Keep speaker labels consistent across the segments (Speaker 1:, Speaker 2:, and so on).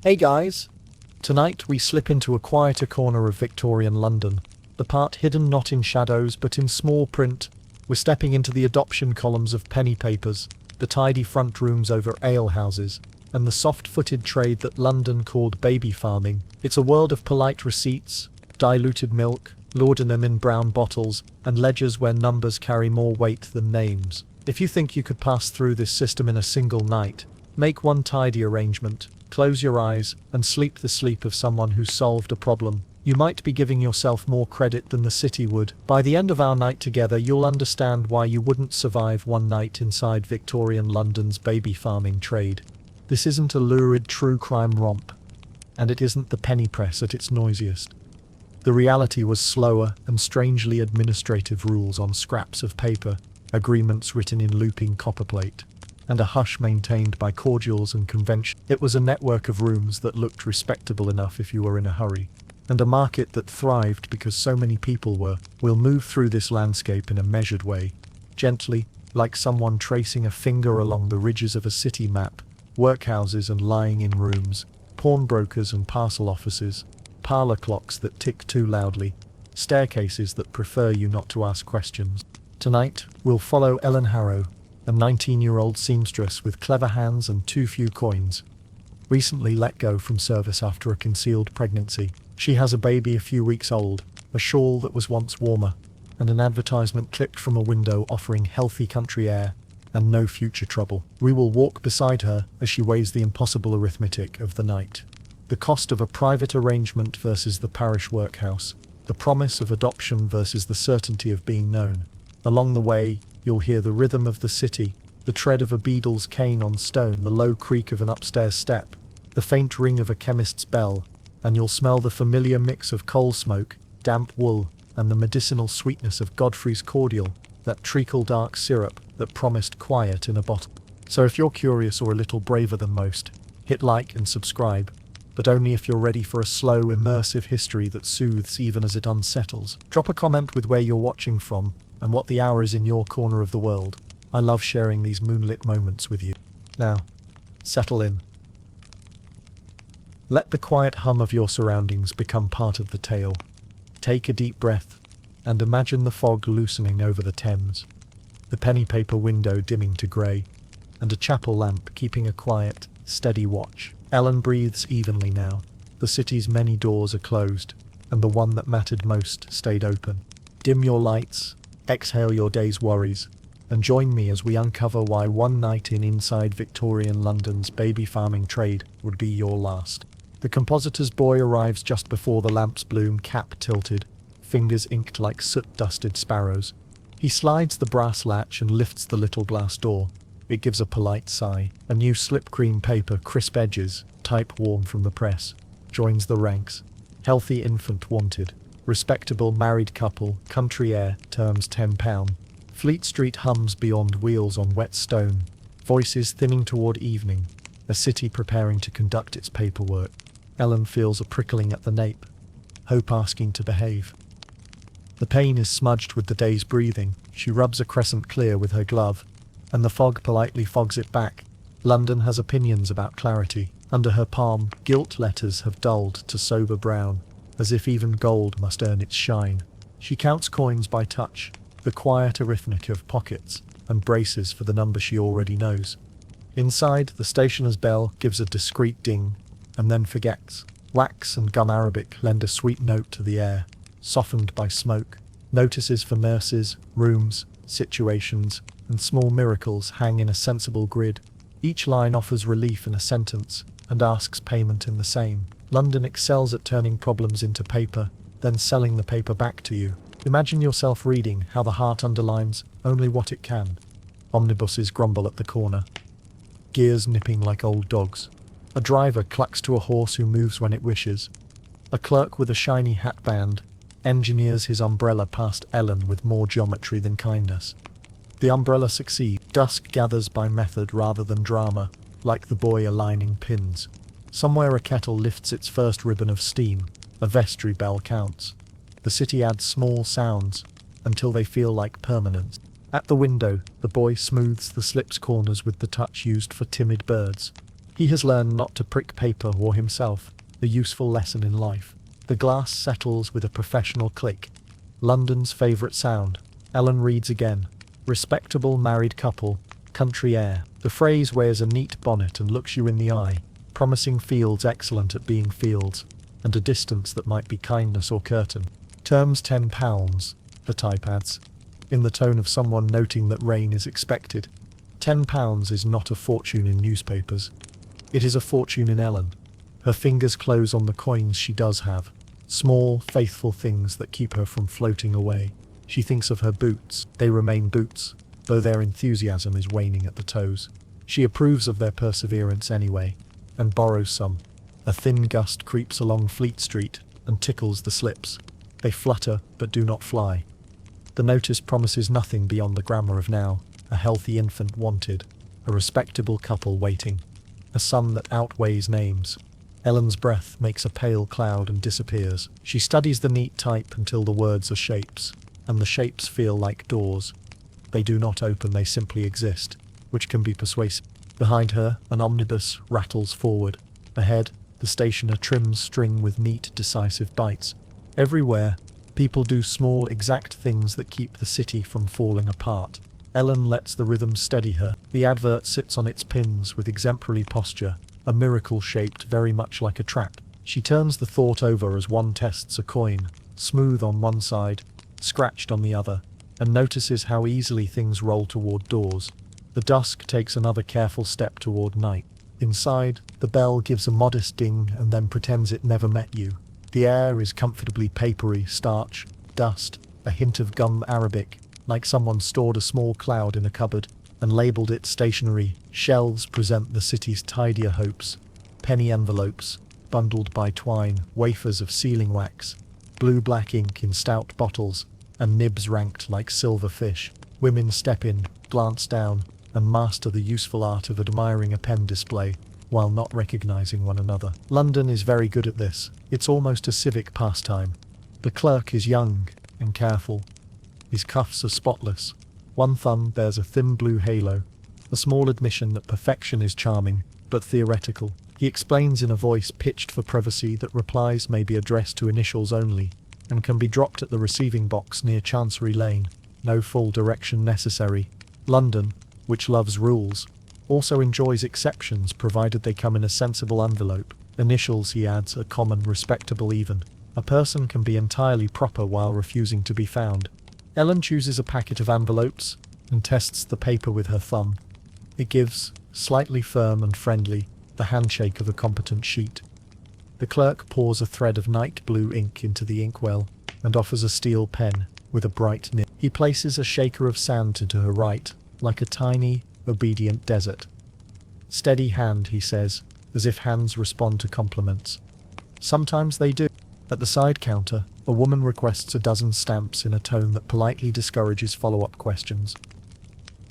Speaker 1: Hey guys! Tonight we slip into a quieter corner of Victorian London, the part hidden not in shadows but in small print. We're stepping into the adoption columns of penny papers, the tidy front rooms over alehouses, and the soft-footed trade that London called baby farming. It's a world of polite receipts, diluted milk, laudanum in brown bottles, and ledgers where numbers carry more weight than names. If you think you could pass through this system in a single night, make one tidy arrangement, close your eyes, and sleep the sleep of someone who's solved a problem. You might be giving yourself more credit than the city would. By the end of our night together, you'll understand why you wouldn't survive one night inside Victorian London's baby farming trade. This isn't a lurid true crime romp, and it isn't the penny press at its noisiest. The reality was slower and strangely administrative rules on scraps of paper, agreements written in looping copperplate, and a hush maintained by cordials and convention. It was a network of rooms that looked respectable enough if you were in a hurry, and a market that thrived because so many people were. We'll move through this landscape in a measured way, gently, like someone tracing a finger along the ridges of a city map. Workhouses and lying-in rooms, pawnbrokers and parcel offices, parlor clocks that tick too loudly, staircases that prefer you not to ask questions. Tonight, we'll follow Ellen Harrow, a 19-year-old seamstress with clever hands and too few coins. Recently let go from service after a concealed pregnancy. She has a baby a few weeks old, a shawl that was once warmer, and an advertisement clipped from a window offering healthy country air and no future trouble. We will walk beside her as she weighs the impossible arithmetic of the night. The cost of a private arrangement versus the parish workhouse, the promise of adoption versus the certainty of being known. Along the way, you'll hear the rhythm of the city, the tread of a beadle's cane on stone, the low creak of an upstairs step, the faint ring of a chemist's bell, and you'll smell the familiar mix of coal smoke, damp wool, and the medicinal sweetness of Godfrey's cordial, that treacle-dark syrup that promised quiet in a bottle. So if you're curious or a little braver than most, hit like and subscribe, but only if you're ready for a slow, immersive history that soothes even as it unsettles. Drop a comment with where you're watching from and what the hour is in your corner of the world. I love sharing these moonlit moments with you. Now, settle in. Let the quiet hum of your surroundings become part of the tale. Take a deep breath, and imagine the fog loosening over the Thames, the penny paper window dimming to grey, and a chapel lamp keeping a quiet, steady watch. Ellen breathes evenly now. The city's many doors are closed, and the one that mattered most stayed open. Dim your lights, exhale your day's worries, and join me as we uncover why one night inside Victorian London's baby farming trade would be your last. The compositor's boy arrives just before the lamp's bloom, cap tilted, fingers inked like soot-dusted sparrows. He slides the brass latch and lifts the little glass door. It gives a polite sigh. A new slip cream paper, crisp edges, type warm from the press, joins the ranks. Healthy infant wanted. Respectable married couple, country air, terms £10. Fleet Street hums beyond wheels on wet stone. Voices thinning toward evening. A city preparing to conduct its paperwork. Ellen feels a prickling at the nape. Hope asking to behave. The pain is smudged with the day's breathing. She rubs a crescent clear with her glove, and the fog politely fogs it back. London has opinions about clarity. Under her palm, gilt letters have dulled to sober brown, as if even gold must earn its shine. She counts coins by touch, the quiet arithmetic of pockets, and braces for the number she already knows. Inside, the stationer's bell gives a discreet ding, and then forgets. Wax and gum arabic lend a sweet note to the air, softened by smoke. Notices for nurses, rooms, situations, and small miracles hang in a sensible grid. Each line offers relief in a sentence, and asks payment in the same. London excels at turning problems into paper, then selling the paper back to you. Imagine yourself reading how the heart underlines only what it can. Omnibuses grumble at the corner, gears nipping like old dogs. A driver clucks to a horse who moves when it wishes. A clerk with a shiny hatband engineers his umbrella past Ellen with more geometry than kindness. The umbrella succeeds. Dusk gathers by method rather than drama, like the boy aligning pins. Somewhere a kettle lifts its first ribbon of steam. A vestry bell counts. The city adds small sounds, until they feel like permanence. At the window, the boy smooths the slip's corners with the touch used for timid birds. He has learned not to prick paper or himself, a useful lesson in life. The glass settles with a professional click. London's favourite sound. Ellen reads again. Respectable married couple. Country air. The phrase wears a neat bonnet and looks you in the eye, promising fields excellent at being fields, and a distance that might be kindness or curtain. Terms £10, the type adds, in the tone of someone noting that rain is expected. £10 is not a fortune in newspapers. It is a fortune in Ellen. Her fingers close on the coins she does have. Small, faithful things that keep her from floating away. She thinks of her boots. They remain boots, though their enthusiasm is waning at the toes. She approves of their perseverance anyway, and borrows some. A thin gust creeps along Fleet Street and tickles the slips. They flutter, but do not fly. The notice promises nothing beyond the grammar of now. A healthy infant wanted. A respectable couple waiting. A sum that outweighs names. Ellen's breath makes a pale cloud and disappears. She studies the neat type until the words are shapes, and the shapes feel like doors. They do not open, they simply exist, which can be persuasive. Behind her, an omnibus rattles forward. Ahead, the stationer trims string with neat, decisive bites. Everywhere, people do small, exact things that keep the city from falling apart. Ellen lets the rhythm steady her. The advert sits on its pins with exemplary posture, a miracle shaped very much like a trap. She turns the thought over as one tests a coin, smooth on one side, scratched on the other, and notices how easily things roll toward doors. The dusk takes another careful step toward night. Inside, the bell gives a modest ding and then pretends it never met you. The air is comfortably papery, starch, dust, a hint of gum arabic, like someone stored a small cloud in a cupboard and labelled it stationery. Shelves present the city's tidier hopes. Penny envelopes, bundled by twine, wafers of sealing wax, blue-black ink in stout bottles, and nibs ranked like silver fish. Women step in, glance down, and master the useful art of admiring a pen display, while not recognizing one another. London is very good at this. It's almost a civic pastime. The clerk is young and careful. His cuffs are spotless. One thumb bears a thin blue halo, a small admission that perfection is charming, but theoretical. He explains in a voice pitched for privacy that replies may be addressed to initials only, and can be dropped at the receiving box near Chancery Lane. No full direction necessary. London, which loves rules, also enjoys exceptions provided they come in a sensible envelope. Initials, he adds, are common, respectable even. A person can be entirely proper while refusing to be found. Ellen chooses a packet of envelopes and tests the paper with her thumb. It gives, slightly firm and friendly, the handshake of a competent sheet. The clerk pours a thread of night blue ink into the inkwell and offers a steel pen with a bright nib. He places a shaker of sand to her right, like a tiny, obedient desert. Steady hand, he says, as if hands respond to compliments. Sometimes they do. At the side counter, a woman requests a dozen stamps in a tone that politely discourages follow-up questions.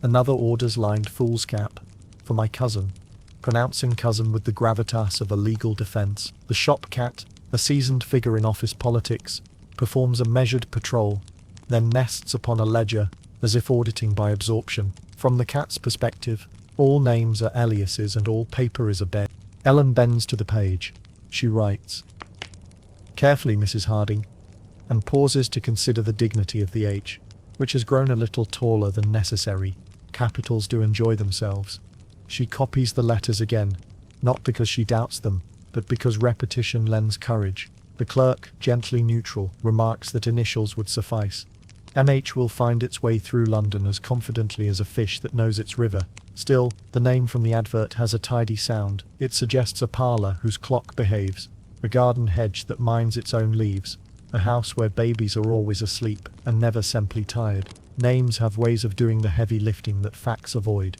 Speaker 1: Another orders lined foolscap, for my cousin, pronouncing cousin with the gravitas of a legal defense. The shop cat, a seasoned figure in office politics, performs a measured patrol, then nests upon a ledger, as if auditing by absorption. From the cat's perspective, all names are aliases and all paper is a bed. Ellen bends to the page. She writes, "Carefully, Mrs. Harding," and pauses to consider the dignity of the H, which has grown a little taller than necessary. Capitals do enjoy themselves. She copies the letters again, not because she doubts them, but because repetition lends courage. The clerk, gently neutral, remarks that initials would suffice. MH will find its way through London as confidently as a fish that knows its river. Still, the name from the advert has a tidy sound. It suggests a parlor whose clock behaves, a garden hedge that minds its own leaves, a house where babies are always asleep and never simply tired. Names have ways of doing the heavy lifting that facts avoid.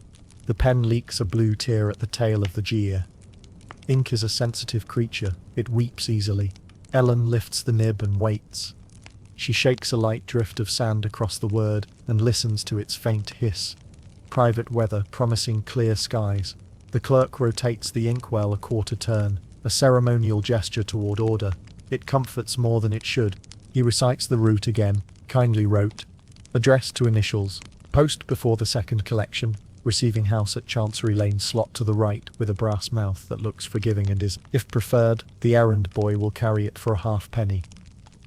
Speaker 1: The pen leaks a blue tear at the tail of the jeer. Ink is a sensitive creature. It weeps easily. Ellen lifts the nib and waits. She shakes a light drift of sand across the word and listens to its faint hiss. Private weather, promising clear skies. The clerk rotates the inkwell a quarter turn, a ceremonial gesture toward order. It comforts more than it should. He recites the route again. Kindly wrote. Addressed to initials. Post before the second collection, receiving house at Chancery Lane slot to the right with a brass mouth that looks forgiving and is, if preferred, the errand boy will carry it for a halfpenny.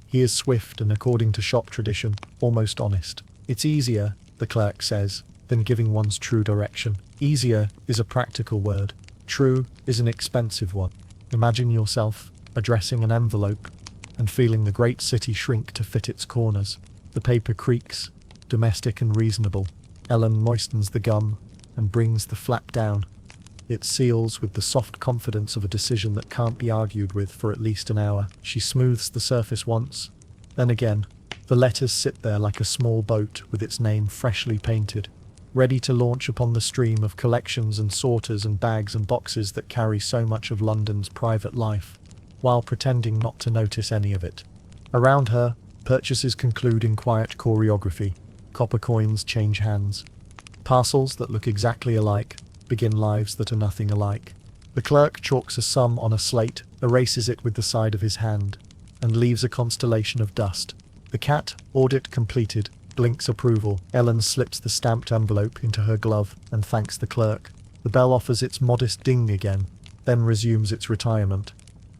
Speaker 1: He is swift and, according to shop tradition, almost honest. It's easier, the clerk says, than giving one's true direction. Easier is a practical word. True is an expensive one. Imagine yourself addressing an envelope and feeling the great city shrink to fit its corners. The paper creaks, domestic and reasonable. Ellen moistens the gum and brings the flap down. It seals with the soft confidence of a decision that can't be argued with for at least an hour. She smooths the surface once, then again. The letters sit there like a small boat with its name freshly painted, ready to launch upon the stream of collections and sorters and bags and boxes that carry so much of London's private life, while pretending not to notice any of it. Around her, purchases conclude in quiet choreography. Copper coins change hands. Parcels that look exactly alike begin lives that are nothing alike. The clerk chalks a sum on a slate, erases it with the side of his hand, and leaves a constellation of dust. The cat, audit completed, blinks approval. Ellen slips the stamped envelope into her glove and thanks the clerk. The bell offers its modest ding again, then resumes its retirement.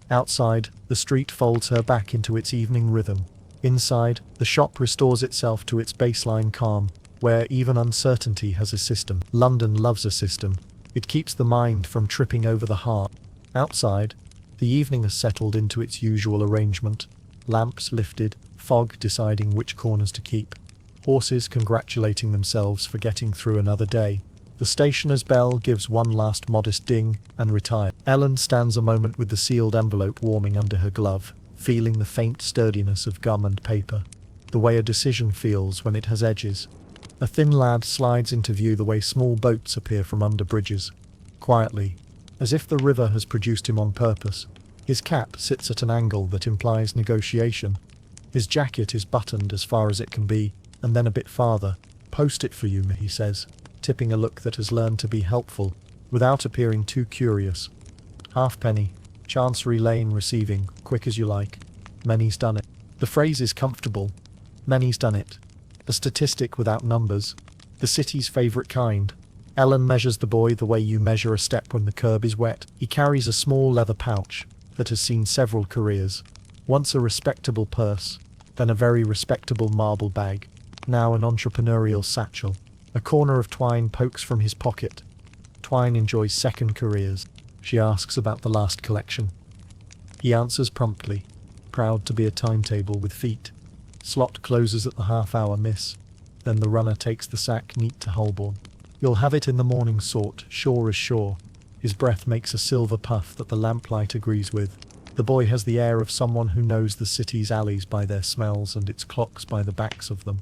Speaker 1: Outside, the street folds her back into its evening rhythm. Inside, the shop restores itself to its baseline calm, where even uncertainty has a system. London loves a system. It keeps the mind from tripping over the heart. Outside, the evening has settled into its usual arrangement. Lamps lifted, fog deciding which corners to keep. Horses congratulating themselves for getting through another day. The stationer's bell gives one last modest ding and retires. Ellen stands a moment with the sealed envelope warming under her glove, feeling the faint sturdiness of gum and paper, the way a decision feels when it has edges. A thin lad slides into view the way small boats appear from under bridges. Quietly, as if the river has produced him on purpose. His cap sits at an angle that implies negotiation. His jacket is buttoned as far as it can be, and then a bit farther. "Post it for you," he says, tipping a look that has learned to be helpful, without appearing too curious. "Halfpenny. Chancery Lane receiving, quick as you like. Many's done it." The phrase is comfortable. Many's done it. A statistic without numbers. The city's favourite kind. Ellen measures the boy the way you measure a step when the curb is wet. He carries a small leather pouch that has seen several careers. Once a respectable purse, then a very respectable marble bag, now an entrepreneurial satchel. A corner of twine pokes from his pocket. Twine enjoys second careers. She asks about the last collection. He answers promptly, proud to be a timetable with feet. Slot closes at the half-hour miss. Then the runner takes the sack neat to Holborn. "You'll have it in the morning sort, sure as sure." His breath makes a silver puff that the lamplight agrees with. The boy has the air of someone who knows the city's alleys by their smells and its clocks by the backs of them.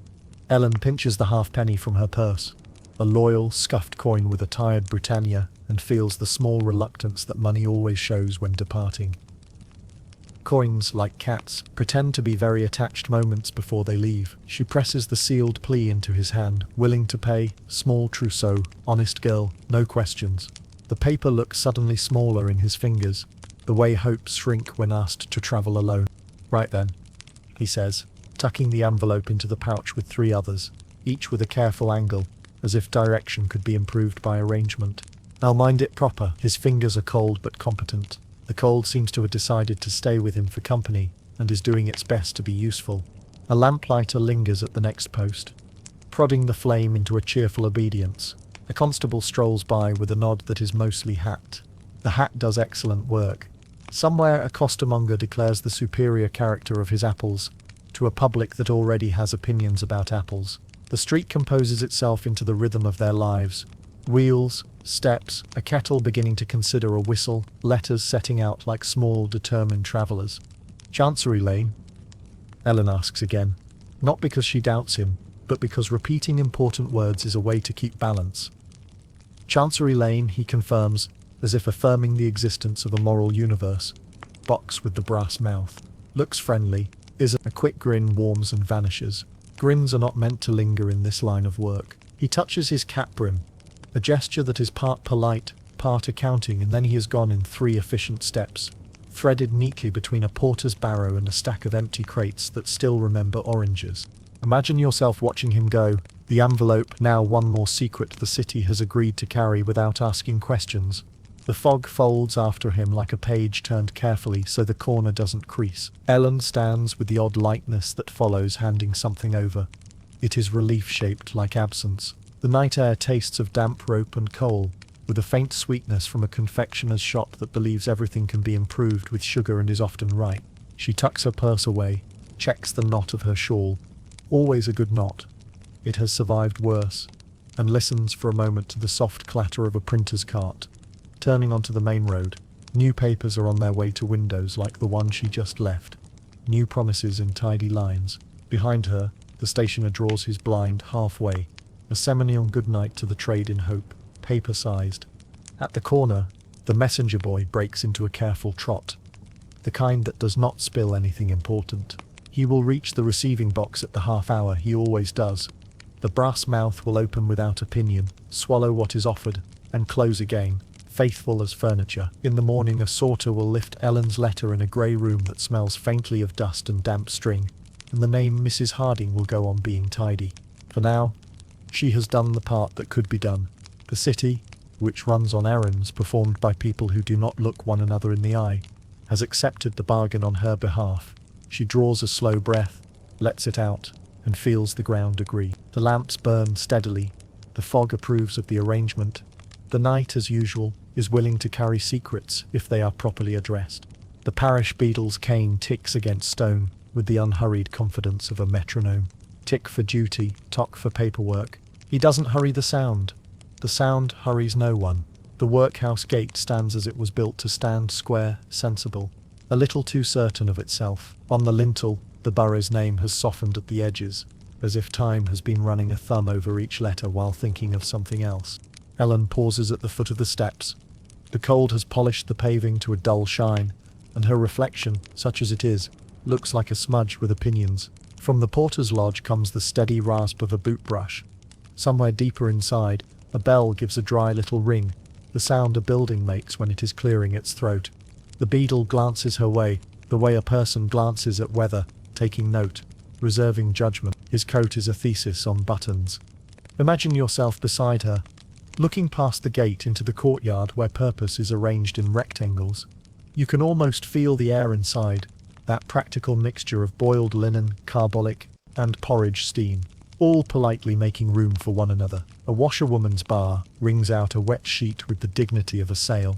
Speaker 1: Ellen pinches the halfpenny from her purse, a loyal, scuffed coin with a tired Britannia, and feels the small reluctance that money always shows when departing. Coins, like cats, pretend to be very attached moments before they leave. She presses the sealed plea into his hand, willing to pay, small trousseau, honest girl, no questions. The paper looks suddenly smaller in his fingers, the way hopes shrink when asked to travel alone. "Right then," he says, tucking the envelope into the pouch with 3 others, each with a careful angle, as if direction could be improved by arrangement. "I'll mind it proper." His fingers are cold but competent. The cold seems to have decided to stay with him for company, and is doing its best to be useful. A lamplighter lingers at the next post, prodding the flame into a cheerful obedience. A constable strolls by with a nod that is mostly hat. The hat does excellent work. Somewhere a costermonger declares the superior character of his apples, to a public that already has opinions about apples. The street composes itself into the rhythm of their lives. Wheels, steps, a kettle beginning to consider a whistle, letters setting out like small, determined travellers. "Chancery Lane?" Ellen asks again, not because she doubts him, but because repeating important words is a way to keep balance. "Chancery Lane," he confirms, as if affirming the existence of a moral universe. Box with the brass mouth. Looks friendly. Isn't. A quick grin warms and vanishes. Grins are not meant to linger in this line of work. He touches his cap brim, a gesture that is part polite, part accounting, and then he has gone in 3 efficient steps, threaded neatly between a porter's barrow and a stack of empty crates that still remember oranges. Imagine yourself watching him go. The envelope, now one more secret the city has agreed to carry without asking questions. The fog folds after him like a page turned carefully so the corner doesn't crease. Ellen stands with the odd lightness that follows handing something over. It is relief-shaped like absence. The night air tastes of damp rope and coal, with a faint sweetness from a confectioner's shop that believes everything can be improved with sugar and is often right. She tucks her purse away, checks the knot of her shawl. Always a good knot. It has survived worse, and listens for a moment to the soft clatter of a printer's cart. Turning onto the main road, new papers are on their way to windows like the one she just left. New promises in tidy lines. Behind her, the stationer draws his blind halfway. A seminial goodnight to the trade in hope, paper-sized. At the corner, the messenger boy breaks into a careful trot. The kind that does not spill anything important. He will reach the receiving box at the half hour, he always does. The brass mouth will open without opinion, swallow what is offered, and close again, faithful as furniture. In the morning a sorter will lift Ellen's letter in a grey room that smells faintly of dust and damp string, and the name Mrs. Harding will go on being tidy. For now, she has done the part that could be done. The city, which runs on errands performed by people who do not look one another in the eye, has accepted the bargain on her behalf. She draws a slow breath, lets it out, and feels the ground agree. The lamps burn steadily. The fog approves of the arrangement. The night, as usual, is willing to carry secrets if they are properly addressed. The parish beadle's cane ticks against stone with the unhurried confidence of a metronome. Tick for duty, tock for paperwork. He doesn't hurry the sound. The sound hurries no one. The workhouse gate stands as it was built to stand, square, sensible, a little too certain of itself. On the lintel, the borough's name has softened at the edges, as if time has been running a thumb over each letter while thinking of something else. Ellen pauses at the foot of the steps. The cold has polished the paving to a dull shine, and her reflection, such as it is, looks like a smudge with opinions. From the porter's lodge comes the steady rasp of a boot brush. Somewhere deeper inside, a bell gives a dry little ring, the sound a building makes when it is clearing its throat. The beadle glances her way, the way a person glances at weather, taking note, reserving judgment. His coat is a thesis on buttons. Imagine yourself beside her, looking past the gate into the courtyard where purpose is arranged in rectangles. You can almost feel the air inside, that practical mixture of boiled linen, carbolic, and porridge steam, all politely making room for one another. A washerwoman's bar wrings out a wet sheet with the dignity of a sail.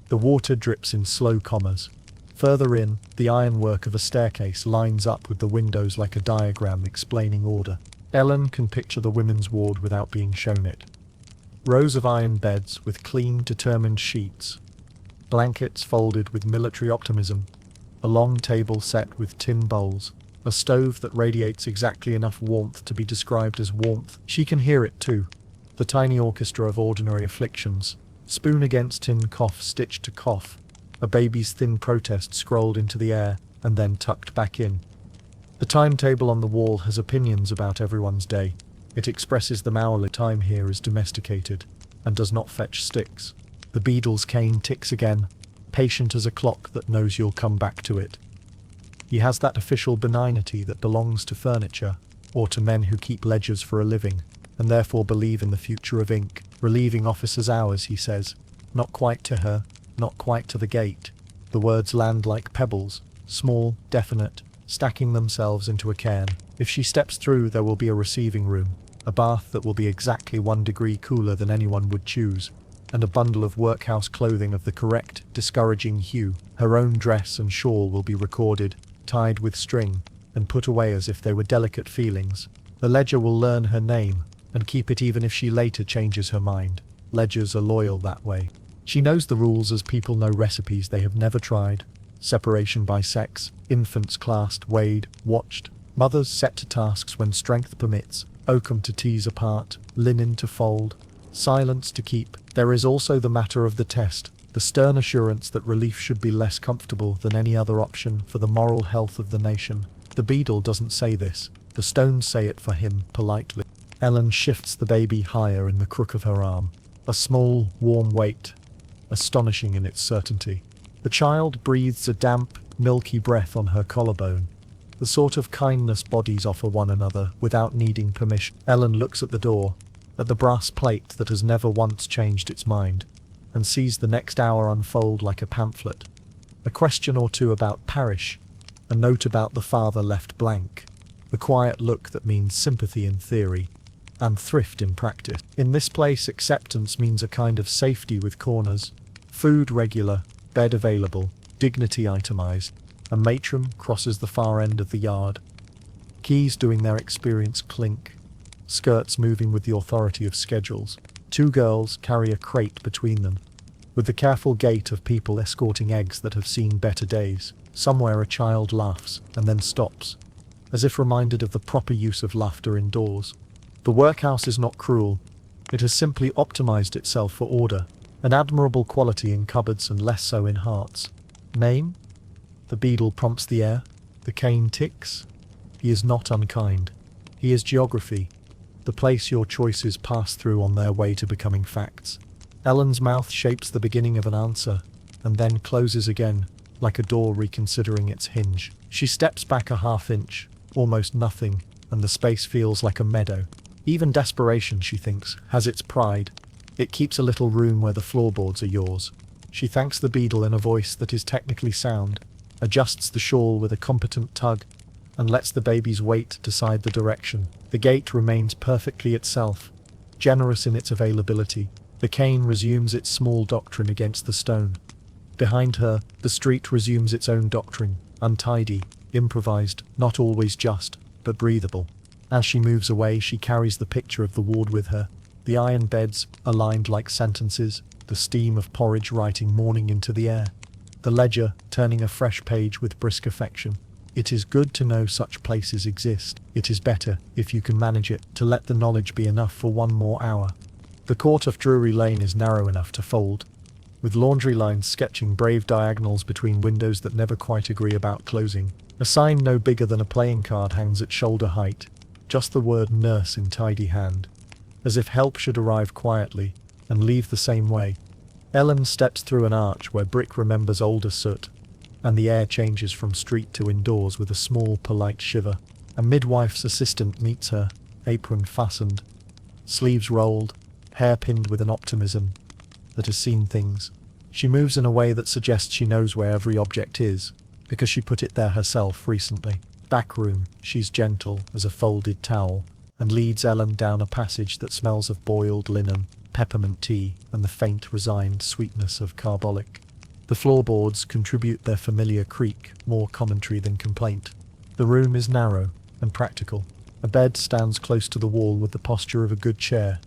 Speaker 1: The water drips in slow commas. Further in, the ironwork of a staircase lines up with the windows like a diagram explaining order. Ellen can picture the women's ward without being shown it. Rows of iron beds with clean, determined sheets. Blankets folded with military optimism. A long table set with tin bowls. A stove that radiates exactly enough warmth to be described as warmth. She can hear it too. The tiny orchestra of ordinary afflictions. Spoon against tin, cough stitched to cough. A baby's thin protest scrolled into the air and then tucked back in. The timetable on the wall has opinions about everyone's day. It expresses the hourly time here is domesticated and does not fetch sticks. The beadle's cane ticks again, patient as a clock that knows you'll come back to it. He has that official benignity that belongs to furniture, or to men who keep ledgers for a living, and therefore believe in the future of ink. Relieving officers' hours, he says. Not quite to her, not quite to the gate. The words land like pebbles, small, definite, stacking themselves into a cairn. If she steps through, there will be a receiving room, a bath that will be exactly 1 degree cooler than anyone would choose, and a bundle of workhouse clothing of the correct, discouraging hue. Her own dress and shawl will be recorded, tied with string, and put away as if they were delicate feelings. The ledger will learn her name, and keep it even if she later changes her mind. Ledgers are loyal that way. She knows the rules as people know recipes they have never tried. Separation by sex, infants classed, weighed, watched, mothers set to tasks when strength permits, oakum to tease apart, linen to fold, silence to keep. There is also the matter of the test, the stern assurance that relief should be less comfortable than any other option for the moral health of the nation. The beadle doesn't say this. The stones say it for him, politely. Ellen shifts the baby higher in the crook of her arm. A small, warm weight, astonishing in its certainty. The child breathes a damp, milky breath on her collarbone. The sort of kindness bodies offer one another without needing permission. Ellen looks at the door, at the brass plate that has never once changed its mind, and sees the next hour unfold like a pamphlet. A question or two about parish, a note about the father left blank, the quiet look that means sympathy in theory, and thrift in practice. In this place, acceptance means a kind of safety with corners, food regular, bed available, dignity itemized. A matron crosses the far end of the yard. Keys doing their experience clink, skirts moving with the authority of schedules. Two girls carry a crate between them, with the careful gait of people escorting eggs that have seen better days. Somewhere a child laughs and then stops, as if reminded of the proper use of laughter indoors. The workhouse is not cruel. It has simply optimized itself for order, an admirable quality in cupboards and less so in hearts. Name? The beadle prompts the air. The cane ticks. He is not unkind. He is geography, the place your choices pass through on their way to becoming facts. Ellen's mouth shapes the beginning of an answer, and then closes again, like a door reconsidering its hinge. She steps back a half-inch, almost nothing, and the space feels like a meadow. Even desperation, she thinks, has its pride. It keeps a little room where the floorboards are yours. She thanks the beadle in a voice that is technically sound, adjusts the shawl with a competent tug, and lets the baby's weight decide the direction. The gate remains perfectly itself, generous in its availability. The cane resumes its small doctrine against the stone. Behind her, the street resumes its own doctrine, untidy, improvised, not always just, but breathable. As she moves away, she carries the picture of the ward with her. The iron beds, aligned like sentences, the steam of porridge writing morning into the air. The ledger, turning a fresh page with brisk affection. It is good to know such places exist. It is better, if you can manage it, to let the knowledge be enough for one more hour. The court of Drury Lane is narrow enough to fold, with laundry lines sketching brave diagonals between windows that never quite agree about closing. A sign no bigger than a playing card hangs at shoulder height, just the word nurse in tidy hand, as if help should arrive quietly, and leave the same way. Ellen steps through an arch where brick remembers older soot, and the air changes from street to indoors with a small, polite shiver. A midwife's assistant meets her, apron fastened, sleeves rolled, hair pinned with an optimism that has seen things. She moves in a way that suggests she knows where every object is, because she put it there herself recently. Back room, she's gentle as a folded towel, and leads Ellen down a passage that smells of boiled linen, peppermint tea, and the faint, resigned sweetness of carbolic. The floorboards contribute their familiar creak, more commentary than complaint. The room is narrow and practical. A bed stands close to the wall with the posture of a good chair,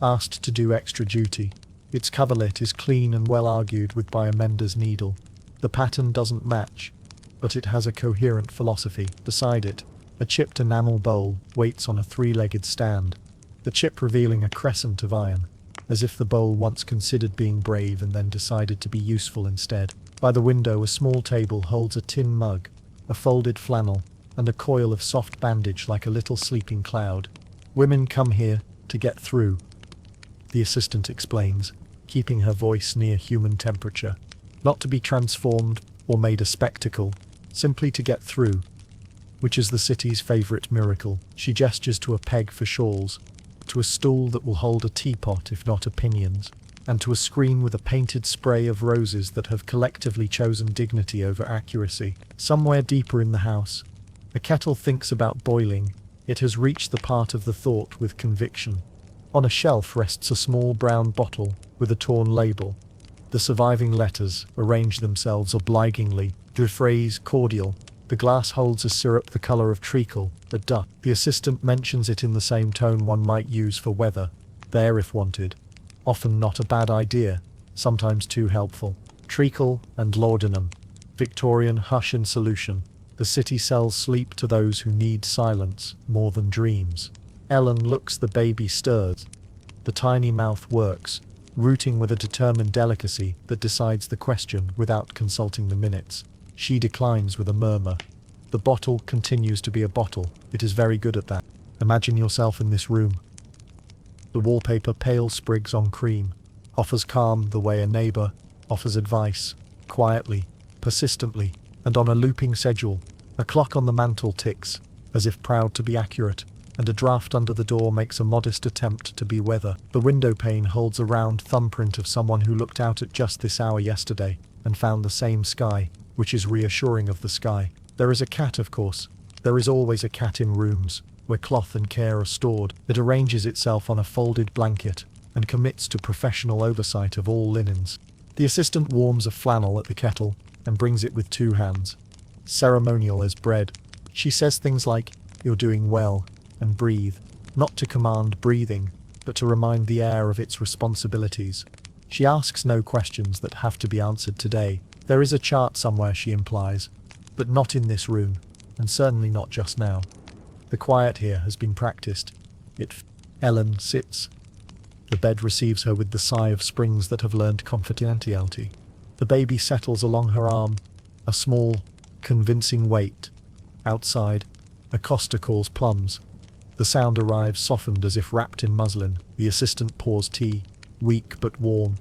Speaker 1: asked to do extra duty. Its coverlet is clean and well argued with by a mender's needle. The pattern doesn't match, but it has a coherent philosophy. Beside it, a chipped enamel bowl waits on a three-legged stand, the chip revealing a crescent of iron, as if the bowl once considered being brave and then decided to be useful instead. By the window, a small table holds a tin mug, a folded flannel, and a coil of soft bandage like a little sleeping cloud. Women come here to get through, the assistant explains, keeping her voice near human temperature. Not to be transformed or made a spectacle, simply to get through, which is the city's favourite miracle. She gestures to a peg for shawls, to a stool that will hold a teapot if not opinions, and to a screen with a painted spray of roses that have collectively chosen dignity over accuracy. Somewhere deeper in the house, a kettle thinks about boiling. It has reached the part of the thought with conviction. On a shelf rests a small brown bottle with a torn label. The surviving letters arrange themselves obligingly, the phrase cordial. The glass holds a syrup the colour of treacle, a duck. The assistant mentions it in the same tone one might use for weather. There if wanted. Often not a bad idea, sometimes too helpful. Treacle and laudanum. Victorian hush in solution. The city sells sleep to those who need silence more than dreams. Ellen looks, the baby stirs. The tiny mouth works, rooting with a determined delicacy that decides the question without consulting the minutes. She declines with a murmur. The bottle continues to be a bottle. It is very good at that. Imagine yourself in this room. The wallpaper, pale sprigs on cream, offers calm the way a neighbour offers advice, quietly, persistently, and on a looping schedule. A clock on the mantel ticks, as if proud to be accurate, and a draft under the door makes a modest attempt to be weather. The window pane holds a round thumbprint of someone who looked out at just this hour yesterday, and found the same sky, which is reassuring of the sky. There is a cat, of course. There is always a cat in rooms, where cloth and care are stored. It arranges itself on a folded blanket, and commits to professional oversight of all linens. The assistant warms a flannel at the kettle, and brings it with 2 hands. Ceremonial as bread. She says things like, "You're doing well," and "breathe," not to command breathing, but to remind the air of its responsibilities. She asks no questions that have to be answered today. There is a chart somewhere, she implies, but not in this room, and certainly not just now. The quiet here has been practiced. Ellen sits. The bed receives her with the sigh of springs that have learned confidentiality. The baby settles along her arm, a small, convincing weight. Outside, a coster calls plums. The sound arrives softened as if wrapped in muslin. The assistant pours tea, weak but warm,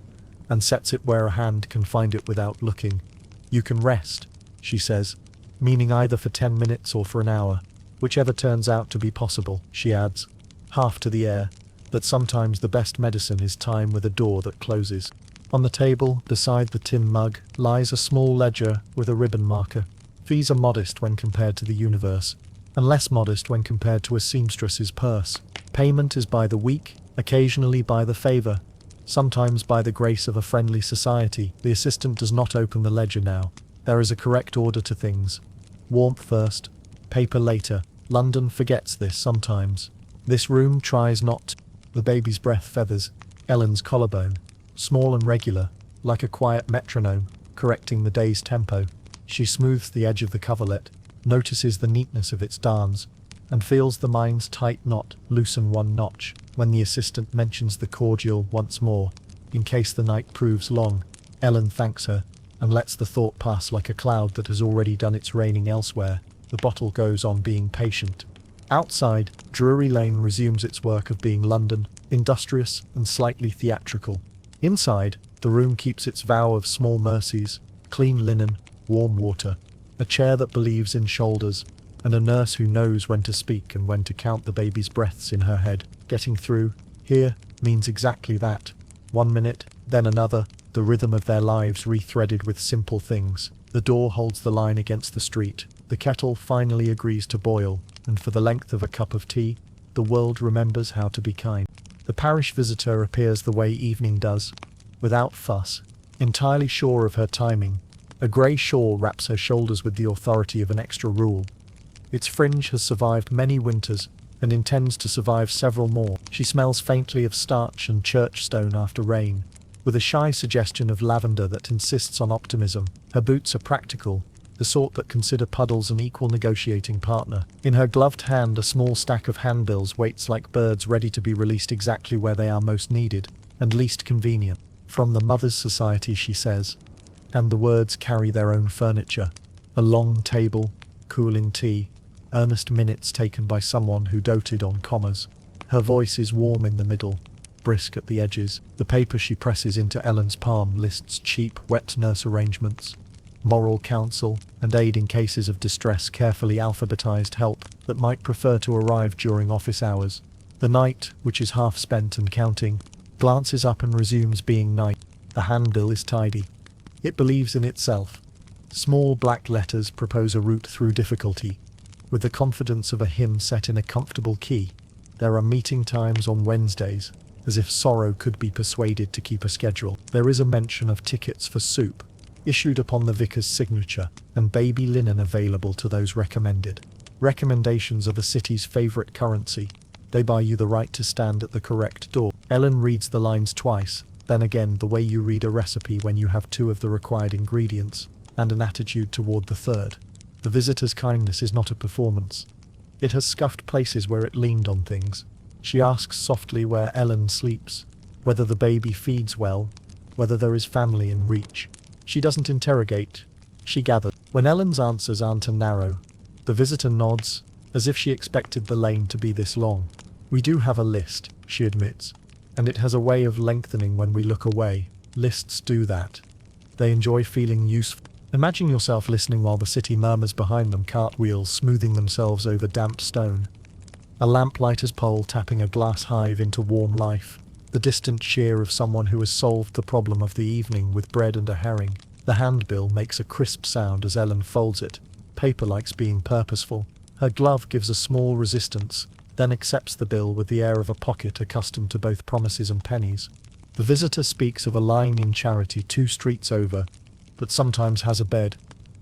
Speaker 1: and sets it where a hand can find it without looking. "You can rest," she says, meaning either for 10 minutes or for an hour, whichever turns out to be possible, she adds, half to the air, that sometimes the best medicine is time with a door that closes. On the table, beside the tin mug, lies a small ledger with a ribbon marker. Fees are modest when compared to the universe, and less modest when compared to a seamstress's purse. Payment is by the week, occasionally by the favour, sometimes by the grace of a friendly society. The assistant does not open the ledger now. There is a correct order to things. Warmth first, paper later. London forgets this sometimes. This room tries not. The baby's breath feathers Ellen's collarbone, small and regular, like a quiet metronome, correcting the day's tempo. She smooths the edge of the coverlet, notices the neatness of its darns, and feels the mind's tight knot loosen 1 notch when the assistant mentions the cordial once more, in case the night proves long. Ellen thanks her, and lets the thought pass like a cloud that has already done its raining elsewhere. The bottle goes on being patient. Outside, Drury Lane resumes its work of being London, industrious and slightly theatrical. Inside, the room keeps its vow of small mercies, clean linen, warm water, a chair that believes in shoulders, and a nurse who knows when to speak and when to count the baby's breaths in her head. Getting through, here, means exactly that. 1 minute, then another, the rhythm of their lives rethreaded with simple things. The door holds the line against the street. The kettle finally agrees to boil, and for the length of a cup of tea, the world remembers how to be kind. The parish visitor appears the way evening does, without fuss, entirely sure of her timing. A grey shawl wraps her shoulders with the authority of an extra rule. Its fringe has survived many winters, and intends to survive several more. She smells faintly of starch and church stone after rain, with a shy suggestion of lavender that insists on optimism. Her boots are practical, the sort that consider puddles an equal negotiating partner. In her gloved hand a small stack of handbills waits like birds ready to be released exactly where they are most needed, and least convenient. From the Mothers' Society, she says, and the words carry their own furniture. A long table, cooling tea, earnest minutes taken by someone who doted on commas. Her voice is warm in the middle, brisk at the edges. The paper she presses into Ellen's palm lists cheap, wet nurse arrangements, moral counsel, and aid in cases of distress, carefully alphabetized help that might prefer to arrive during office hours. The night, which is half spent and counting, glances up and resumes being night. The handbill is tidy. It believes in itself. Small black letters propose a route through difficulty, with the confidence of a hymn set in a comfortable key. There are meeting times on Wednesdays, as if sorrow could be persuaded to keep a schedule. There is a mention of tickets for soup, issued upon the vicar's signature, and baby linen available to those recommended. Recommendations are the city's favourite currency. They buy you the right to stand at the correct door. Ellen reads the lines twice, then again the way you read a recipe when you have 2 of the required ingredients, and an attitude toward the third. The visitor's kindness is not a performance. It has scuffed places where it leaned on things. She asks softly where Ellen sleeps, whether the baby feeds well, whether there is family in reach. She doesn't interrogate, she gathers. When Ellen's answers aren't narrow, the visitor nods, as if she expected the lane to be this long. We do have a list, she admits, and it has a way of lengthening when we look away. Lists do that. They enjoy feeling useful. Imagine yourself listening while the city murmurs behind them, cartwheels smoothing themselves over damp stone. A lamplighter's pole tapping a glass hive into warm life. The distant cheer of someone who has solved the problem of the evening with bread and a herring. The handbill makes a crisp sound as Ellen folds it. Paper likes being purposeful. Her glove gives a small resistance, then accepts the bill with the air of a pocket accustomed to both promises and pennies. The visitor speaks of a lying-in charity 2 streets over, that sometimes has a bed,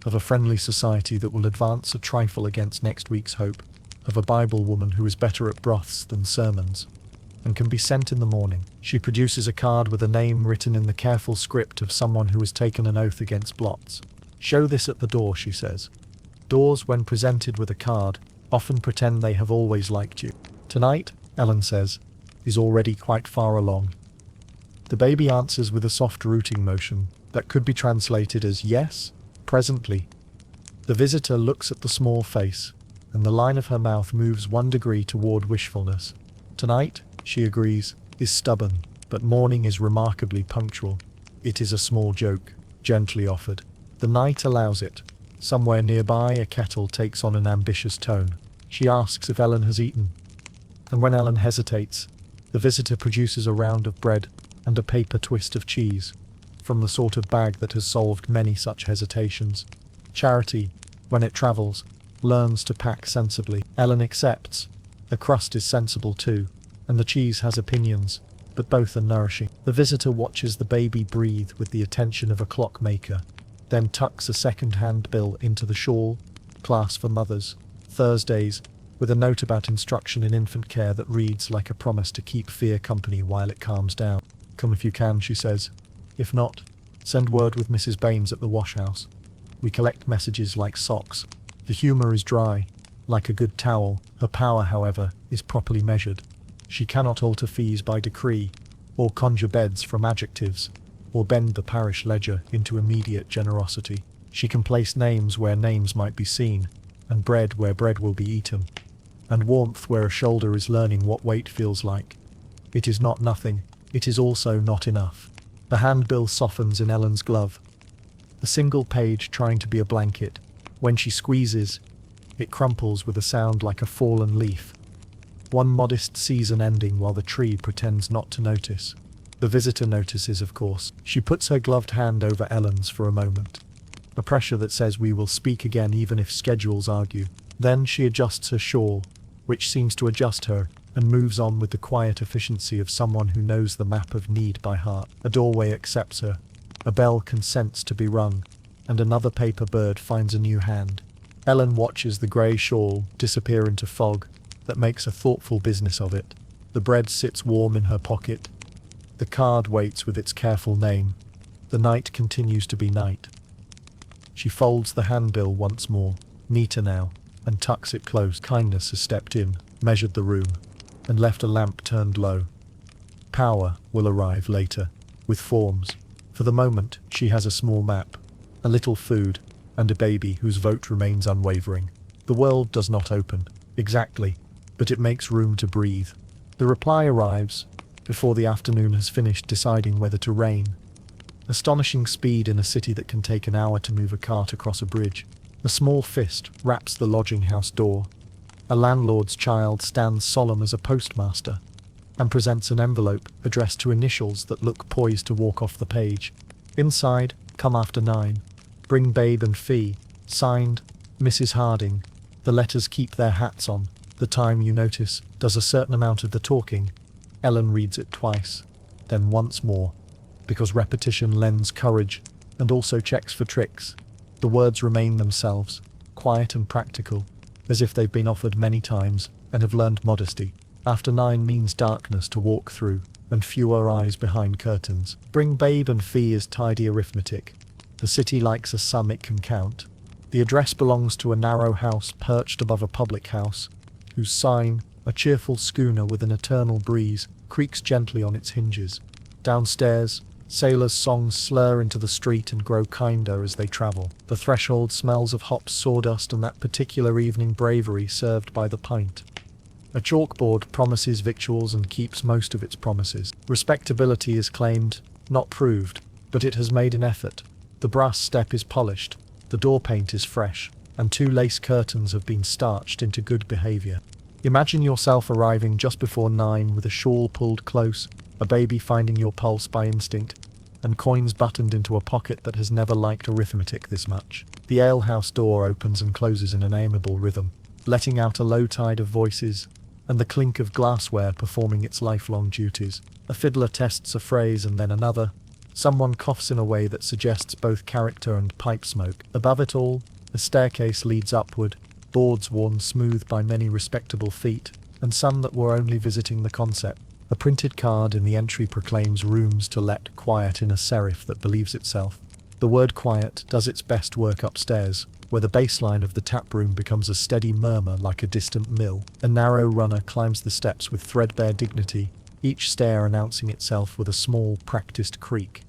Speaker 1: of a friendly society that will advance a trifle against next week's hope, of a Bible woman who is better at broths than sermons, and can be sent in the morning. She produces a card with a name written in the careful script of someone who has taken an oath against blots. "Show this at the door," she says. Doors, when presented with a card, often pretend they have always liked you. "Tonight," Ellen says, is already quite far along. The baby answers with a soft rooting motion that could be translated as yes, presently. The visitor looks at the small face, and the line of her mouth moves 1 degree toward wishfulness. Tonight, she agrees, is stubborn, but morning is remarkably punctual. It is a small joke, gently offered. The night allows it. Somewhere nearby, a kettle takes on an ambitious tone. She asks if Ellen has eaten. And when Ellen hesitates, the visitor produces a round of bread and a paper twist of cheese, from the sort of bag that has solved many such hesitations. Charity, when it travels, learns to pack sensibly. Ellen accepts. The crust is sensible too, and the cheese has opinions, but both are nourishing. The visitor watches the baby breathe with the attention of a clockmaker, then tucks a second-hand bill into the shawl, class for mothers, Thursdays, with a note about instruction in infant care that reads like a promise to keep fear company while it calms down. "Come if you can," she says. "If not, send word with Mrs. Baines at the washhouse. We collect messages like socks." The humour is dry, like a good towel. Her power, however, is properly measured. She cannot alter fees by decree, or conjure beds from adjectives, or bend the parish ledger into immediate generosity. She can place names where names might be seen, and bread where bread will be eaten, and warmth where a shoulder is learning what weight feels like. It is not nothing, it is also not enough. The handbill softens in Ellen's glove, a single page trying to be a blanket. When she squeezes, it crumples with a sound like a fallen leaf. One modest season ending while the tree pretends not to notice. The visitor notices, of course. She puts her gloved hand over Ellen's for a moment. A pressure that says we will speak again even if schedules argue. Then she adjusts her shawl, which seems to adjust her, and moves on with the quiet efficiency of someone who knows the map of need by heart. A doorway accepts her. A bell consents to be rung, and another paper bird finds a new hand. Ellen watches the grey shawl disappear into fog that makes a thoughtful business of it. The bread sits warm in her pocket. The card waits with its careful name. The night continues to be night. She folds the handbill once more, neater now, and tucks it close. Kindness has stepped in, measured the room, and left a lamp turned low. Power will arrive later, with forms. For the moment, she has a small map, a little food, and a baby whose vote remains unwavering. The world does not open, exactly, but it makes room to breathe. The reply arrives, before the afternoon has finished deciding whether to rain. Astonishing speed in a city that can take an hour to move a cart across a bridge. A small fist raps the lodging house door. A landlord's child stands solemn as a postmaster, and presents an envelope addressed to initials that look poised to walk off the page. Inside, "Come after 9. Bring babe and fee. Signed, Mrs. Harding." The letters keep their hats on. The time, you notice, does a certain amount of the talking. Ellen reads it twice, then once more, because repetition lends courage, and also checks for tricks. The words remain themselves, quiet and practical, as if they've been offered many times, and have learned modesty. After 9 means darkness to walk through, and fewer eyes behind curtains. Bring babe and fee is tidy arithmetic. The city likes a sum it can count. The address belongs to a narrow house perched above a public house, whose sign, a cheerful schooner with an eternal breeze, creaks gently on its hinges. Downstairs, sailors' songs slur into the street and grow kinder as they travel. The threshold smells of hops, sawdust, and that particular evening bravery served by the pint. A chalkboard promises victuals and keeps most of its promises. Respectability is claimed, not proved, but it has made an effort. The brass step is polished, the door paint is fresh, and 2 lace curtains have been starched into good behaviour. Imagine yourself arriving just before 9 with a shawl pulled close, a baby finding your pulse by instinct, and coins buttoned into a pocket that has never liked arithmetic this much. The alehouse door opens and closes in an amiable rhythm, letting out a low tide of voices, and the clink of glassware performing its lifelong duties. A fiddler tests a phrase and then another. Someone coughs in a way that suggests both character and pipe smoke. Above it all, a staircase leads upward, boards worn smooth by many respectable feet, and some that were only visiting the concept. A printed card in the entry proclaims rooms to let, quiet in a serif that believes itself. The word quiet does its best work upstairs, where the baseline of the tap room becomes a steady murmur like a distant mill. A narrow runner climbs the steps with threadbare dignity, each stair announcing itself with a small, practiced creak.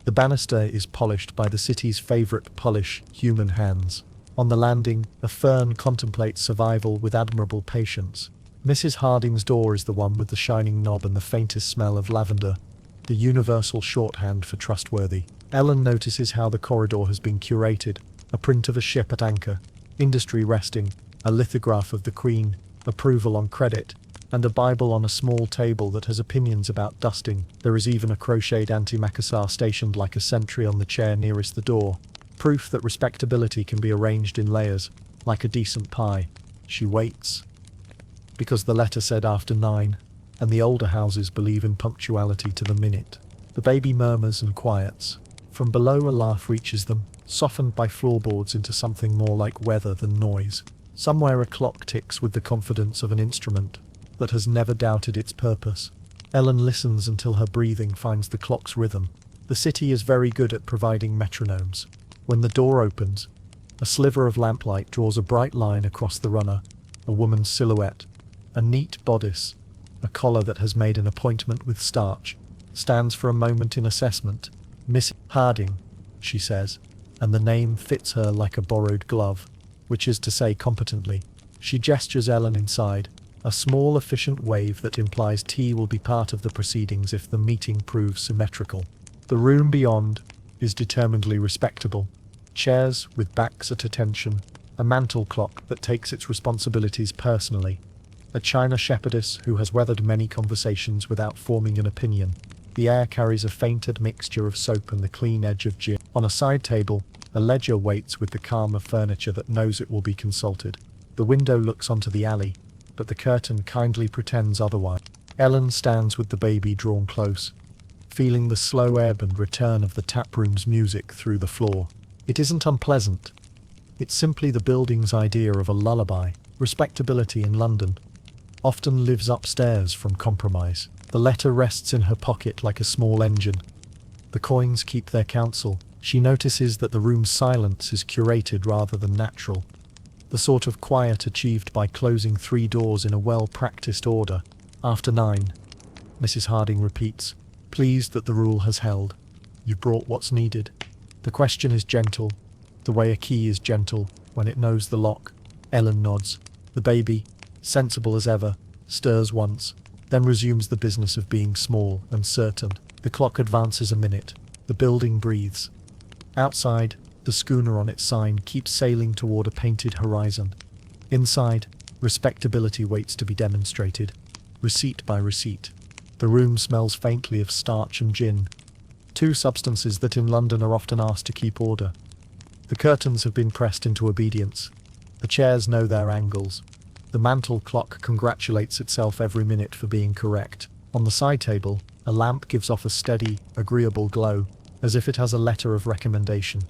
Speaker 1: The banister is polished by the city's favourite polish, human hands. On the landing, a fern contemplates survival with admirable patience. Mrs. Harding's door is the one with the shining knob and the faintest smell of lavender, the universal shorthand for trustworthy. Ellen notices how the corridor has been curated, a print of a ship at anchor, industry resting, a lithograph of the Queen, approval on credit, and a Bible on a small table that has opinions about dusting. There is even a crocheted antimacassar stationed like a sentry on the chair nearest the door, proof that respectability can be arranged in layers, like a decent pie. She waits, because the letter said after 9, and the older houses believe in punctuality to the minute. The baby murmurs and quiets. From below a laugh reaches them, softened by floorboards into something more like weather than noise. Somewhere a clock ticks with the confidence of an instrument that has never doubted its purpose. Ellen listens until her breathing finds the clock's rhythm. The city is very good at providing metronomes. When the door opens, a sliver of lamplight draws a bright line across the runner, a woman's silhouette. A neat bodice, a collar that has made an appointment with starch, stands for a moment in assessment. Miss Harding, she says, and the name fits her like a borrowed glove, which is to say competently. She gestures Ellen inside, a small efficient wave that implies tea will be part of the proceedings if the meeting proves symmetrical. The room beyond is determinedly respectable. Chairs with backs at attention, a mantel clock that takes its responsibilities personally, a china shepherdess who has weathered many conversations without forming an opinion. The air carries a faint admixture of soap and the clean edge of gin. On a side table, a ledger waits with the calm of furniture that knows it will be consulted. The window looks onto the alley, but the curtain kindly pretends otherwise. Ellen stands with the baby drawn close, feeling the slow ebb and return of the taproom's music through the floor. It isn't unpleasant. It's simply the building's idea of a lullaby. Respectability in London often lives upstairs from compromise. The letter rests in her pocket like a small engine. The coins keep their counsel. She notices that the room's silence is curated rather than natural, the sort of quiet achieved by closing 3 doors in a well-practiced order. After 9, Mrs. Harding repeats, pleased that the rule has held. You brought what's needed. The question is gentle, the way a key is gentle when it knows the lock. Ellen nods. The baby, sensible as ever, stirs once, then resumes the business of being small and certain. The clock advances a minute. The building breathes. Outside, the schooner on its sign keeps sailing toward a painted horizon. Inside, respectability waits to be demonstrated, receipt by receipt. The room smells faintly of starch and gin, 2 substances that in London are often asked to keep order. The curtains have been pressed into obedience. The chairs know their angles. The mantel clock congratulates itself every minute for being correct. On the side table, a lamp gives off a steady, agreeable glow, as if it has a letter of recommendation.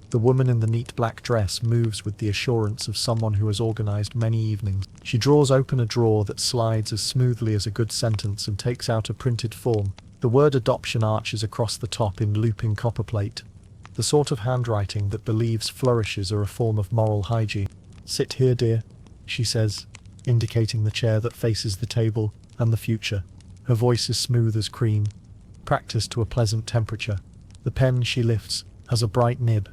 Speaker 1: The woman in the neat black dress moves with the assurance of someone who has organized many evenings. She draws open a drawer that slides as smoothly as a good sentence and takes out a printed form. The word adoption arches across the top in looping copperplate, the sort of handwriting that believes flourishes are a form of moral hygiene. Sit here, dear, she says, indicating the chair that faces the table and the future. Her voice is smooth as cream, practiced to a pleasant temperature. The pen she lifts has a bright nib,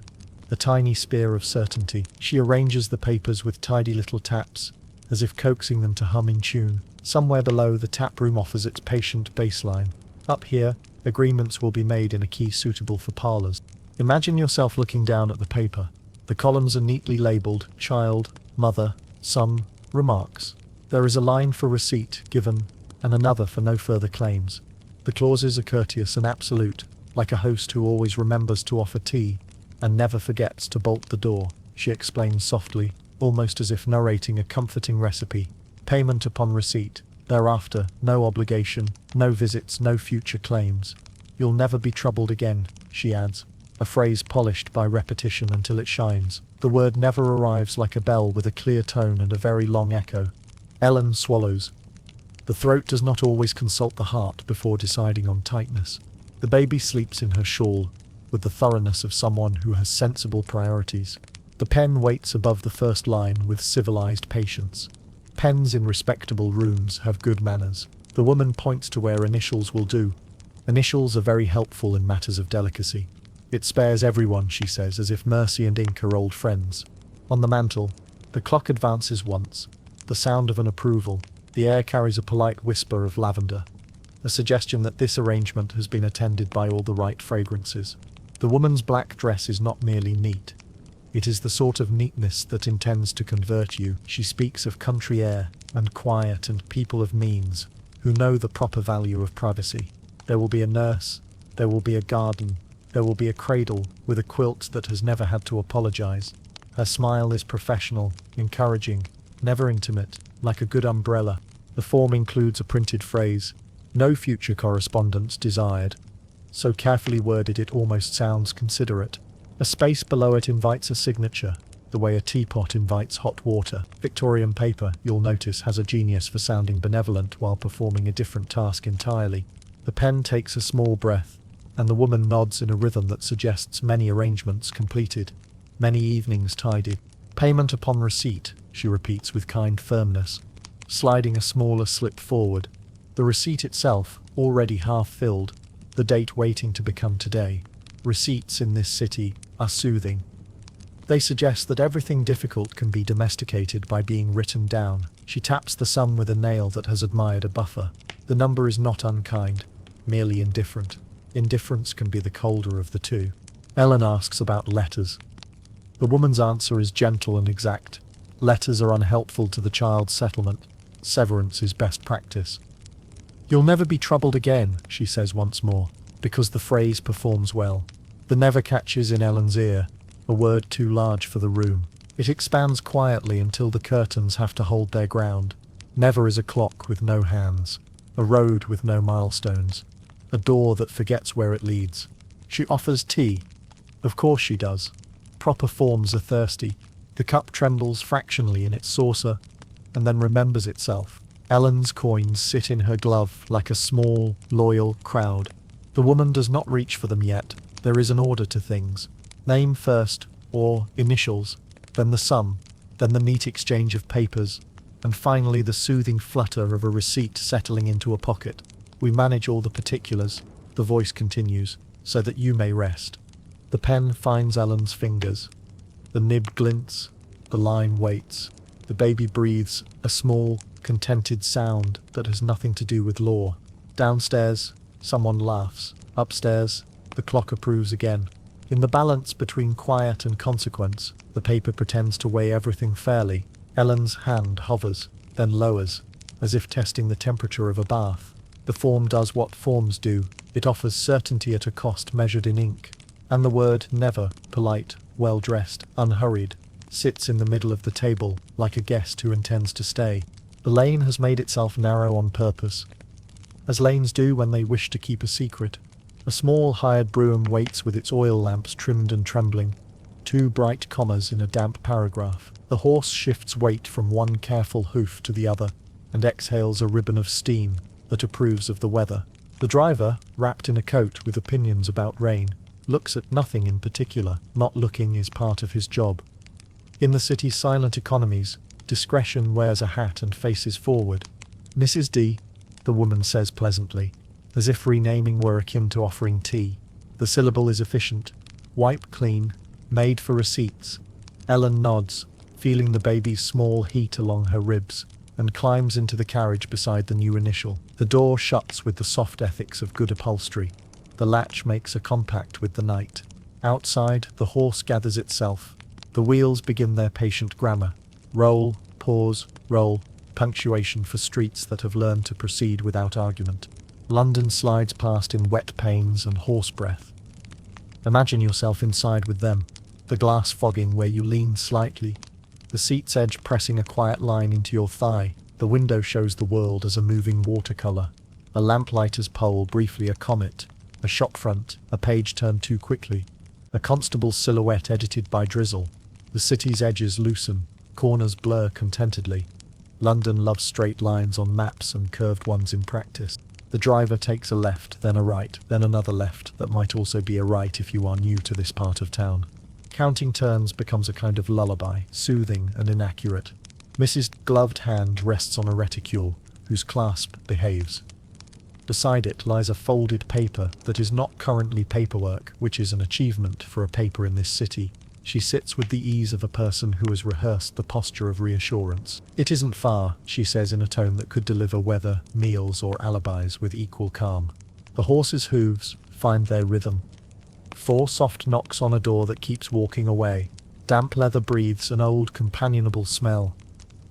Speaker 1: a tiny spear of certainty. She arranges the papers with tidy little taps, as if coaxing them to hum in tune. Somewhere below, the tap room offers its patient baseline. Up here, agreements will be made in a key suitable for parlours. Imagine yourself looking down at the paper. The columns are neatly labelled child, mother, son, remarks. There is a line for receipt given, and another for no further claims. The clauses are courteous and absolute, like a host who always remembers to offer tea, and never forgets to bolt the door, she explains softly, almost as if narrating a comforting recipe. Payment upon receipt. Thereafter, no obligation, no visits, no future claims. You'll never be troubled again, she adds, a phrase polished by repetition until it shines. The word never arrives like a bell with a clear tone and a very long echo. Ellen swallows. The throat does not always consult the heart before deciding on tightness. The baby sleeps in her shawl, with the thoroughness of someone who has sensible priorities. The pen waits above the first line with civilized patience. Pens in respectable rooms have good manners. The woman points to where initials will do. Initials are very helpful in matters of delicacy. It spares everyone, she says, as if mercy and ink are old friends. On the mantel, the clock advances once. The sound of an approval. The air carries a polite whisper of lavender. A suggestion that this arrangement has been attended by all the right fragrances. The woman's black dress is not merely neat. It is the sort of neatness that intends to convert you. She speaks of country air, and quiet, and people of means, who know the proper value of privacy. There will be a nurse, there will be a garden, there will be a cradle, with a quilt that has never had to apologize. Her smile is professional, encouraging, never intimate, like a good umbrella. The form includes a printed phrase, no future correspondence desired. So carefully worded it almost sounds considerate. A space below it invites a signature, the way a teapot invites hot water. Victorian paper, you'll notice, has a genius for sounding benevolent while performing a different task entirely. The pen takes a small breath, and the woman nods in a rhythm that suggests many arrangements completed, many evenings tidied. Payment upon receipt, she repeats with kind firmness, sliding a smaller slip forward. The receipt itself, already half filled, the date waiting to become today. Receipts in this city are soothing. They suggest that everything difficult can be domesticated by being written down. She taps the sum with a nail that has admired a buffer. The number is not unkind, merely indifferent. Indifference can be the colder of the two. Ellen asks about letters. The woman's answer is gentle and exact. Letters are unhelpful to the child's settlement. Severance is best practice. You'll never be troubled again, she says once more, because the phrase performs well. The never catches in Ellen's ear, a word too large for the room. It expands quietly until the curtains have to hold their ground. Never is a clock with no hands, a road with no milestones, a door that forgets where it leads. She offers tea. Of course she does. Proper forms are thirsty. The cup trembles fractionally in its saucer, and then remembers itself. Ellen's coins sit in her glove like a small, loyal crowd. The woman does not reach for them yet. There is an order to things. Name first, or initials, then the sum, then the neat exchange of papers, and finally the soothing flutter of a receipt settling into a pocket. We manage all the particulars, the voice continues, so that you may rest. The pen finds Ellen's fingers. The nib glints, the line waits. The baby breathes, a small, contented sound that has nothing to do with law. Downstairs, someone laughs. Upstairs, the clock approves again. In the balance between quiet and consequence, the paper pretends to weigh everything fairly. Ellen's hand hovers, then lowers, as if testing the temperature of a bath. The form does what forms do. It offers certainty at a cost measured in ink. And the word never, polite, well-dressed, unhurried, sits in the middle of the table, like a guest who intends to stay. The lane has made itself narrow on purpose, as lanes do when they wish to keep a secret. A small hired brougham waits with its oil lamps trimmed and trembling. 2 bright commas in a damp paragraph. The horse shifts weight from one careful hoof to the other, and exhales a ribbon of steam that approves of the weather. The driver, wrapped in a coat with opinions about rain, looks at nothing in particular. Not looking is part of his job. In the city's silent economies, discretion wears a hat and faces forward. Mrs. D, the woman says pleasantly, as if renaming were akin to offering tea. The syllable is efficient. Wipe clean, made for receipts. Ellen nods, feeling the baby's small heat along her ribs, and climbs into the carriage beside the new initial. The door shuts with the soft ethics of good upholstery. The latch makes a compact with the night. Outside, the horse gathers itself. The wheels begin their patient grammar. Roll, pause, roll, punctuation for streets that have learned to proceed without argument. London slides past in wet panes and horse breath. Imagine yourself inside with them, the glass fogging where you lean slightly, the seat's edge pressing a quiet line into your thigh. The window shows the world as a moving watercolour. A lamplighter's pole, briefly a comet. A shop front, a page turned too quickly. A constable's silhouette edited by drizzle. The city's edges loosen, corners blur contentedly. London loves straight lines on maps and curved ones in practice. The driver takes a left, then a right, then another left that might also be a right if you are new to this part of town. Counting turns becomes a kind of lullaby, soothing and inaccurate. Mrs. Gloved hand rests on a reticule, whose clasp behaves. Beside it lies a folded paper that is not currently paperwork, which is an achievement for a paper in this city. She sits with the ease of a person who has rehearsed the posture of reassurance. "It isn't far," she says in a tone that could deliver weather, meals, or alibis with equal calm. The horse's hooves find their rhythm. 4 soft knocks on a door that keeps walking away. Damp leather breathes an old companionable smell.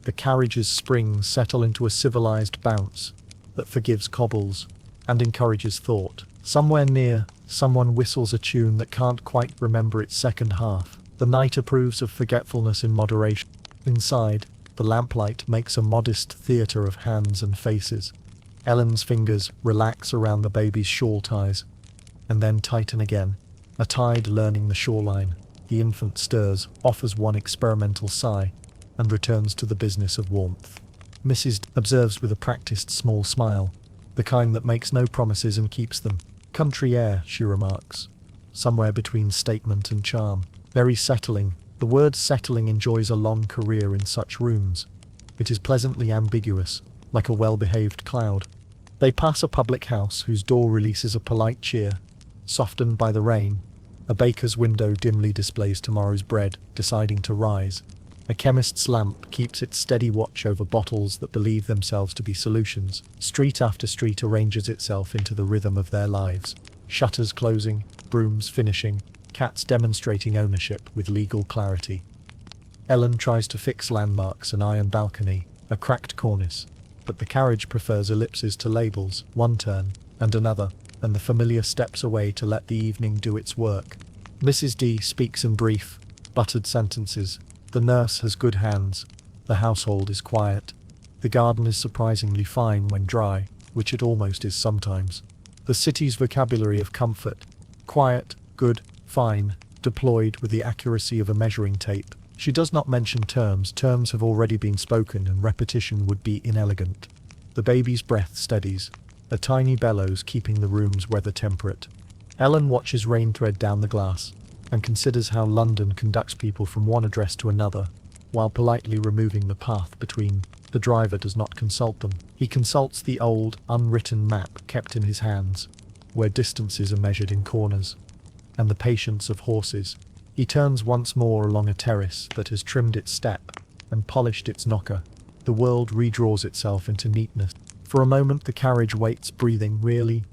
Speaker 1: The carriage's springs settle into a civilized bounce that forgives cobbles and encourages thought. Somewhere near, someone whistles a tune that can't quite remember its second half. The night approves of forgetfulness in moderation. Inside, the lamplight makes a modest theatre of hands and faces. Ellen's fingers relax around the baby's shawl ties, and then tighten again. A tide learning the shoreline. The infant stirs, offers one experimental sigh, and returns to the business of warmth. Mrs. observes with a practiced small smile, the kind that makes no promises and keeps them. "Country air," she remarks, somewhere between statement and charm. "Very settling." The word settling enjoys a long career in such rooms. It is pleasantly ambiguous, like a well-behaved cloud. They pass a public house whose door releases a polite cheer, softened by the rain. A baker's window dimly displays tomorrow's bread, deciding to rise. A chemist's lamp keeps its steady watch over bottles that believe themselves to be solutions. Street after street arranges itself into the rhythm of their lives. Shutters closing, brooms finishing, cats demonstrating ownership with legal clarity. Ellen tries to fix landmarks, an iron balcony, a cracked cornice, but the carriage prefers ellipses to labels, one turn, and another, and the familiar steps away to let the evening do its work. Mrs. D speaks in brief, buttered sentences. The nurse has good hands. The household is quiet. The garden is surprisingly fine when dry, which it almost is sometimes. The city's vocabulary of comfort, quiet, good, fine, deployed with the accuracy of a measuring tape. She does not mention terms. Terms have already been spoken and repetition would be inelegant. The baby's breath steadies, a tiny bellows keeping the rooms weather temperate. Ellen watches rain thread down the glass, and considers how London conducts people from one address to another, while politely removing the path between. The driver does not consult them. He consults the old, unwritten map kept in his hands, where distances are measured in corners, and the patience of horses. He turns once more along a terrace that has trimmed its step and polished its knocker. The world redraws itself into neatness. For a moment the carriage waits, breathing, really.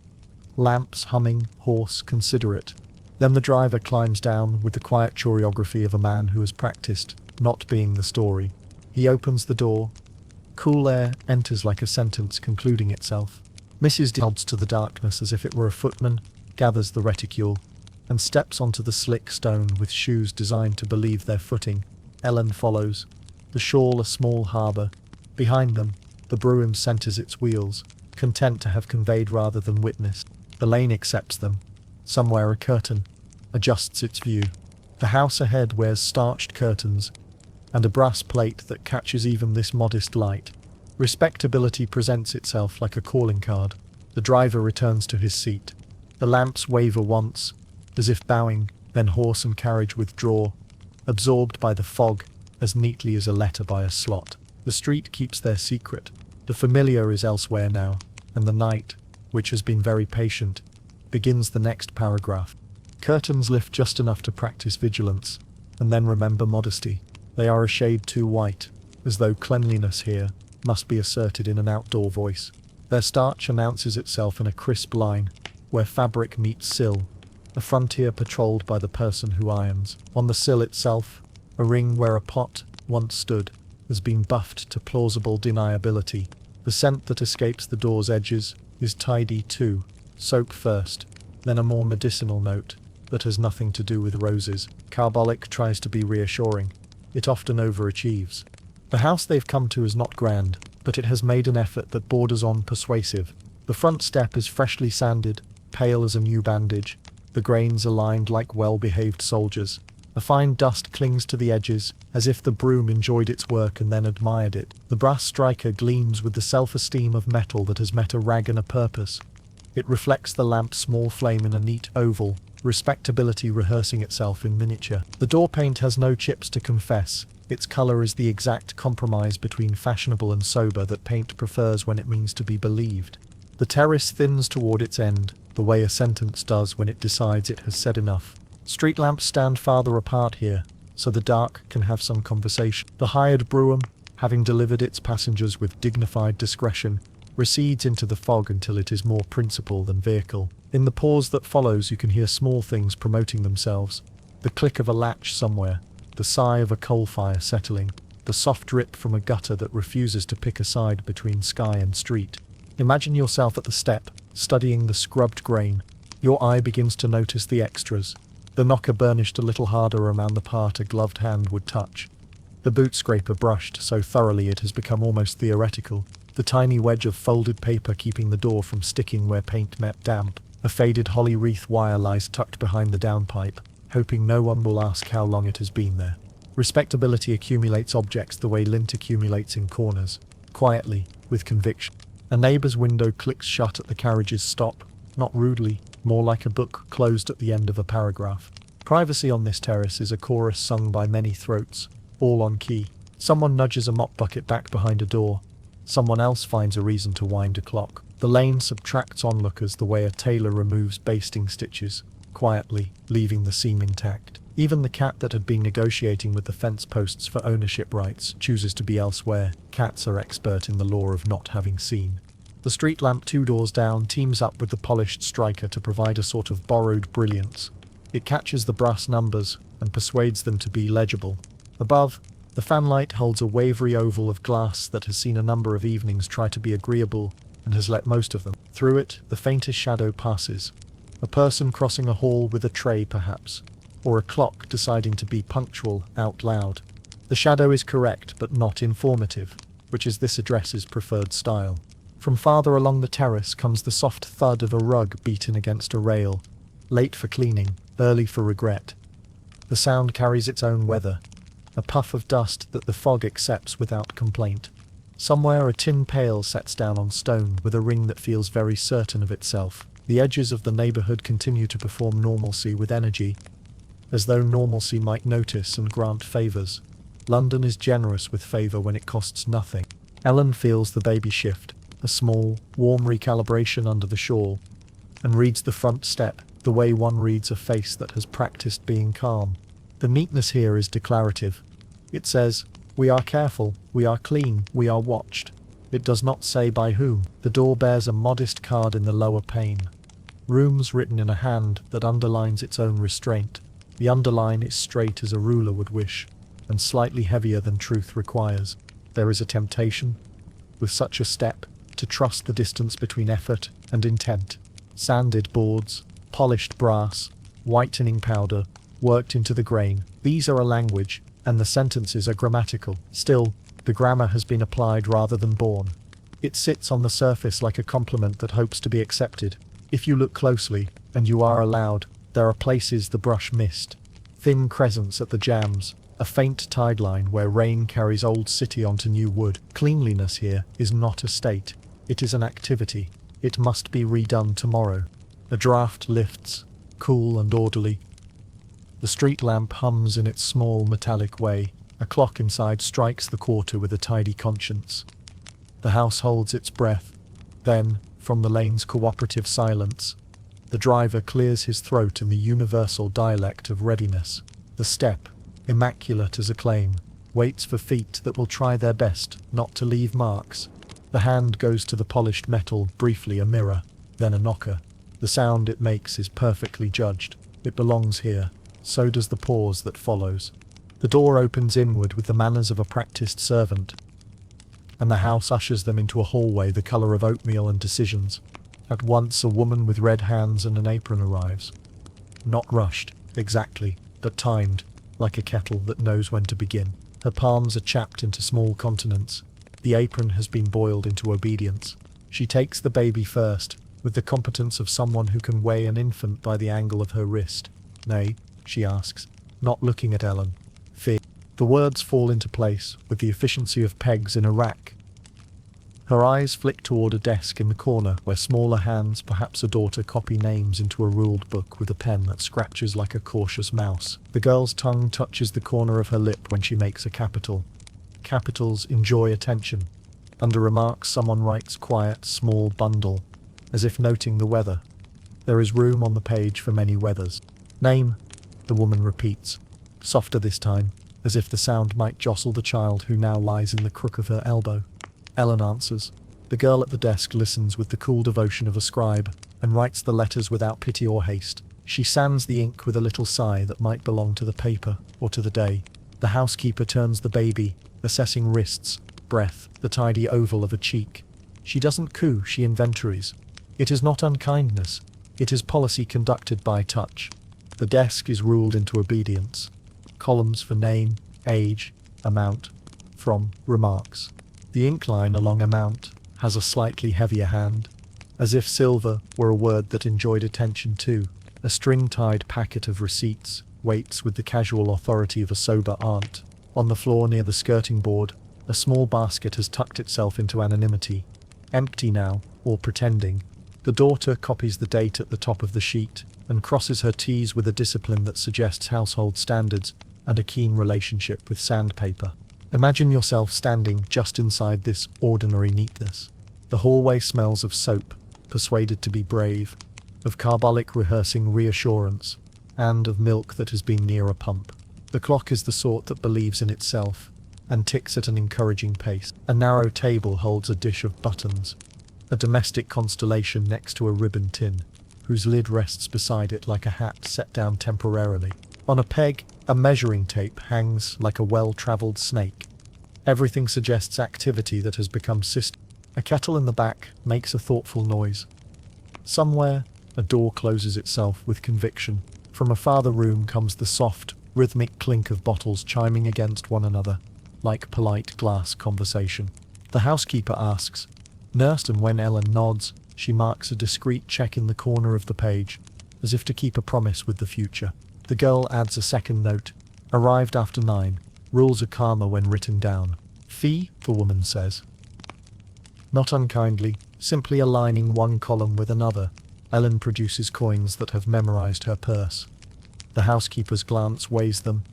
Speaker 1: Lamps humming, horse considerate. Then the driver climbs down with the quiet choreography of a man who has practiced not being the story. He opens the door. Cool air enters like a sentence concluding itself. Mrs. D nods to the darkness as if it were a footman, gathers the reticule, and steps onto the slick stone with shoes designed to believe their footing. Ellen follows. The shawl a small harbour. Behind them, the brougham centres its wheels, content to have conveyed rather than witnessed. The lane accepts them. Somewhere a curtain adjusts its view. The house ahead wears starched curtains and a brass plate that catches even this modest light. Respectability presents itself like a calling card. The driver returns to his seat. The lamps waver once, as if bowing, then horse and carriage withdraw, absorbed by the fog as neatly as a letter by a slot. The street keeps their secret. The familiar is elsewhere now, and the night, which has been very patient, begins the next paragraph. Curtains lift just enough to practice vigilance, and then remember modesty. They are a shade too white, as though cleanliness here must be asserted in an outdoor voice. Their starch announces itself in a crisp line, where fabric meets sill, a frontier patrolled by the person who irons. On the sill itself, a ring where a pot once stood has been buffed to plausible deniability. The scent that escapes the door's edges is tidy too. Soap first, then a more medicinal note that has nothing to do with roses. Carbolic tries to be reassuring. It often overachieves. The house they've come to is not grand, but it has made an effort that borders on persuasive. The front step is freshly sanded, pale as a new bandage. The grains are lined like well-behaved soldiers. A fine dust clings to the edges, as if the broom enjoyed its work and then admired it. The brass striker gleams with the self-esteem of metal that has met a rag and a purpose. It reflects the lamp's small flame in a neat oval, respectability rehearsing itself in miniature. The door paint has no chips to confess. Its colour is the exact compromise between fashionable and sober that paint prefers when it means to be believed. The terrace thins toward its end, the way a sentence does when it decides it has said enough. Street lamps stand farther apart here, so the dark can have some conversation. The hired brougham, having delivered its passengers with dignified discretion, recedes into the fog until it is more principal than vehicle. In the pause that follows you can hear small things promoting themselves. The click of a latch somewhere, the sigh of a coal fire settling, the soft drip from a gutter that refuses to pick a side between sky and street. Imagine yourself at the step, studying the scrubbed grain. Your eye begins to notice the extras. The knocker burnished a little harder around the part a gloved hand would touch. The boot scraper brushed so thoroughly it has become almost theoretical. The tiny wedge of folded paper keeping the door from sticking where paint met damp. A faded holly wreath wire lies tucked behind the downpipe, hoping no one will ask how long it has been there. Respectability accumulates objects the way lint accumulates in corners, quietly, with conviction. A neighbour's window clicks shut at the carriage's stop, not rudely, more like a book closed at the end of a paragraph. Privacy on this terrace is a chorus sung by many throats, all on key. Someone nudges a mop bucket back behind a door. Someone else finds a reason to wind a clock. The lane subtracts onlookers the way a tailor removes basting stitches, quietly, leaving the seam intact. Even the cat that had been negotiating with the fence posts for ownership rights chooses to be elsewhere. Cats are expert in the law of not having seen. The street lamp 2 doors down teams up with the polished striker to provide a sort of borrowed brilliance. It catches the brass numbers and persuades them to be legible. Above, the fanlight holds a wavery oval of glass that has seen a number of evenings try to be agreeable and has let most of them. Through it, the faintest shadow passes. A person crossing a hall with a tray, perhaps, or a clock deciding to be punctual out loud. The shadow is correct but not informative, which is this address's preferred style. From farther along the terrace comes the soft thud of a rug beaten against a rail, late for cleaning, early for regret. The sound carries its own weather, a puff of dust that the fog accepts without complaint. Somewhere a tin pail sets down on stone with a ring that feels very certain of itself. The edges of the neighbourhood continue to perform normalcy with energy, as though normalcy might notice and grant favours. London is generous with favour when it costs nothing. Ellen feels the baby shift, a small, warm recalibration under the shawl, and reads the front step, the way one reads a face that has practiced being calm. The neatness here is declarative. It says, "We are careful, we are clean, we are watched." It does not say by whom. The door bears a modest card in the lower pane. Rooms written in a hand that underlines its own restraint. The underline is straight as a ruler would wish, and slightly heavier than truth requires. There is a temptation, with such a step, to trust the distance between effort and intent. Sanded boards, polished brass, whitening powder, worked into the grain. These are a language, and the sentences are grammatical. Still, the grammar has been applied rather than born. It sits on the surface like a compliment that hopes to be accepted. If you look closely, and you are allowed, there are places the brush missed. Thin crescents at the jambs, a faint tide line where rain carries old city onto new wood. Cleanliness here is not a state. It is an activity. It must be redone tomorrow. A draft lifts, cool and orderly. The street lamp hums in its small metallic way. A clock inside strikes the quarter with a tidy conscience. The house holds its breath. Then, from the lane's cooperative silence, the driver clears his throat in the universal dialect of readiness. The step, immaculate as a claim, waits for feet that will try their best not to leave marks. The hand goes to the polished metal, briefly a mirror, then a knocker. The sound it makes is perfectly judged. It belongs here. So does the pause that follows. The door opens inward with the manners of a practiced servant, and the house ushers them into a hallway the colour of oatmeal and decisions. At once a woman with red hands and an apron arrives. Not rushed, exactly, but timed, like a kettle that knows when to begin. Her palms are chapped into small continents. The apron has been boiled into obedience. She takes the baby first, with the competence of someone who can weigh an infant by the angle of her wrist. Nay, she asks, not looking at Ellen. Fear. The words fall into place, with the efficiency of pegs in a rack. Her eyes flick toward a desk in the corner, where smaller hands, perhaps a daughter, copy names into a ruled book with a pen that scratches like a cautious mouse. The girl's tongue touches the corner of her lip when she makes a capital. Capitals enjoy attention. Under remarks, someone writes quiet, small bundle, as if noting the weather. There is room on the page for many weathers. Name, the woman repeats, softer this time, as if the sound might jostle the child who now lies in the crook of her elbow. Ellen answers. The girl at the desk listens with the cool devotion of a scribe, and writes the letters without pity or haste. She sands the ink with a little sigh that might belong to the paper, or to the day. The housekeeper turns the baby, assessing wrists, breath, the tidy oval of a cheek. She doesn't coo, she inventories. It is not unkindness. It is policy conducted by touch. The desk is ruled into obedience. Columns for name, age, amount, from, remarks. The ink line along amount has a slightly heavier hand, as if silver were a word that enjoyed attention too. A string-tied packet of receipts waits with the casual authority of a sober aunt. On the floor near the skirting board, a small basket has tucked itself into anonymity. Empty now, or pretending. The daughter copies the date at the top of the sheet, and crosses her T's with a discipline that suggests household standards and a keen relationship with sandpaper. Imagine yourself standing just inside this ordinary neatness. The hallway smells of soap, persuaded to be brave, of carbolic rehearsing reassurance, and of milk that has been near a pump. The clock is the sort that believes in itself, and ticks at an encouraging pace. A narrow table holds a dish of buttons, a domestic constellation next to a ribbon tin, whose lid rests beside it like a hat set down temporarily. On a peg, a measuring tape hangs like a well-travelled snake. Everything suggests activity that has become system. A kettle in the back makes a thoughtful noise. Somewhere, a door closes itself with conviction. From a farther room comes the soft, rhythmic clink of bottles chiming against one another, like polite glass conversation. The housekeeper asks, nursed, and when Ellen nods, she marks a discreet check in the corner of the page, as if to keep a promise with the future. The girl adds a second note. Arrived after 9. Rules are calmer when written down. Fee, the woman says. Not unkindly, simply aligning one column with another. Ellen produces coins that have memorized her purse. The housekeeper's glance weighs them,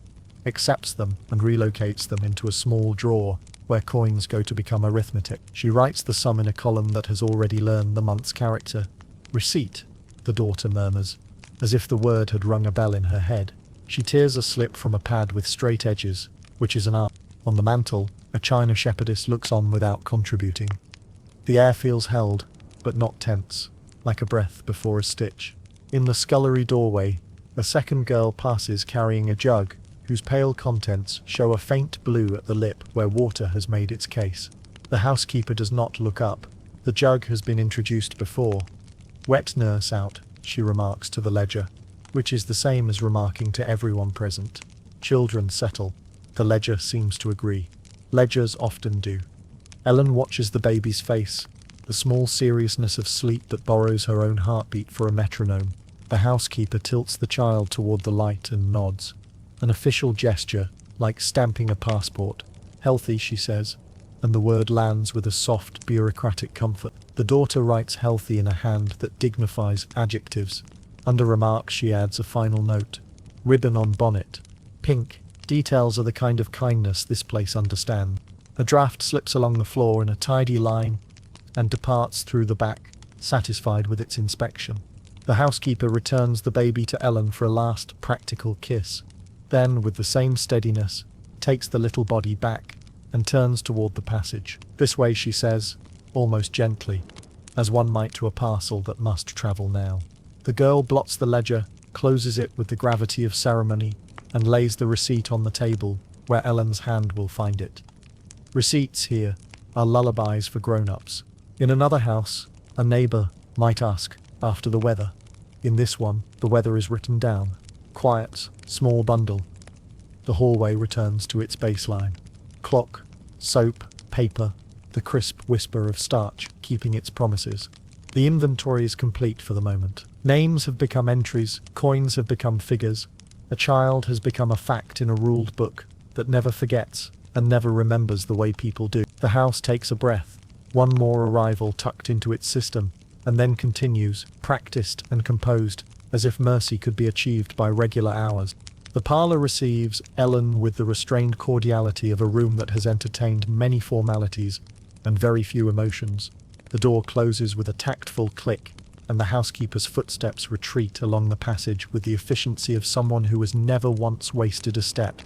Speaker 1: accepts them, and relocates them into a small drawer where coins go to become arithmetic. She writes the sum in a column that has already learned the month's character. Receipt, the daughter murmurs, as if the word had rung a bell in her head. She tears a slip from a pad with straight edges, which is an art. On the mantel, a china shepherdess looks on without contributing. The air feels held, but not tense, like a breath before a stitch. In the scullery doorway, a second girl passes carrying a jug, whose pale contents show a faint blue at the lip where water has made its case. The housekeeper does not look up. The jug has been introduced before. Wet nurse out, she remarks to the ledger, which is the same as remarking to everyone present. Children settle. The ledger seems to agree. Ledgers often do. Ellen watches the baby's face, the small seriousness of sleep that borrows her own heartbeat for a metronome. The housekeeper tilts the child toward the light and nods. An official gesture, like stamping a passport. Healthy, she says, and the word lands with a soft, bureaucratic comfort. The daughter writes healthy in a hand that dignifies adjectives. Under remarks she adds a final note. Ribbon on bonnet. Pink. Details are the kind of kindness this place understands. A draft slips along the floor in a tidy line and departs through the back, satisfied with its inspection. The housekeeper returns the baby to Ellen for a last practical kiss. Then, with the same steadiness, takes the little body back and turns toward the passage. This way, she says, almost gently, as one might to a parcel that must travel now. The girl blots the ledger, closes it with the gravity of ceremony, and lays the receipt on the table, where Ellen's hand will find it. Receipts here are lullabies for grown-ups. In another house, a neighbour might ask after the weather. In this one, the weather is written down. Quiet, small bundle. The hallway returns to its baseline. Clock, soap, paper, the crisp whisper of starch keeping its promises. The inventory is complete for the moment. Names have become entries, coins have become figures. A child has become a fact in a ruled book that never forgets and never remembers the way people do. The house takes a breath, one more arrival tucked into its system, and then continues, practiced and composed, as if mercy could be achieved by regular hours. The parlor receives Ellen with the restrained cordiality of a room that has entertained many formalities and very few emotions. The door closes with a tactful click, and the housekeeper's footsteps retreat along the passage with the efficiency of someone who has never once wasted a step.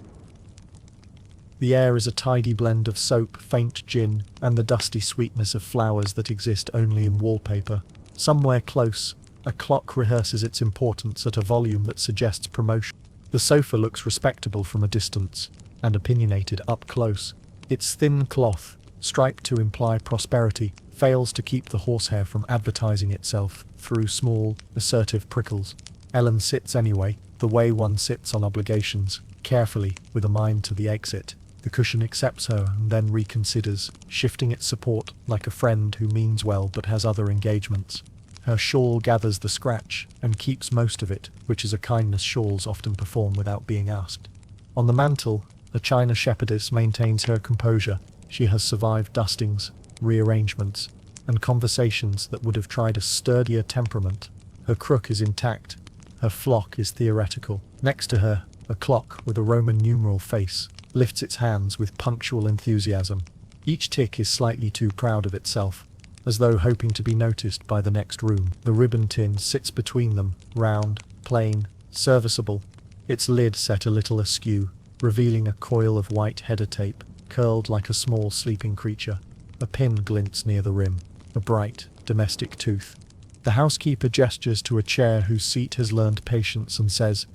Speaker 1: The air is a tidy blend of soap, faint gin, and the dusty sweetness of flowers that exist only in wallpaper. Somewhere close, a clock rehearses its importance at a volume that suggests promotion. The sofa looks respectable from a distance, and opinionated up close. Its thin cloth, striped to imply prosperity, fails to keep the horsehair from advertising itself through small, assertive prickles. Ellen sits anyway, the way one sits on obligations, carefully, with a mind to the exit. The cushion accepts her and then reconsiders, shifting its support like a friend who means well but has other engagements. Her shawl gathers the scratch and keeps most of it, which is a kindness shawls often perform without being asked. On the mantel, a china shepherdess maintains her composure. She has survived dustings, rearrangements, and conversations that would have tried a sturdier temperament. Her crook is intact. Her flock is theoretical. Next to her, a clock with a Roman numeral face lifts its hands with punctual enthusiasm. Each tick is slightly too proud of itself, as though hoping to be noticed by the next room. The ribbon tin sits between them, round, plain, serviceable, its lid set a little askew, revealing a coil of white header tape, curled like a small sleeping creature. A pin glints near the rim, a bright, domestic tooth. The housekeeper gestures to a chair whose seat has learned patience and says,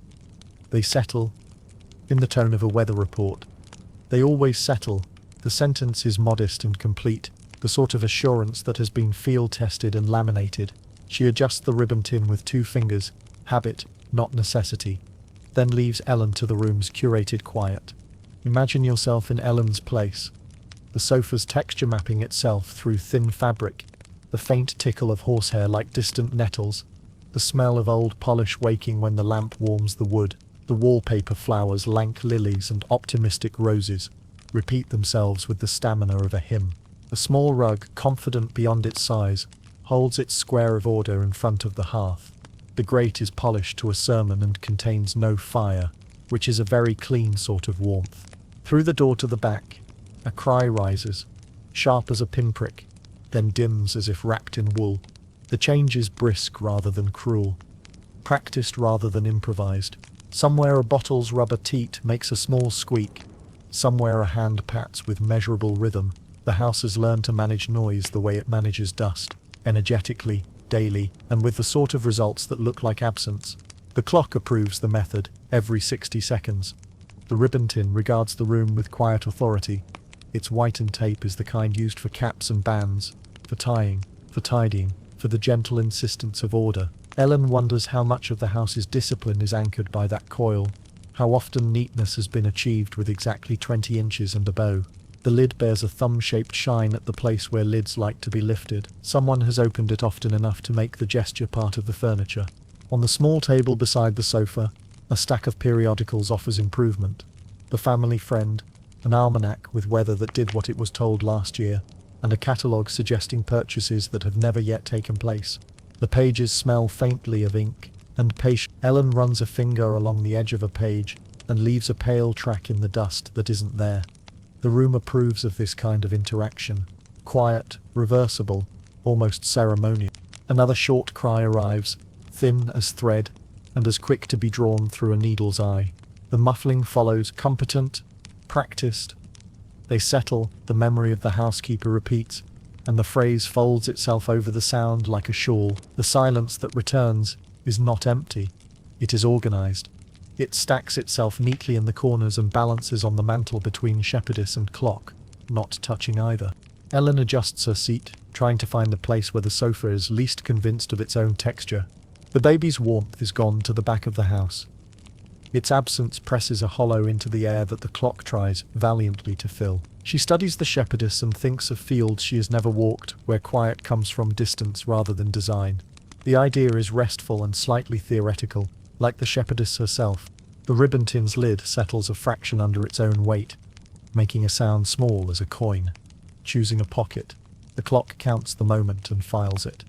Speaker 1: "They settle," in the tone of a weather report. They always settle. The sentence is modest and complete, the sort of assurance that has been field-tested and laminated. She adjusts the ribbon tin with 2 fingers, habit, not necessity, then leaves Ellen to the room's curated quiet. Imagine yourself in Ellen's place. The sofa's texture mapping itself through thin fabric, the faint tickle of horsehair like distant nettles, the smell of old polish waking when the lamp warms the wood, the wallpaper flowers, lank lilies and optimistic roses, repeat themselves with the stamina of a hymn. A small rug, confident beyond its size, holds its square of order in front of the hearth. The grate is polished to a sermon and contains no fire, which is a very clean sort of warmth. Through the door to the back, a cry rises, sharp as a pinprick, then dims as if wrapped in wool. The change is brisk rather than cruel, practiced rather than improvised. Somewhere a bottle's rubber teat makes a small squeak, somewhere a hand pats with measurable rhythm. The house has learned to manage noise the way it manages dust, energetically, daily, and with the sort of results that look like absence. The clock approves the method, every 60 seconds. The ribbon tin regards the room with quiet authority. Its whitened tape is the kind used for caps and bands, for tying, for tidying, for the gentle insistence of order. Ellen wonders how much of the house's discipline is anchored by that coil, how often neatness has been achieved with exactly 20 inches and a bow. The lid bears a thumb-shaped shine at the place where lids like to be lifted. Someone has opened it often enough to make the gesture part of the furniture. On the small table beside the sofa, a stack of periodicals offers improvement. The Family Friend, an almanac with weather that did what it was told last year, and a catalogue suggesting purchases that have never yet taken place. The pages smell faintly of ink and patience. Ellen runs a finger along the edge of a page and leaves a pale track in the dust that isn't there. The room approves of this kind of interaction. Quiet, reversible, almost ceremonial. Another short cry arrives, thin as thread, and as quick to be drawn through a needle's eye. The muffling follows, competent, practiced. They settle, the memory of the housekeeper repeats, and the phrase folds itself over the sound like a shawl. The silence that returns is not empty. It is organized. It stacks itself neatly in the corners and balances on the mantel between shepherdess and clock, not touching either. Ellen adjusts her seat, trying to find the place where the sofa is least convinced of its own texture. The baby's warmth is gone to the back of the house. Its absence presses a hollow into the air that the clock tries valiantly to fill. She studies the shepherdess and thinks of fields she has never walked, where quiet comes from distance rather than design. The idea is restful and slightly theoretical, like the shepherdess herself. The ribbon tin's lid settles a fraction under its own weight, making a sound small as a coin. Choosing a pocket, the clock counts the moment and files it.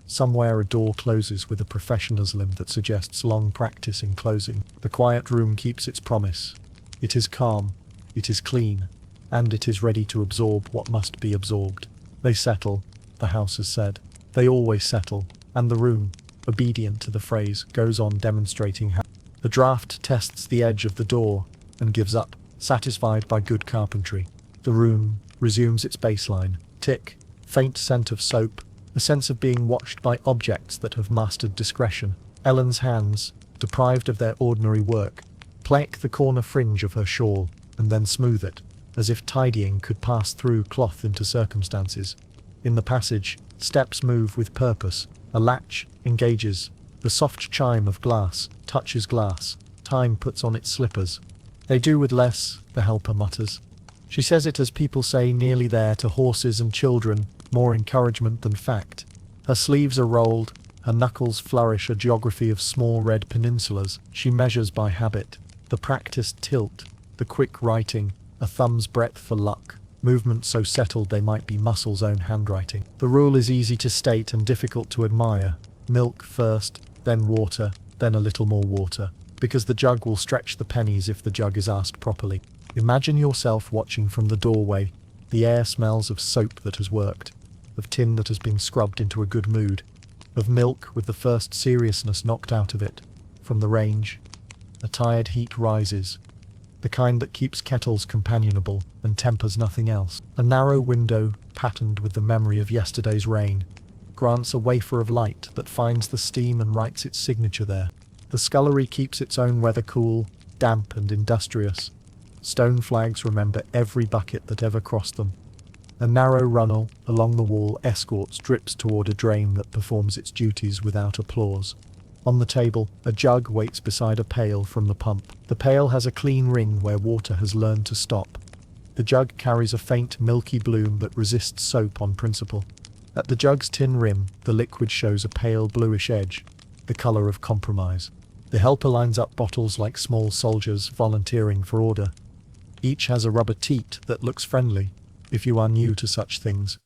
Speaker 1: Somewhere a door closes with a professionalism that suggests long practice in closing. The quiet room keeps its promise. It is calm, it is clean, and it is ready to absorb what must be absorbed. They settle, the house has said. They always settle, and the room, obedient to the phrase, goes on demonstrating how. The draft tests the edge of the door and gives up, satisfied by good carpentry. The room resumes its baseline. Tick, faint scent of soap, a sense of being watched by objects that have mastered discretion. Ellen's hands, deprived of their ordinary work, pluck the corner fringe of her shawl and then smooth it, as if tidying could pass through cloth into circumstances. In the passage, steps move with purpose. A latch engages. The soft chime of glass touches glass. Time puts on its slippers. They do with less, the helper mutters. She says it as people say nearly there to horses and children, more encouragement than fact. Her sleeves are rolled, her knuckles flourish a geography of small red peninsulas. She measures by habit. The practiced tilt, the quick writing, a thumb's breadth for luck. Movements so settled they might be Muscle's own handwriting. The rule is easy to state and difficult to admire. Milk first, then water, then a little more water. Because the jug will stretch the pennies if the jug is asked properly. Imagine yourself watching from the doorway. The air smells of soap that has worked, of tin that has been scrubbed into a good mood, of milk with the first seriousness knocked out of it. From the range, a tired heat rises, the kind that keeps kettles companionable and tempers nothing else. A narrow window, patterned with the memory of yesterday's rain, grants a wafer of light that finds the steam and writes its signature there. The scullery keeps its own weather cool, damp and industrious. Stone flags remember every bucket that ever crossed them. A narrow runnel along the wall escorts drips toward a drain that performs its duties without applause. On the table, a jug waits beside a pail from the pump. The pail has a clean ring where water has learned to stop. The jug carries a faint milky bloom that resists soap on principle. At the jug's tin rim, the liquid shows a pale bluish edge, the colour of compromise. The helper lines up bottles like small soldiers volunteering for order. Each has a rubber teat that looks friendly, if you are new to such things.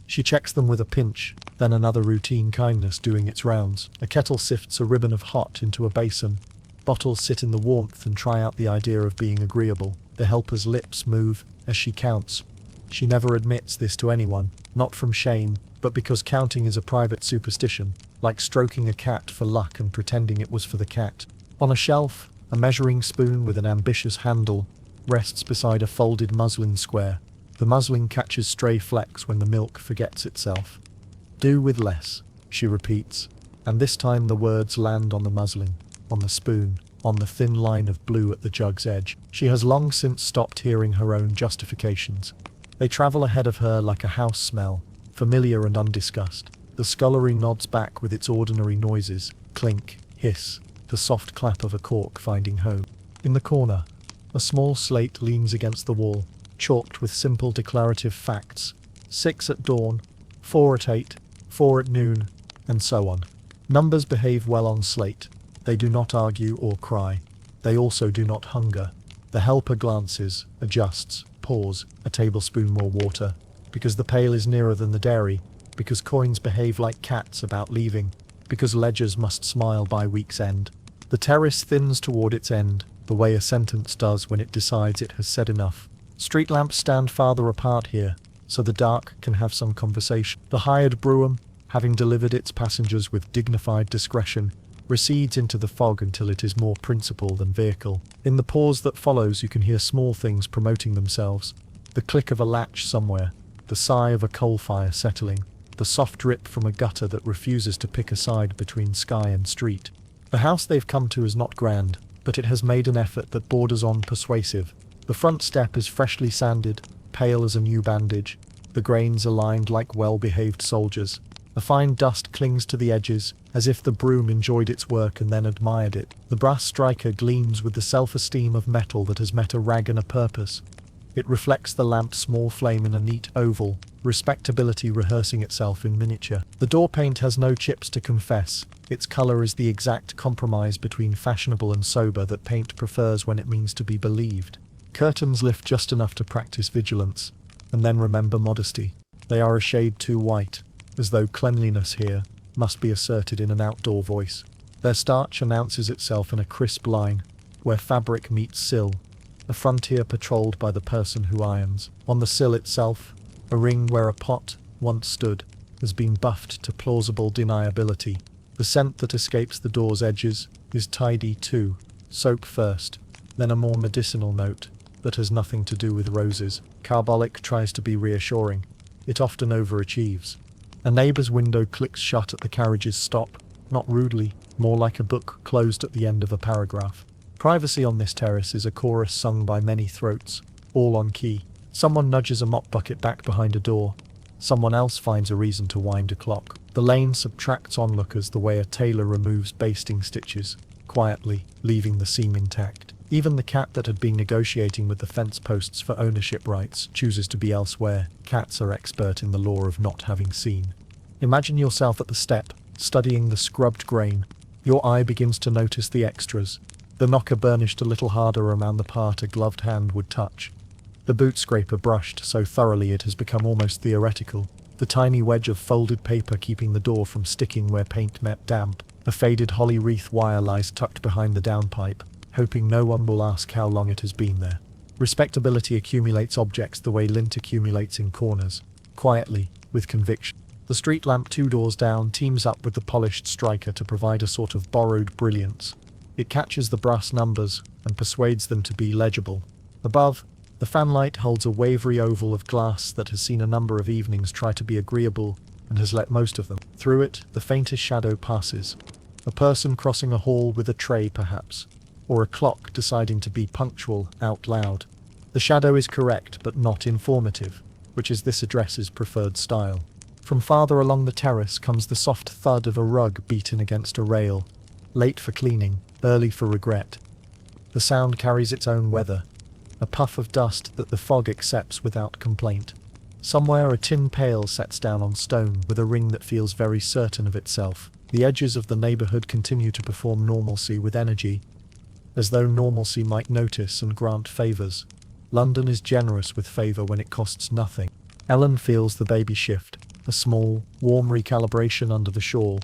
Speaker 1: She checks them with a pinch, then another routine kindness doing its rounds. A kettle sifts a ribbon of hot into a basin. Bottles sit in the warmth and try out the idea of being agreeable. The helper's lips move as she counts. She never admits this to anyone, not from shame, but because counting is a private superstition, like stroking a cat for luck and pretending it was for the cat. On a shelf, a measuring spoon with an ambitious handle rests beside a folded muslin square. The muslin catches stray flecks when the milk forgets itself. Do with less, she repeats, and this time the words land on the muslin, on the spoon, on the thin line of blue at the jug's edge. She has long since stopped hearing her own justifications. They travel ahead of her like a house smell, familiar and undiscussed. The scullery nods back with its ordinary noises, clink, hiss, the soft clap of a cork finding home. In the corner, a small slate leans against the wall, chalked with simple declarative facts. 6 at dawn, 4 at 8, 4 at noon, and so on. Numbers behave well on slate. They do not argue or cry. They also do not hunger. The helper glances, adjusts, pours, a tablespoon more water, because the pail is nearer than the dairy, because coins behave like cats about leaving, because ledgers must smile by week's end. The terrace thins toward its end, the way a sentence does when it decides it has said enough. Street lamps stand farther apart here, so the dark can have some conversation. The hired brougham, having delivered its passengers with dignified discretion, recedes into the fog until it is more principal than vehicle. In the pause that follows you can hear small things promoting themselves. The click of a latch somewhere, the sigh of a coal fire settling, the soft drip from a gutter that refuses to pick a side between sky and street. The house they've come to is not grand, but it has made an effort that borders on persuasive. The front step is freshly sanded, pale as a new bandage. The grains are lined like well-behaved soldiers. A fine dust clings to the edges, as if the broom enjoyed its work and then admired it. The brass striker gleams with the self-esteem of metal that has met a rag and a purpose. It reflects the lamp's small flame in a neat oval, respectability rehearsing itself in miniature. The door paint has no chips to confess. Its colour is the exact compromise between fashionable and sober that paint prefers when it means to be believed. Curtains lift just enough to practice vigilance, and then remember modesty. They are a shade too white, as though cleanliness here must be asserted in an outdoor voice. Their starch announces itself in a crisp line, where fabric meets sill, a frontier patrolled by the person who irons. On the sill itself, a ring where a pot once stood has been buffed to plausible deniability. The scent that escapes the door's edges is tidy too, soap first, then a more medicinal note that has nothing to do with roses. Carbolic tries to be reassuring. It often overachieves. A neighbour's window clicks shut at the carriage's stop, not rudely, more like a book closed at the end of a paragraph. Privacy on this terrace is a chorus sung by many throats, all on key. Someone nudges a mop bucket back behind a door. Someone else finds a reason to wind a clock. The lane subtracts onlookers the way a tailor removes basting stitches, quietly, leaving the seam intact. Even the cat that had been negotiating with the fence posts for ownership rights chooses to be elsewhere. Cats are expert in the law of not having seen. Imagine yourself at the step, studying the scrubbed grain. Your eye begins to notice the extras. The knocker burnished a little harder around the part a gloved hand would touch. The boot scraper brushed so thoroughly it has become almost theoretical. The tiny wedge of folded paper keeping the door from sticking where paint met damp. A faded holly wreath wire lies tucked behind the downpipe, hoping no one will ask how long it has been there. Respectability accumulates objects the way lint accumulates in corners, quietly, with conviction. The street lamp 2 doors down teams up with the polished striker to provide a sort of borrowed brilliance. It catches the brass numbers and persuades them to be legible. Above, the fanlight holds a wavery oval of glass that has seen a number of evenings try to be agreeable and has let most of them. Through it, the faintest shadow passes. A person crossing a hall with a tray, perhaps, or a clock deciding to be punctual out loud. The shadow is correct but not informative, which is this address's preferred style. From farther along the terrace comes the soft thud of a rug beaten against a rail, late for cleaning, early for regret. The sound carries its own weather, a puff of dust that the fog accepts without complaint. Somewhere a tin pail sets down on stone with a ring that feels very certain of itself. The edges of the neighbourhood continue to perform normalcy with energy, as though normalcy might notice and grant favours. London is generous with favour when it costs nothing. Ellen feels the baby shift, a small, warm recalibration under the shawl,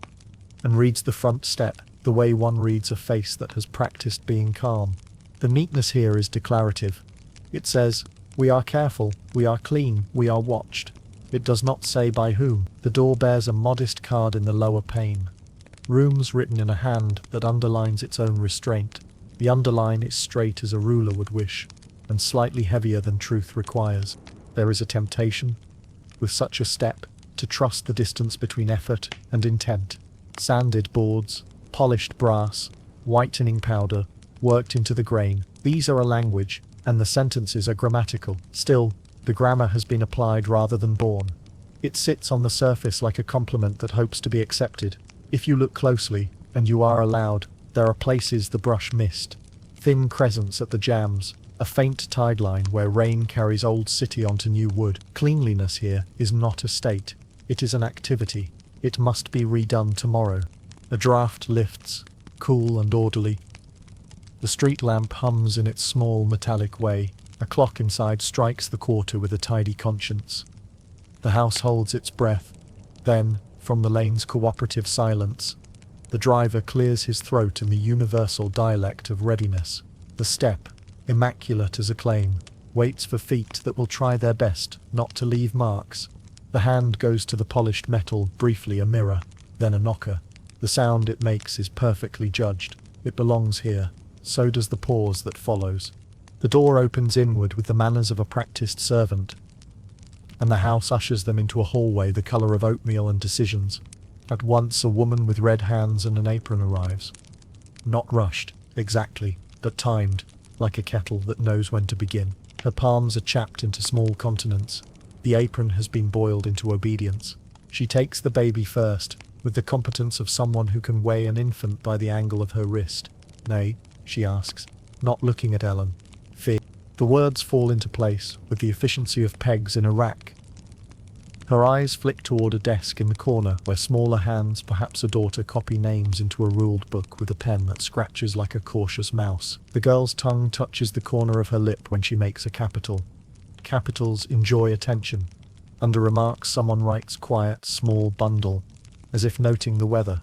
Speaker 1: and reads the front step, the way one reads a face that has practiced being calm. The neatness here is declarative. It says, "We are careful, we are clean, we are watched." It does not say by whom. The door bears a modest card in the lower pane. Rooms written in a hand that underlines its own restraint. The underline is straight as a ruler would wish, and slightly heavier than truth requires. There is a temptation, with such a step, to trust the distance between effort and intent. Sanded boards, polished brass, whitening powder, worked into the grain. These are a language, and the sentences are grammatical. Still, the grammar has been applied rather than born. It sits on the surface like a compliment that hopes to be accepted. If you look closely, and you are allowed, there are places the brush missed. Thin crescents at the jambs, a faint tide line where rain carries old city onto new wood. Cleanliness here is not a state. It is an activity. It must be redone tomorrow. A draught lifts, cool and orderly. The street lamp hums in its small metallic way. A clock inside strikes the quarter with a tidy conscience. The house holds its breath. Then, from the lane's cooperative silence, the driver clears his throat in the universal dialect of readiness. The step, immaculate as a claim, waits for feet that will try their best not to leave marks. The hand goes to the polished metal, briefly a mirror, then a knocker. The sound it makes is perfectly judged. It belongs here. So does the pause that follows. The door opens inward with the manners of a practiced servant, and the house ushers them into a hallway the colour of oatmeal and decisions. At once a woman with red hands and an apron arrives. Not rushed, exactly, but timed, like a kettle that knows when to begin. Her palms are chapped into small continents. The apron has been boiled into obedience. She takes the baby first, with the competence of someone who can weigh an infant by the angle of her wrist. Nay, she asks, not looking at Ellen. Fear. The words fall into place with the efficiency of pegs in a rack. Her eyes flick toward a desk in the corner where smaller hands, perhaps a daughter, copy names into a ruled book with a pen that scratches like a cautious mouse. The girl's tongue touches the corner of her lip when she makes a capital. Capitals enjoy attention. Under remarks, someone writes quiet, small bundle, as if noting the weather.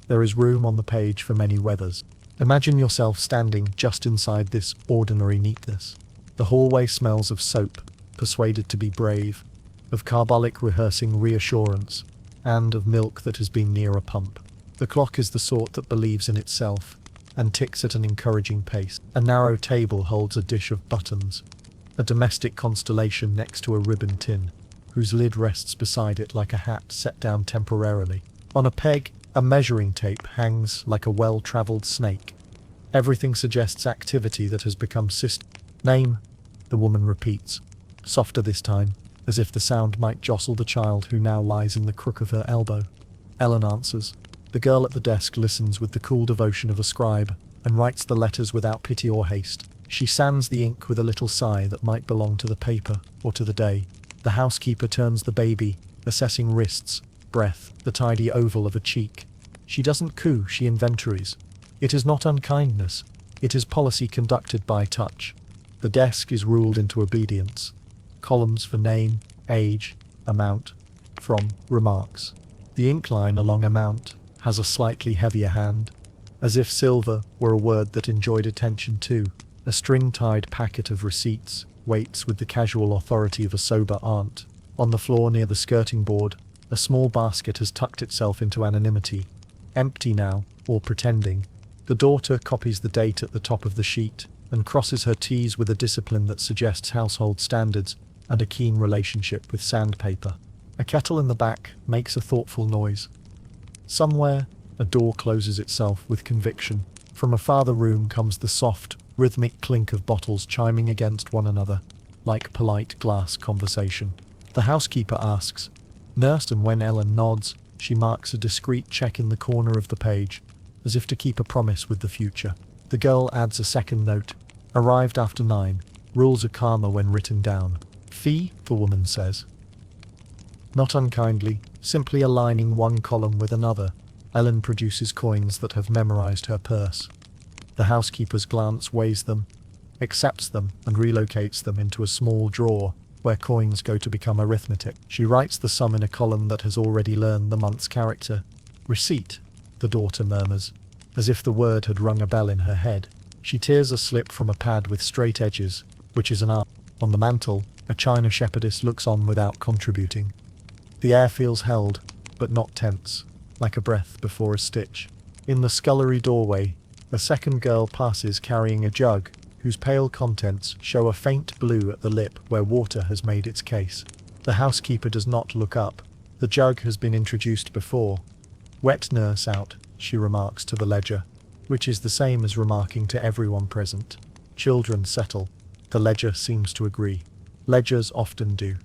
Speaker 1: There is room on the page for many weathers. Imagine yourself standing just inside this ordinary neatness. The hallway smells of soap, persuaded to be brave, of carbolic rehearsing reassurance, and of milk that has been near a pump. The clock is the sort that believes in itself, and ticks at an encouraging pace. A narrow table holds a dish of buttons, a domestic constellation next to a ribbon tin, whose lid rests beside it like a hat set down temporarily. On a peg, a measuring tape hangs like a well-travelled snake. Everything suggests activity that has become Name, the woman repeats, softer this time, as if the sound might jostle the child who now lies in the crook of her elbow. Ellen answers. The girl at the desk listens with the cool devotion of a scribe, and writes the letters without pity or haste. She sands the ink with a little sigh that might belong to the paper, or to the day. The housekeeper turns the baby, assessing wrists, breath, the tidy oval of a cheek. She doesn't coo, she inventories. It is not unkindness. It is policy conducted by touch. The desk is ruled into obedience. Columns for name, age, amount, from, remarks. The ink line along amount has a slightly heavier hand, as if silver were a word that enjoyed attention too. A string-tied packet of receipts waits with the casual authority of a sober aunt. On the floor near the skirting board, a small basket has tucked itself into anonymity. Empty now, or pretending. The daughter copies the date at the top of the sheet, and crosses her T's with a discipline that suggests household standards and a keen relationship with sandpaper. A kettle in the back makes a thoughtful noise. Somewhere, a door closes itself with conviction. From a farther room comes the soft, rhythmic clink of bottles chiming against one another, like polite glass conversation. The housekeeper asks, "Nursed?" and when Ellen nods, she marks a discreet check in the corner of the page, as if to keep a promise with the future. The girl adds a second note. Arrived after 9. Rules are calmer when written down. Fee, the woman says. Not unkindly, simply aligning one column with another, Ellen produces coins that have memorized her purse. The housekeeper's glance weighs them, accepts them, and relocates them into a small drawer where coins go to become arithmetic. She writes the sum in a column that has already learned the month's character. Receipt, the daughter murmurs, as if the word had rung a bell in her head. She tears a slip from a pad with straight edges, which is an art. On the mantel, a china shepherdess looks on without contributing. The air feels held, but not tense, like a breath before a stitch. In the scullery doorway, a second girl passes carrying a jug, whose pale contents show a faint blue at the lip where water has made its case. The housekeeper does not look up. The jug has been introduced before. Wet nurse out, she remarks to the ledger, which is the same as remarking to everyone present. Children settle. The ledger seems to agree. Ledgers often do.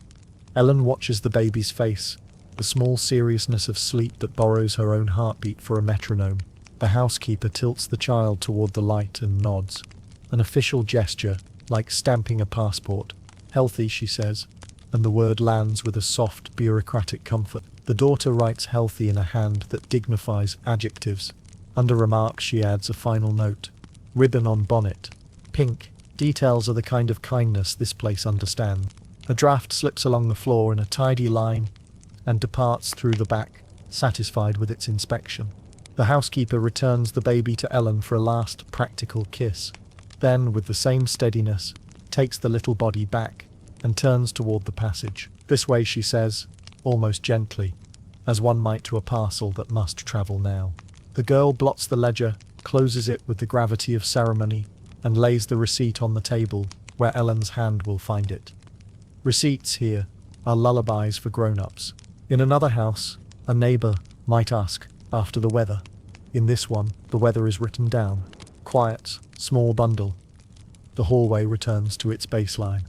Speaker 1: Ellen watches the baby's face, the small seriousness of sleep that borrows her own heartbeat for a metronome. The housekeeper tilts the child toward the light and nods. An official gesture, like stamping a passport. Healthy, she says, and the word lands with a soft, bureaucratic comfort. The daughter writes healthy in a hand that dignifies adjectives. Under remarks she adds a final note. Ribbon on bonnet. Pink. Details are the kind of kindness this place understands. A draft slips along the floor in a tidy line and departs through the back, satisfied with its inspection. The housekeeper returns the baby to Ellen for a last practical kiss. Then, with the same steadiness, takes the little body back and turns toward the passage. This way, she says, almost gently, as one might to a parcel that must travel now. The girl blots the ledger, closes it with the gravity of ceremony, and lays the receipt on the table, where Ellen's hand will find it. Receipts here are lullabies for grown-ups. In another house, a neighbour might ask after the weather. In this one, the weather is written down. Quiet, small bundle. The hallway returns to its baseline.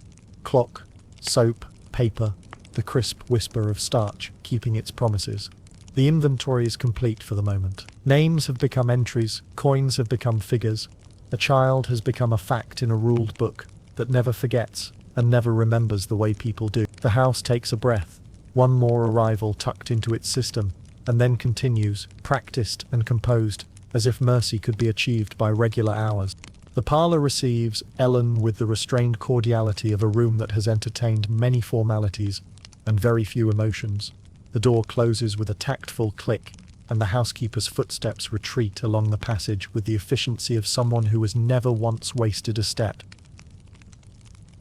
Speaker 1: Clock, soap, paper, the crisp whisper of starch, keeping its promises. The inventory is complete for the moment. Names have become entries, coins have become figures. A child has become a fact in a ruled book that never forgets and never remembers the way people do. The house takes a breath, one more arrival tucked into its system, and then continues, practiced and composed, as if mercy could be achieved by regular hours. The parlor receives Ellen with the restrained cordiality of a room that has entertained many formalities and very few emotions. The door closes with a tactful click, and the housekeeper's footsteps retreat along the passage with the efficiency of someone who has never once wasted a step.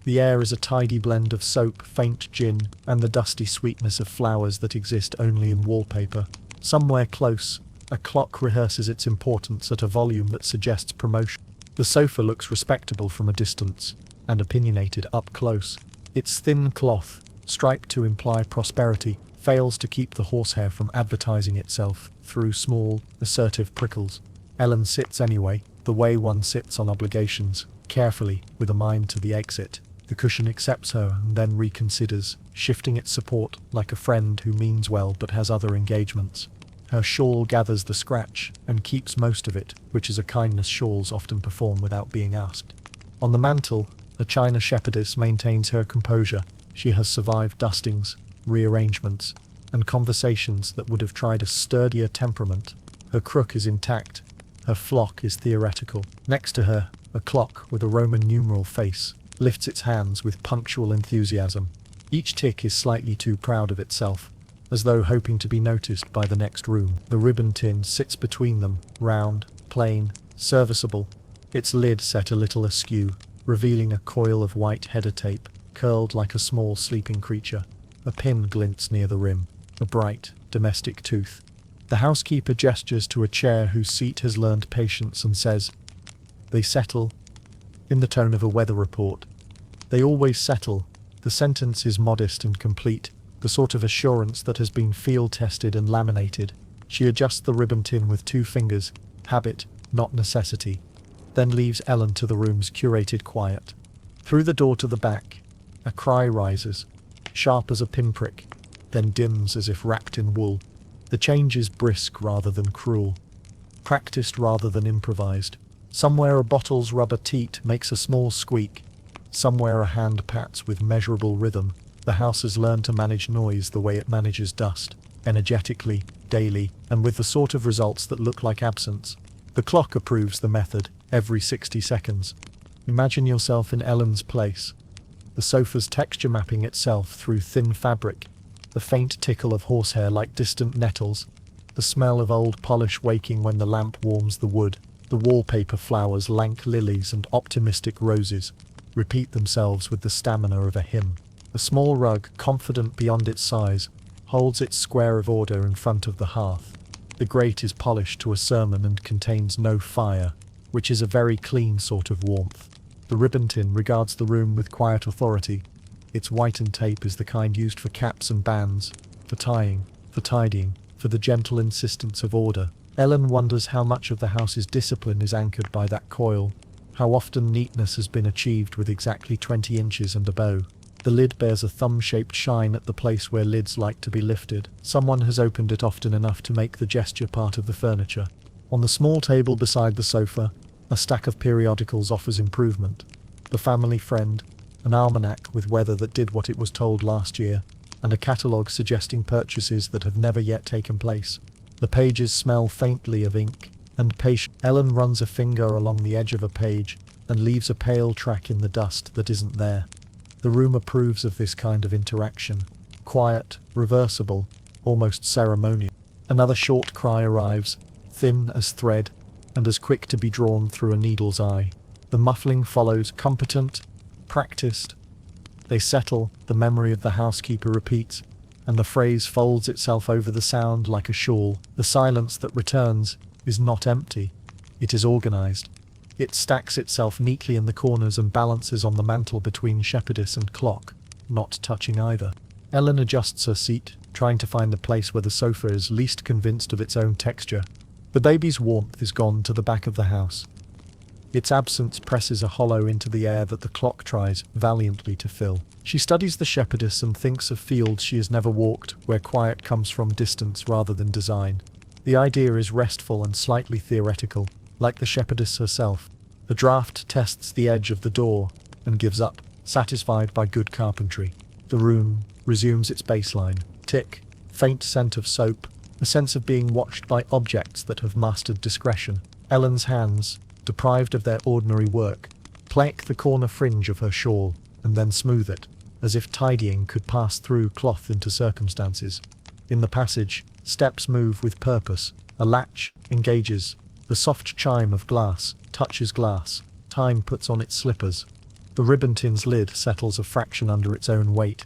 Speaker 1: The air is a tidy blend of soap, faint gin, and the dusty sweetness of flowers that exist only in wallpaper. Somewhere close, a clock rehearses its importance at a volume that suggests promotion. The sofa looks respectable from a distance, and opinionated up close. Its thin cloth, striped to imply prosperity, fails to keep the horsehair from advertising itself through small, assertive prickles. Ellen sits anyway, the way one sits on obligations, carefully, with a mind to the exit. The cushion accepts her and then reconsiders, shifting its support like a friend who means well but has other engagements. Her shawl gathers the scratch and keeps most of it, which is a kindness shawls often perform without being asked. On the mantel, a china shepherdess maintains her composure. She has survived dustings, rearrangements, and conversations that would have tried a sturdier temperament. Her crook is intact. Her flock is theoretical. Next to her, a clock with a Roman numeral face lifts its hands with punctual enthusiasm. Each tick is slightly too proud of itself, as though hoping to be noticed by the next room. The ribbon tin sits between them, round, plain, serviceable, its lid set a little askew, revealing a coil of white header tape, curled like a small sleeping creature. A pin glints near the rim, a bright, domestic tooth. The housekeeper gestures to a chair whose seat has learned patience and says, "They settle," in the tone of a weather report. They always settle. The sentence is modest and complete, the sort of assurance that has been field-tested and laminated. She adjusts the ribbon tin with 2 fingers, habit, not necessity, then leaves Ellen to the room's curated quiet. Through the door to the back, a cry rises, sharp as a pinprick, then dims as if wrapped in wool. The change is brisk rather than cruel, practiced rather than improvised. Somewhere a bottle's rubber teat makes a small squeak, somewhere a hand pats with measurable rhythm. The house has learned to manage noise the way it manages dust, energetically, daily, and with the sort of results that look like absence. The clock approves the method, every 60 seconds. Imagine yourself in Ellen's place. The sofa's texture mapping itself through thin fabric, the faint tickle of horsehair like distant nettles, the smell of old polish waking when the lamp warms the wood. The wallpaper flowers, lank lilies and optimistic roses, repeat themselves with the stamina of a hymn. A small rug, confident beyond its size, holds its square of order in front of the hearth. The grate is polished to a sermon and contains no fire, which is a very clean sort of warmth. The ribbon tin regards the room with quiet authority. Its whitened tape is the kind used for caps and bands, for tying, for tidying, for the gentle insistence of order. Ellen wonders how much of the house's discipline is anchored by that coil, how often neatness has been achieved with exactly 20 inches and a bow. The lid bears a thumb-shaped shine at the place where lids like to be lifted. Someone has opened it often enough to make the gesture part of the furniture. On the small table beside the sofa, a stack of periodicals offers improvement. The Family Friend, an almanac with weather that did what it was told last year, and a catalogue suggesting purchases that have never yet taken place. The pages smell faintly of ink and patience. Ellen runs a finger along the edge of a page and leaves a pale track in the dust that isn't there. The room approves of this kind of interaction. Quiet, reversible, almost ceremonial. Another short cry arrives, thin as thread, and as quick to be drawn through a needle's eye. The muffling follows, competent, practiced. They settle, the memory of the housekeeper repeats, and the phrase folds itself over the sound like a shawl. The silence that returns is not empty. It is organized. It stacks itself neatly in the corners and balances on the mantel between shepherdess and clock, not touching either. Ellen adjusts her seat, trying to find the place where the sofa is least convinced of its own texture. The baby's warmth is gone to the back of the house. Its absence presses a hollow into the air that the clock tries valiantly to fill. She studies the shepherdess and thinks of fields she has never walked, where quiet comes from distance rather than design. The idea is restful and slightly theoretical, like the shepherdess herself. The draft tests the edge of the door and gives up, satisfied by good carpentry. The room resumes its baseline. Tick, faint scent of soap, a sense of being watched by objects that have mastered discretion. Ellen's hands, deprived of their ordinary work, pluck the corner fringe of her shawl and then smooth it, as if tidying could pass through cloth into circumstances. In the passage, steps move with purpose. A latch engages. The soft chime of glass touches glass. Time puts on its slippers. The ribbon tin's lid settles a fraction under its own weight,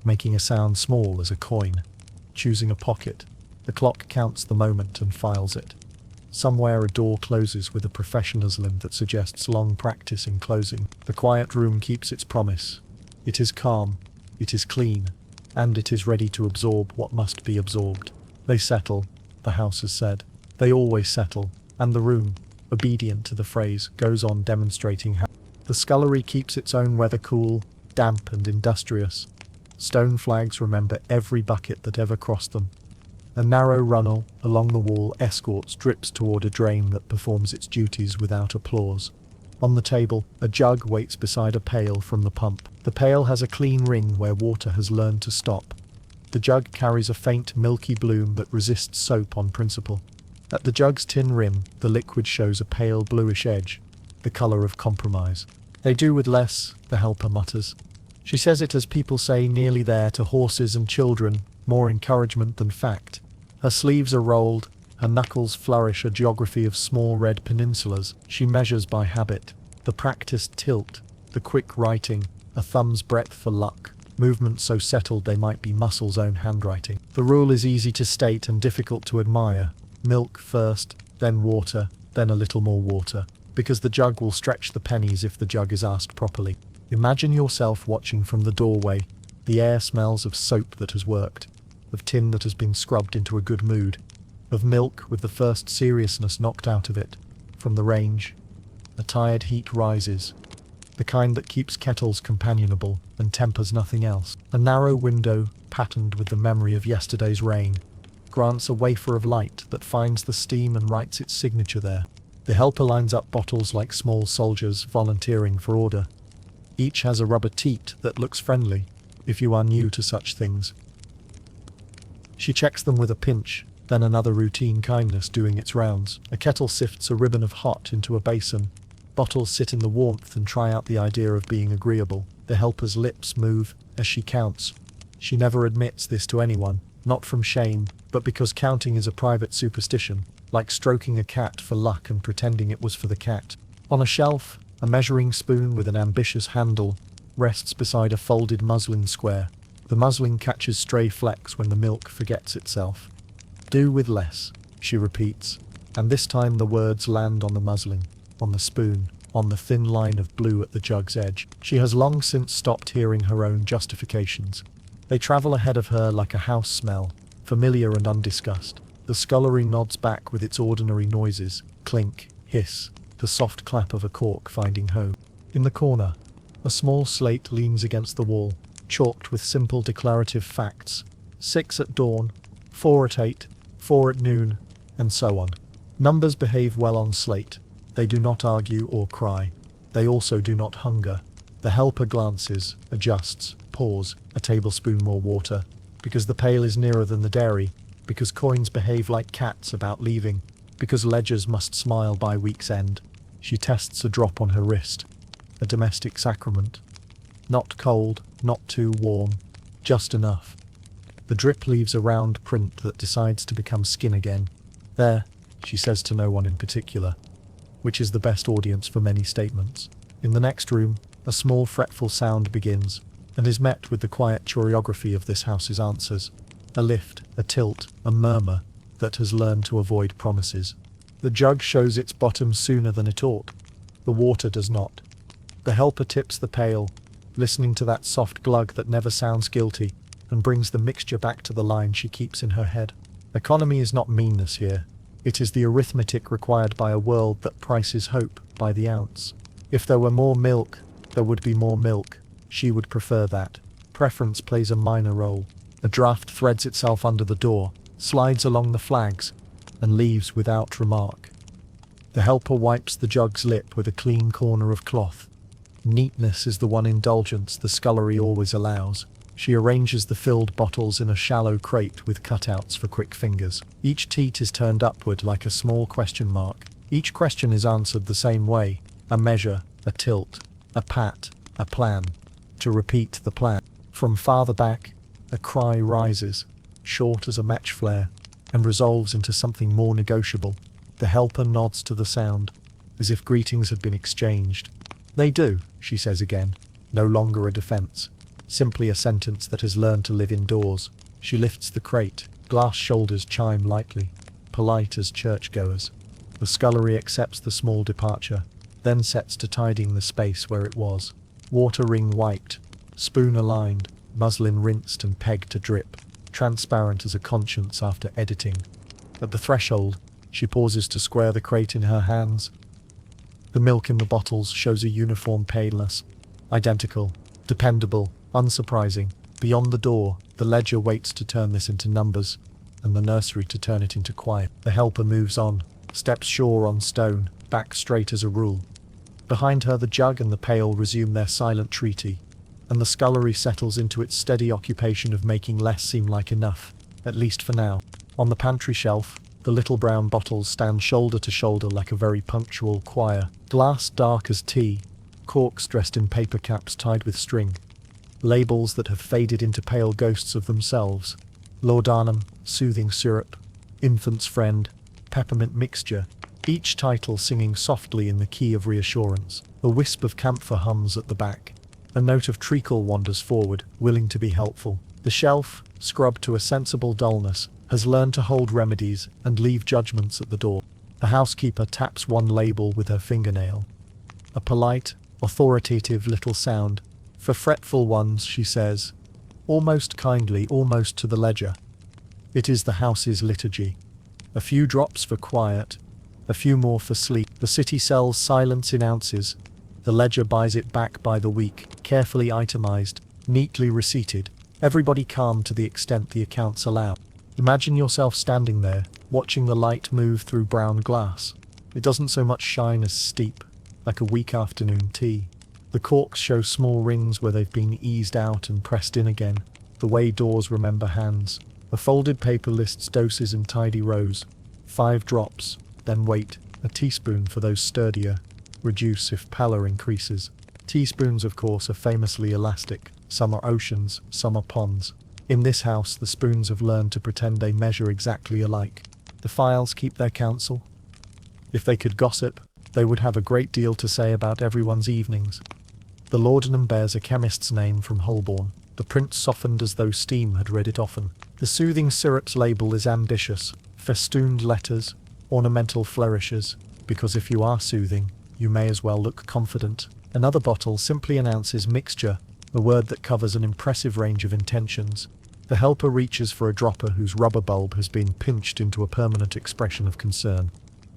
Speaker 1: making a sound small as a coin. Choosing a pocket, the clock counts the moment and files it. Somewhere a door closes with a professionalism that suggests long practice in closing. The quiet room keeps its promise. It is calm, it is clean, and it is ready to absorb what must be absorbed. They settle, the house has said. They always settle, and the room, obedient to the phrase, goes on demonstrating how. The scullery keeps its own weather cool, damp and industrious. Stone flags remember every bucket that ever crossed them. A narrow runnel along the wall escorts drips toward a drain that performs its duties without applause. On the table, a jug waits beside a pail from the pump. The pail has a clean ring where water has learned to stop. The jug carries a faint milky bloom but resists soap on principle. At the jug's tin rim, the liquid shows a pale bluish edge, the colour of compromise. They do with less, the helper mutters. She says it as people say nearly there to horses and children, more encouragement than fact. Her sleeves are rolled, her knuckles flourish a geography of small red peninsulas. She measures by habit. The practiced tilt, the quick writing, a thumb's breadth for luck, movements so settled they might be Muscle's own handwriting. The rule is easy to state and difficult to admire. Milk first, then water, then a little more water, because the jug will stretch the pennies if the jug is asked properly. Imagine yourself watching from the doorway. The air smells of soap that has worked, of tin that has been scrubbed into a good mood, of milk with the first seriousness knocked out of it. From the range, a tired heat rises, the kind that keeps kettles companionable and tempers nothing else. A narrow window, patterned with the memory of yesterday's rain, grants a wafer of light that finds the steam and writes its signature there. The helper lines up bottles like small soldiers volunteering for order. Each has a rubber teat that looks friendly, if you are new to such things. She checks them with a pinch, then another routine kindness doing its rounds. A kettle sifts a ribbon of hot into a basin. Bottles sit in the warmth and try out the idea of being agreeable. The helper's lips move as she counts. She never admits this to anyone, not from shame, but because counting is a private superstition, like stroking a cat for luck and pretending it was for the cat. On a shelf, a measuring spoon with an ambitious handle rests beside a folded muslin square. The muslin catches stray flecks when the milk forgets itself. Do with less, she repeats, and this time the words land on the muslin, on the spoon, on the thin line of blue at the jug's edge. She has long since stopped hearing her own justifications. They travel ahead of her like a house smell, familiar and undiscussed. The scullery nods back with its ordinary noises, clink, hiss, the soft clap of a cork finding home. In the corner, a small slate leans against the wall, chalked with simple declarative facts. 6 at dawn, 4 at 8, 4 at noon, and so on. Numbers behave well on slate. They do not argue or cry. They also do not hunger. The helper glances, adjusts, pours, a tablespoon more water, because the pail is nearer than the dairy, because coins behave like cats about leaving, because ledgers must smile by week's end. She tests a drop on her wrist. A domestic sacrament. Not cold, not too warm, just enough. The drip leaves a round print that decides to become skin again. There, she says to no one in particular, which is the best audience for many statements. In the next room, a small fretful sound begins, and is met with the quiet choreography of this house's answers. A lift, a tilt, a murmur that has learned to avoid promises. The jug shows its bottom sooner than it ought. The water does not. The helper tips the pail, listening to that soft glug that never sounds guilty, and brings the mixture back to the line she keeps in her head. Economy is not meanness here. It is the arithmetic required by a world that prices hope by the ounce. If there were more milk, there would be more milk. She would prefer that. Preference plays a minor role. A draft threads itself under the door, slides along the flags, and leaves without remark. The helper wipes the jug's lip with a clean corner of cloth. Neatness is the one indulgence the scullery always allows. She arranges the filled bottles in a shallow crate with cutouts for quick fingers. Each teat is turned upward like a small question mark. Each question is answered the same way. A measure, a tilt, a pat, a plan. To repeat the plan. From farther back, a cry rises, short as a match flare, and resolves into something more negotiable. The helper nods to the sound, as if greetings had been exchanged. They do, she says again. No longer a defense. Simply a sentence that has learned to live indoors. She lifts the crate. Glass shoulders chime lightly, polite as churchgoers. The scullery accepts the small departure, then sets to tidying the space where it was. Water ring wiped, spoon aligned, muslin rinsed and pegged to drip, transparent as a conscience after editing. At the threshold, she pauses to square the crate in her hands. The milk in the bottles shows a uniform paleness, identical, dependable, unsurprising. Beyond the door, the ledger waits to turn this into numbers, and the nursery to turn it into quiet. The helper moves on, steps sure on stone, back straight as a rule. Behind her the jug and the pail resume their silent treaty, and the scullery settles into its steady occupation of making less seem like enough, at least for now. On the pantry shelf, the little brown bottles stand shoulder to shoulder like a very punctual choir. Glass dark as tea, corks dressed in paper caps tied with string. Labels that have faded into pale ghosts of themselves. Laudanum, soothing syrup, infant's friend, peppermint mixture, each title singing softly in the key of reassurance. A wisp of camphor hums at the back. A note of treacle wanders forward, willing to be helpful. The shelf, scrubbed to a sensible dullness, has learned to hold remedies and leave judgments at the door. The housekeeper taps one label with her fingernail. A polite, authoritative little sound. For fretful ones, she says, almost kindly, almost to the ledger. It is the house's liturgy. A few drops for quiet, a few more for sleep. The city sells silence in ounces. The ledger buys it back by the week, carefully itemized, neatly receipted, everybody calm to the extent the accounts allow. Imagine yourself standing there, watching the light move through brown glass. It doesn't so much shine as steep, like a weak afternoon tea. The corks show small rings where they've been eased out and pressed in again, the way doors remember hands. A folded paper lists doses in tidy rows. 5 drops, then wait, a teaspoon for those sturdier. Reduce if pallor increases. Teaspoons, of course, are famously elastic. Some are oceans, some are ponds. In this house, the spoons have learned to pretend they measure exactly alike. The files keep their counsel. If they could gossip, they would have a great deal to say about everyone's evenings. The laudanum bears a chemist's name from Holborn. The print softened as though steam had read it often. The soothing syrup's label is ambitious. Festooned letters, ornamental flourishes, because if you are soothing, you may as well look confident. Another bottle simply announces mixture, a word that covers an impressive range of intentions. The helper reaches for a dropper whose rubber bulb has been pinched into a permanent expression of concern.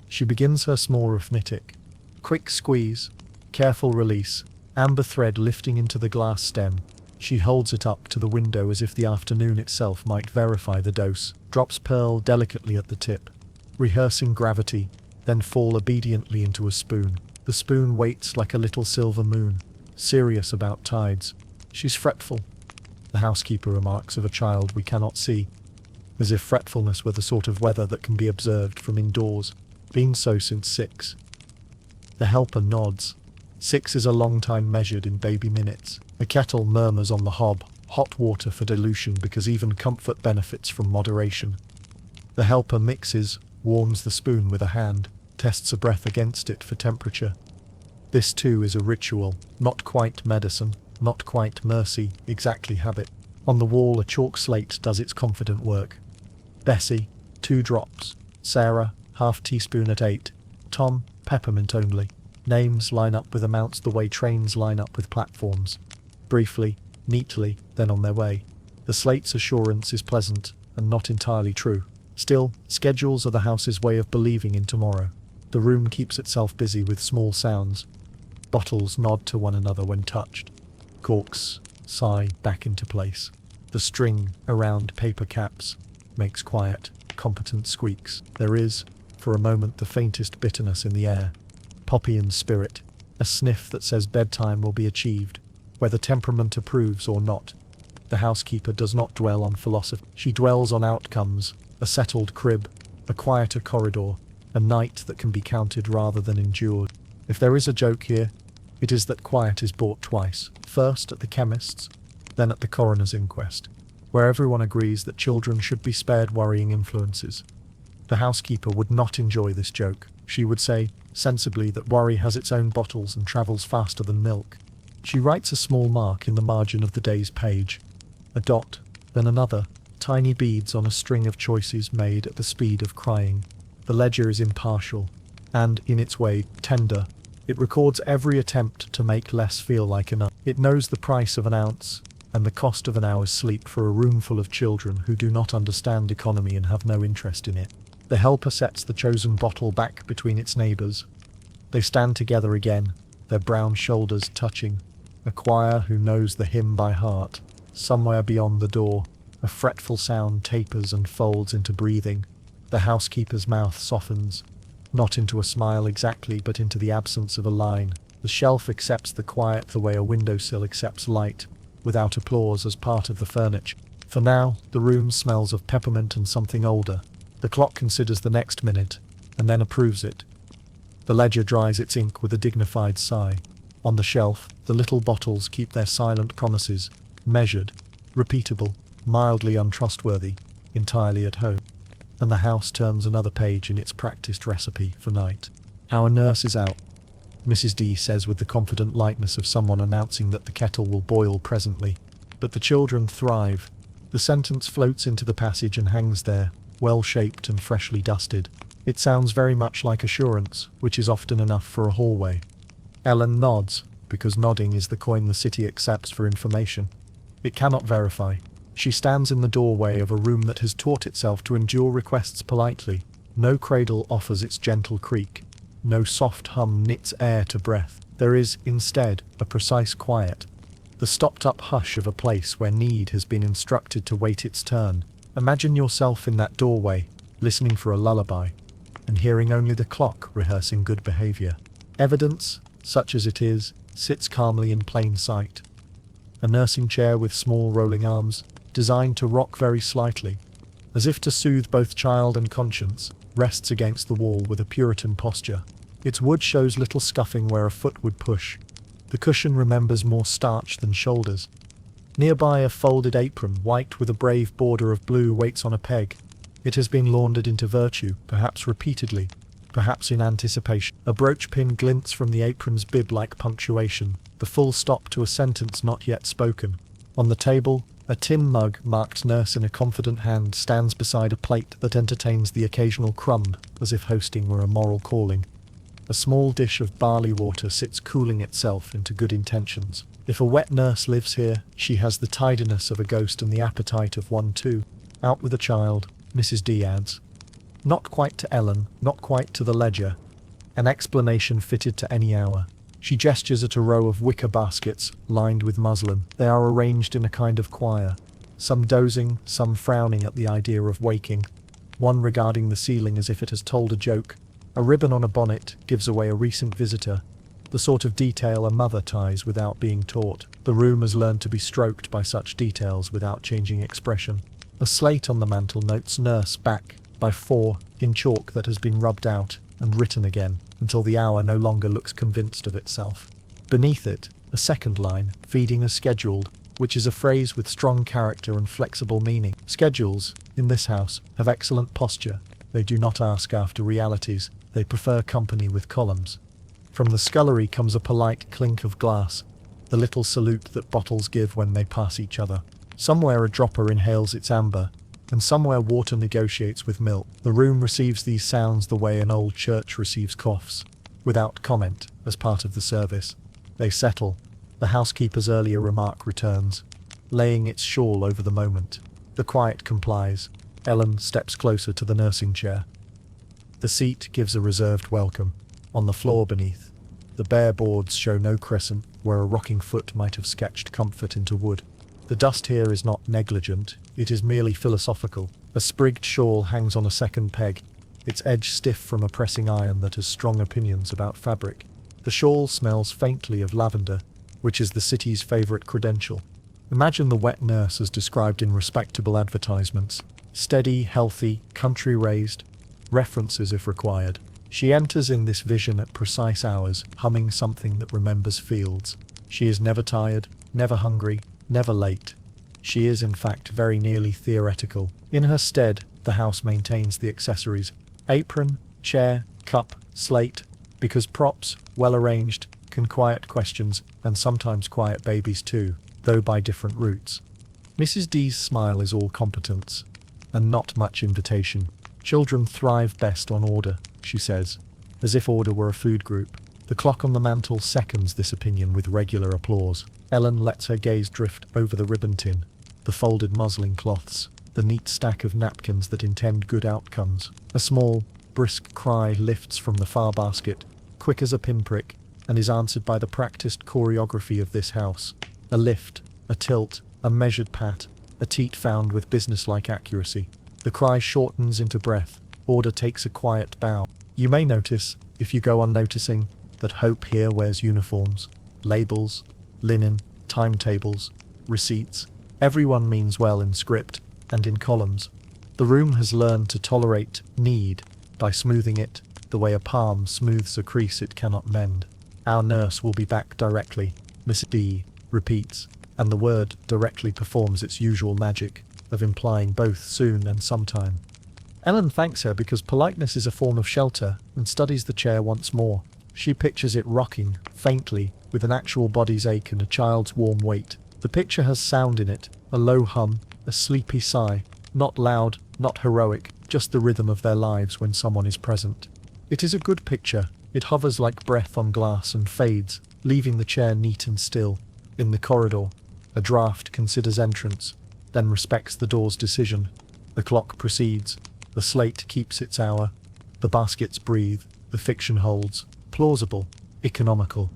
Speaker 1: She begins her small arithmetic. Quick squeeze, careful release, amber thread lifting into the glass stem. She holds it up to the window as if the afternoon itself might verify the dose. Drops pearl delicately at the tip, rehearsing gravity, then fall obediently into a spoon. The spoon waits like a little silver moon, serious about tides. She's fretful, the housekeeper remarks of a child we cannot see, as if fretfulness were the sort of weather that can be observed from indoors. Been so since 6. The helper nods. 6 is a long time measured in baby minutes. A kettle murmurs on the hob, hot water for dilution because even comfort benefits from moderation. The helper mixes, warms the spoon with a hand, tests a breath against it for temperature. This too is a ritual, not quite medicine, not quite mercy, exactly habit. On the wall a chalk slate does its confident work. Bessie, 2 drops. Sarah, half teaspoon at 8. Tom, peppermint only. Names line up with amounts the way trains line up with platforms. Briefly, neatly, then on their way. The slate's assurance is pleasant, and not entirely true. Still, schedules are the house's way of believing in tomorrow. The room keeps itself busy with small sounds. Bottles nod to one another when touched. Corks sigh back into place. The string around paper caps makes quiet, competent squeaks. There is, for a moment, the faintest bitterness in the air. Poppy in spirit. A sniff that says bedtime will be achieved, whether temperament approves or not. The housekeeper does not dwell on philosophy. She dwells on outcomes, a settled crib, a quieter corridor, a night that can be counted rather than endured. If there is a joke here, it is that quiet is bought twice, first at the chemist's, then at the coroner's inquest, where everyone agrees that children should be spared worrying influences. The housekeeper would not enjoy this joke. She would say, sensibly, that worry has its own bottles and travels faster than milk. She writes a small mark in the margin of the day's page. A dot, then another, tiny beads on a string of choices made at the speed of crying. The ledger is impartial, and, in its way, tender. It records every attempt to make less feel like enough. It knows the price of an ounce, and the cost of an hour's sleep for a room full of children who do not understand economy and have no interest in it. The helper sets the chosen bottle back between its neighbours. They stand together again, their brown shoulders touching. A choir who knows the hymn by heart. Somewhere beyond the door, a fretful sound tapers and folds into breathing. The housekeeper's mouth softens, not into a smile exactly, but into the absence of a line. The shelf accepts the quiet the way a windowsill accepts light, without applause as part of the furniture. For now, the room smells of peppermint and something older. The clock considers the next minute, and then approves it. The ledger dries its ink with a dignified sigh. On the shelf, the little bottles keep their silent promises, measured, repeatable, mildly untrustworthy, entirely at home. And the house turns another page in its practiced recipe for night. Our nurse is out, Mrs. D says with the confident lightness of someone announcing that the kettle will boil presently. But the children thrive. The sentence floats into the passage and hangs there, well-shaped and freshly dusted. It sounds very much like assurance, which is often enough for a hallway. Ellen nods, because nodding is the coin the city accepts for information. It cannot verify. She stands in the doorway of a room that has taught itself to endure requests politely. No cradle offers its gentle creak. No soft hum knits air to breath. There is, instead, a precise quiet. The stopped-up hush of a place where need has been instructed to wait its turn. Imagine yourself in that doorway, listening for a lullaby, and hearing only the clock rehearsing good behavior. Evidence, such as it is, sits calmly in plain sight. A nursing chair with small rolling arms, designed to rock very slightly, as if to soothe both child and conscience, rests against the wall with a Puritan posture. Its wood shows little scuffing where a foot would push. The cushion remembers more starch than shoulders. Nearby, a folded apron, white with a brave border of blue, waits on a peg. It has been laundered into virtue, perhaps repeatedly, perhaps in anticipation. A brooch pin glints from the apron's bib like punctuation, the full stop to a sentence not yet spoken. On the table, a tin mug marked nurse in a confident hand stands beside a plate that entertains the occasional crumb, as if hosting were a moral calling. A small dish of barley water sits cooling itself into good intentions. If a wet nurse lives here, she has the tidiness of a ghost and the appetite of one too. Out with a child, Mrs. D adds. Not quite to Ellen, not quite to the ledger. An explanation fitted to any hour. She gestures at a row of wicker baskets, lined with muslin. They are arranged in a kind of choir. Some dozing, some frowning at the idea of waking. One regarding the ceiling as if it has told a joke. A ribbon on a bonnet gives away a recent visitor. The sort of detail a mother ties without being taught. The room has learned to be stroked by such details without changing expression. A slate on the mantel notes nurse back, by 4, in chalk that has been rubbed out, and written again, until the hour no longer looks convinced of itself. Beneath it, a second line, feeding as scheduled, which is a phrase with strong character and flexible meaning. Schedules, in this house, have excellent posture. They do not ask after realities, they prefer company with columns. From the scullery comes a polite clink of glass, the little salute that bottles give when they pass each other. Somewhere a dropper inhales its amber, and somewhere water negotiates with milk. The room receives these sounds the way an old church receives coughs, without comment, as part of the service. They settle. The housekeeper's earlier remark returns, laying its shawl over the moment. The quiet complies. Ellen steps closer to the nursing chair. The seat gives a reserved welcome. On the floor beneath, the bare boards show no crescent where a rocking foot might have sketched comfort into wood. The dust here is not negligent, it is merely philosophical. A sprigged shawl hangs on a second peg, its edge stiff from a pressing iron that has strong opinions about fabric. The shawl smells faintly of lavender, which is the city's favourite credential. Imagine the wet nurse as described in respectable advertisements. Steady, healthy, country-raised, references if required. She enters in this vision at precise hours, humming something that remembers fields. She is never tired, never hungry, never late. She is, in fact, very nearly theoretical. In her stead, the house maintains the accessories: apron, chair, cup, slate, because props, well arranged, can quiet questions, and sometimes quiet babies too, though by different routes. Mrs. D's smile is all competence, and not much invitation. Children thrive best on order, she says, as if order were a food group. The clock on the mantel seconds this opinion with regular applause. Ellen lets her gaze drift over the ribbon tin, the folded muslin cloths, the neat stack of napkins that intend good outcomes. A small, brisk cry lifts from the far basket, quick as a pinprick, and is answered by the practiced choreography of this house. A lift, a tilt, a measured pat, a teat found with businesslike accuracy. The cry shortens into breath. Order takes a quiet bow. You may notice, if you go on noticing, that hope here wears uniforms, labels, linen, timetables, receipts. Everyone means well in script and in columns. The room has learned to tolerate need by smoothing it the way a palm smooths a crease it cannot mend. Our nurse will be back directly, Miss D repeats, and the word directly performs its usual magic of implying both soon and sometime. Ellen thanks her because politeness is a form of shelter and studies the chair once more. She pictures it rocking, faintly, with an actual body's ache and a child's warm weight. The picture has sound in it, a low hum, a sleepy sigh, not loud, not heroic, just the rhythm of their lives when someone is present. It is a good picture. It hovers like breath on glass and fades, leaving the chair neat and still. In the corridor, a draft considers entrance, then respects the door's decision. The clock proceeds. The slate keeps its hour. The baskets breathe. The fiction holds. Plausible, economical,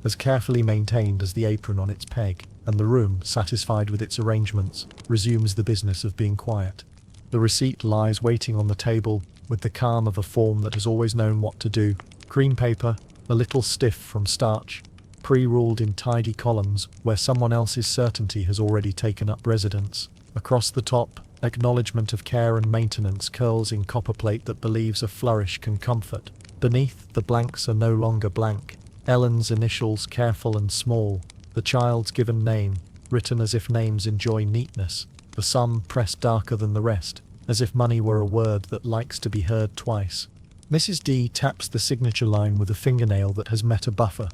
Speaker 1: as carefully maintained as the apron on its peg, and the room, satisfied with its arrangements, resumes the business of being quiet. The receipt lies waiting on the table, with the calm of a form that has always known what to do. Cream paper, a little stiff from starch, pre-ruled in tidy columns where someone else's certainty has already taken up residence. Across the top, acknowledgement of care and maintenance curls in copperplate that believes a flourish can comfort. Beneath, the blanks are no longer blank. Ellen's initials careful and small, the child's given name, written as if names enjoy neatness, the sum pressed darker than the rest, as if money were a word that likes to be heard twice. Mrs. D taps the signature line with a fingernail that has met a buffer.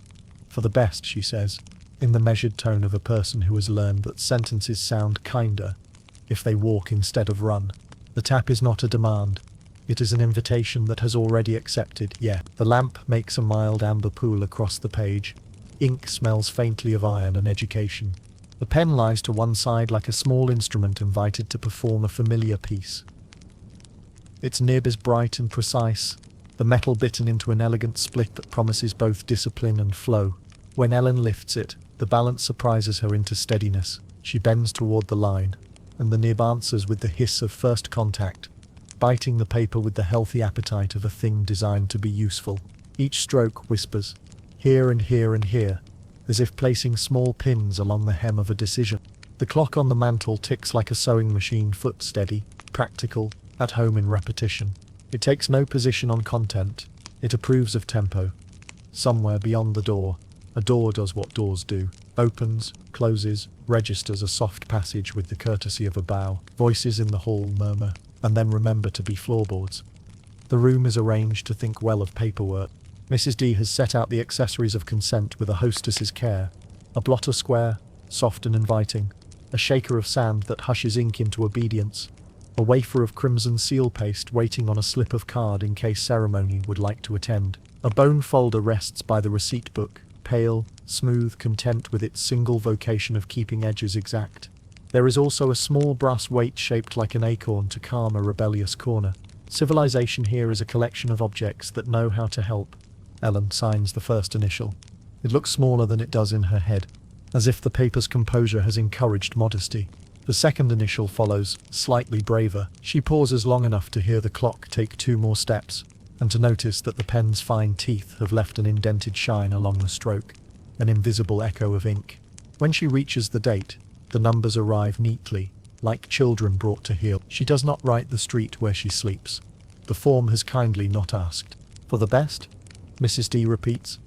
Speaker 1: For the best, she says, in the measured tone of a person who has learned that sentences sound kinder if they walk instead of run. The tap is not a demand. It is an invitation that has already accepted, yeah. The lamp makes a mild amber pool across the page. Ink smells faintly of iron and education. The pen lies to one side like a small instrument invited to perform a familiar piece. Its nib is bright and precise, the metal bitten into an elegant split that promises both discipline and flow. When Ellen lifts it, the balance surprises her into steadiness. She bends toward the line, and the nib answers with the hiss of first contact, biting the paper with the healthy appetite of a thing designed to be useful. Each stroke whispers, here and here and here, as if placing small pins along the hem of a decision. The clock on the mantel ticks like a sewing machine, foot steady, practical, at home in repetition. It takes no position on content. It approves of tempo. Somewhere beyond the door, a door does what doors do. Opens, closes, registers a soft passage with the courtesy of a bow. Voices in the hall murmur, and then remember to be floorboards. The room is arranged to think well of paperwork. Mrs. D has set out the accessories of consent with a hostess's care. A blotter square, soft and inviting. A shaker of sand that hushes ink into obedience. A wafer of crimson seal paste waiting on a slip of card in case ceremony would like to attend. A bone folder rests by the receipt book, pale, smooth, content with its single vocation of keeping edges exact. There is also a small brass weight shaped like an acorn to calm a rebellious corner. Civilization here is a collection of objects that know how to help. Ellen signs the first initial. It looks smaller than it does in her head, as if the paper's composure has encouraged modesty. The second initial follows, slightly braver. She pauses long enough to hear the clock take 2 more steps, and to notice that the pen's fine teeth have left an indented shine along the stroke, an invisible echo of ink. When she reaches the date, the numbers arrive neatly, like children brought to heel. She does not write the street where she sleeps. The form has kindly not asked. For the best? Mrs. D repeats.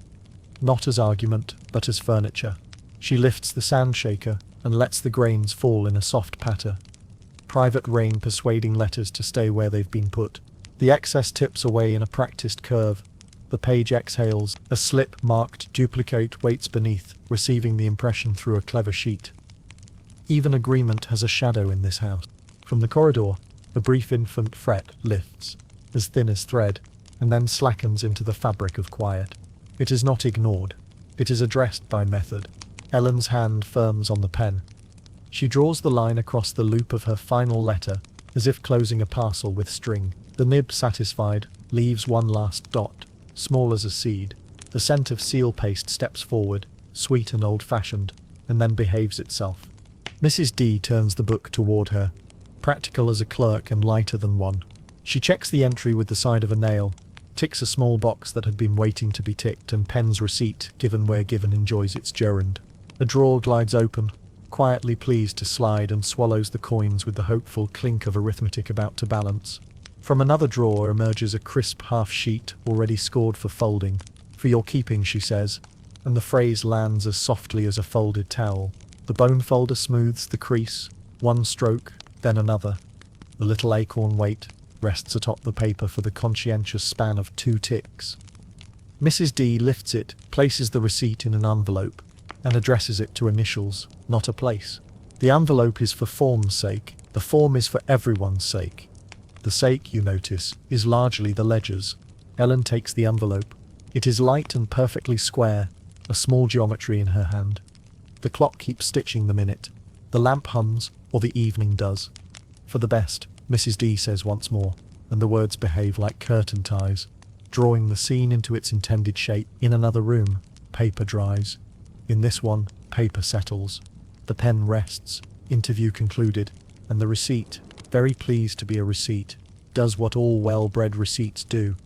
Speaker 1: Not as argument, but as furniture. She lifts the sand shaker and lets the grains fall in a soft patter. Private rain persuading letters to stay where they've been put. The excess tips away in a practiced curve. The page exhales. A slip marked duplicate waits beneath, receiving the impression through a clever sheet. Even agreement has a shadow in this house. From the corridor, a brief infant fret lifts, as thin as thread, and then slackens into the fabric of quiet. It is not ignored. It is addressed by method. Ellen's hand firms on the pen. She draws the line across the loop of her final letter, as if closing a parcel with string. The nib, satisfied, leaves one last dot, small as a seed. The scent of seal paste steps forward, sweet and old-fashioned, and then behaves itself. Mrs. D turns the book toward her, practical as a clerk and lighter than one. She checks the entry with the side of a nail, ticks a small box that had been waiting to be ticked, and pens receipt, given where given enjoys its gerund. A drawer glides open, quietly pleased to slide, and swallows the coins with the hopeful clink of arithmetic about to balance. From another drawer emerges a crisp half-sheet already scored for folding. For your keeping, she says, and the phrase lands as softly as a folded towel. The bone folder smooths the crease, one stroke, then another. The little acorn weight rests atop the paper for the conscientious span of 2 ticks. Mrs. D lifts it, places the receipt in an envelope, and addresses it to initials, not a place. The envelope is for form's sake. The form is for everyone's sake. The sake, you notice, is largely the ledger's. Ellen takes the envelope. It is light and perfectly square, a small geometry in her hand. The clock keeps stitching the minute. The lamp hums, or the evening does. For the best, Mrs. D says once more, and the words behave like curtain ties, drawing the scene into its intended shape. In another room, paper dries. In this one, paper settles. The pen rests, interview concluded, and the receipt, very pleased to be a receipt, does what all well-bred receipts do.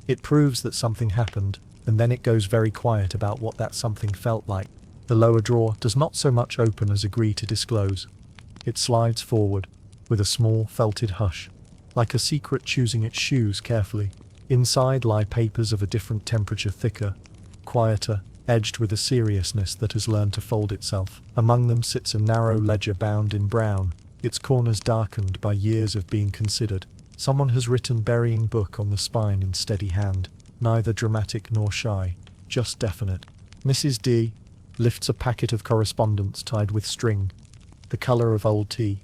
Speaker 1: It proves that something happened, and then it goes very quiet about what that something felt like. The lower drawer does not so much open as agree to disclose. It slides forward, with a small felted hush, like a secret choosing its shoes carefully. Inside lie papers of a different temperature, thicker, quieter, edged with a seriousness that has learned to fold itself. Among them sits a narrow ledger bound in brown, its corners darkened by years of being considered. Someone has written burying book on the spine in steady hand, neither dramatic nor shy, just definite. Mrs. D lifts a packet of correspondence tied with string, the colour of old tea.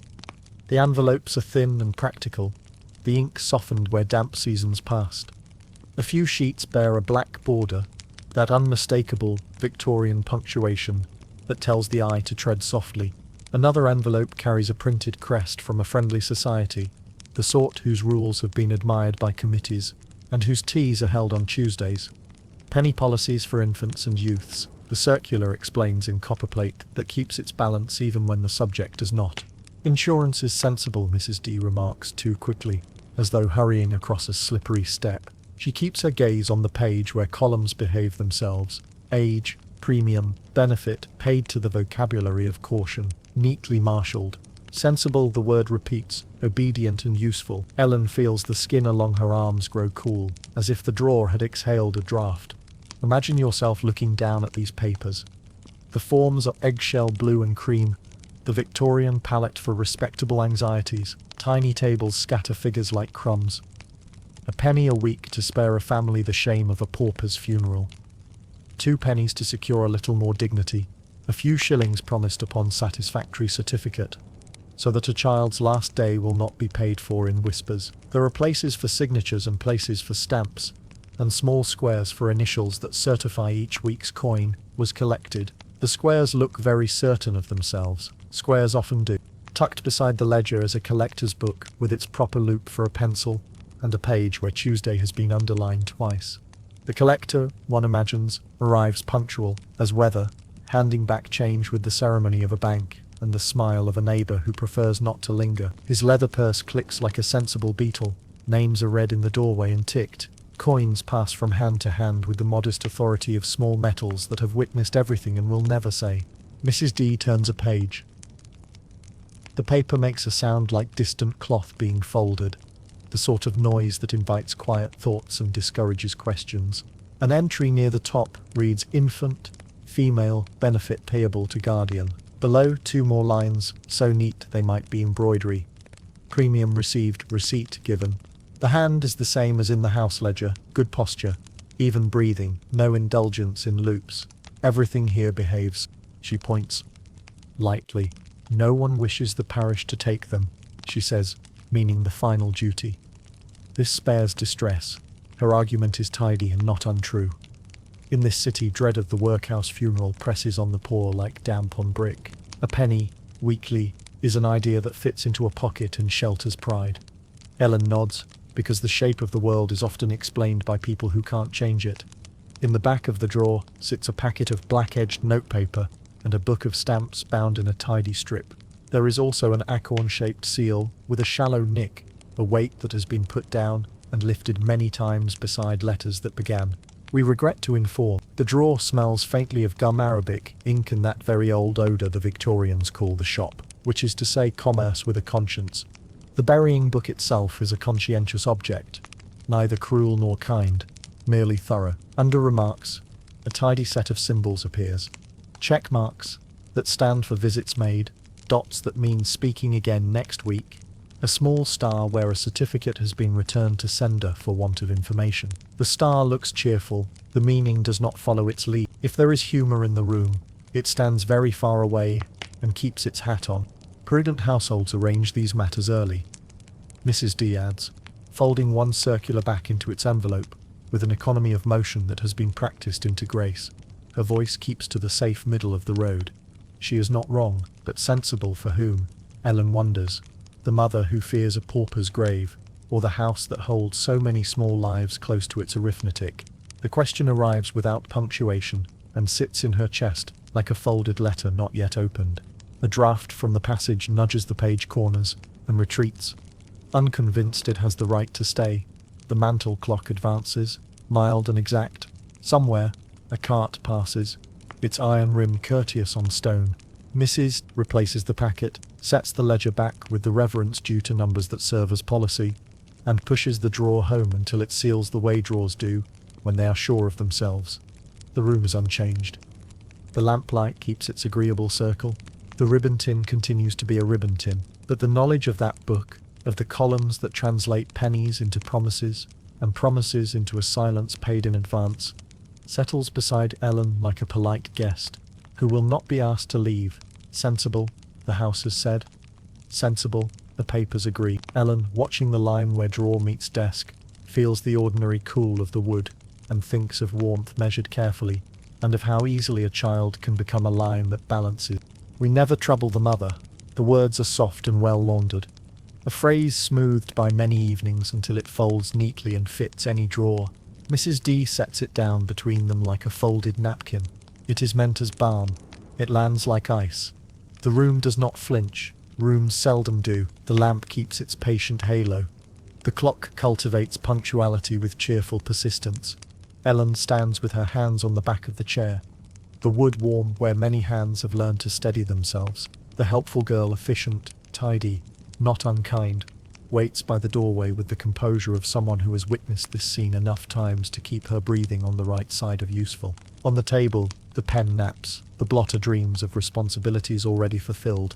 Speaker 1: The envelopes are thin and practical, the ink softened where damp seasons passed. A few sheets bear a black border, that unmistakable Victorian punctuation that tells the eye to tread softly. Another envelope carries a printed crest from a friendly society, the sort whose rules have been admired by committees, and whose teas are held on Tuesdays. Penny policies for infants and youths, the circular explains in copperplate that keeps its balance even when the subject does not. Insurance is sensible, Mrs. D remarks too quickly, as though hurrying across a slippery step. She keeps her gaze on the page where columns behave themselves. Age, premium, benefit, paid to the vocabulary of caution, neatly marshalled. Sensible, the word repeats, obedient and useful. Ellen feels the skin along her arms grow cool, as if the drawer had exhaled a draught. Imagine yourself looking down at these papers. The forms are eggshell blue and cream, the Victorian palette for respectable anxieties. Tiny tables scatter figures like crumbs. A penny a week to spare a family the shame of a pauper's funeral. 2 pennies to secure a little more dignity. A few shillings promised upon satisfactory certificate, so that a child's last day will not be paid for in whispers. There are places for signatures and places for stamps, and small squares for initials that certify each week's coin was collected. The squares look very certain of themselves. Squares often do. Tucked beside the ledger is a collector's book with its proper loop for a pencil and a page where Tuesday has been underlined twice. The collector, one imagines, arrives punctual as weather, handing back change with the ceremony of a bank and the smile of a neighbour who prefers not to linger. His leather purse clicks like a sensible beetle. Names are read in the doorway and ticked. Coins pass from hand to hand with the modest authority of small metals that have witnessed everything and will never say. Mrs. D turns a page. The paper makes a sound like distant cloth being folded, the sort of noise that invites quiet thoughts and discourages questions. An entry near the top reads infant, female, benefit payable to guardian. Below, 2 more lines, so neat they might be embroidery. Premium received, receipt given. The hand is the same as in the house ledger, good posture, even breathing, no indulgence in loops. Everything here behaves, she points lightly. No one wishes the parish to take them, she says, meaning the final duty. This spares distress. Her argument is tidy and not untrue. In this city, dread of the workhouse funeral presses on the poor like damp on brick. A penny, weekly, is an idea that fits into a pocket and shelters pride. Ellen nods, because the shape of the world is often explained by people who can't change it. In the back of the drawer sits a packet of black-edged notepaper and a book of stamps bound in a tidy strip. There is also an acorn-shaped seal with a shallow nick, a weight that has been put down and lifted many times beside letters that began. We regret to inform, the drawer smells faintly of gum arabic, ink and that very old odour the Victorians call the shop, which is to say commerce with a conscience. The burying book itself is a conscientious object, neither cruel nor kind, merely thorough. Under remarks, a tidy set of symbols appears. Check marks that stand for visits made, dots that mean speaking again next week, a small star where a certificate has been returned to sender for want of information. The star looks cheerful, the meaning does not follow its lead. If there is humour in the room, it stands very far away and keeps its hat on. Prudent households arrange these matters early. Mrs. D adds, folding one circular back into its envelope, with an economy of motion that has been practised into grace. Her voice keeps to the safe middle of the road. She is not wrong, but sensible for whom? Ellen wonders. The mother who fears a pauper's grave, or the house that holds so many small lives close to its arithmetic. The question arrives without punctuation, and sits in her chest, like a folded letter not yet opened. A draft from the passage nudges the page corners, and retreats. Unconvinced it has the right to stay, the mantel clock advances, mild and exact. Somewhere, a cart passes, its iron rim courteous on stone. Mrs. replaces the packet, sets the ledger back with the reverence due to numbers that serve as policy, and pushes the drawer home until it seals the way drawers do when they are sure of themselves. The room is unchanged. The lamplight keeps its agreeable circle. The ribbon tin continues to be a ribbon tin, but the knowledge of that book, of the columns that translate pennies into promises, and promises into a silence paid in advance, settles beside Ellen like a polite guest, who will not be asked to leave. Sensible, the house has said. Sensible, the papers agree. Ellen, watching the line where drawer meets desk, feels the ordinary cool of the wood, and thinks of warmth measured carefully, and of how easily a child can become a line that balances. We never trouble the mother. The words are soft and well laundered. A phrase smoothed by many evenings until it folds neatly and fits any drawer. Mrs. D sets it down between them like a folded napkin. It is meant as balm. It lands like ice. The room does not flinch. Rooms seldom do. The lamp keeps its patient halo. The clock cultivates punctuality with cheerful persistence. Ellen stands with her hands on the back of the chair. The wood warm where many hands have learned to steady themselves. The helpful girl efficient, tidy, not unkind, waits by the doorway with the composure of someone who has witnessed this scene enough times to keep her breathing on the right side of useful. On the table, the pen naps, the blotter dreams of responsibilities already fulfilled,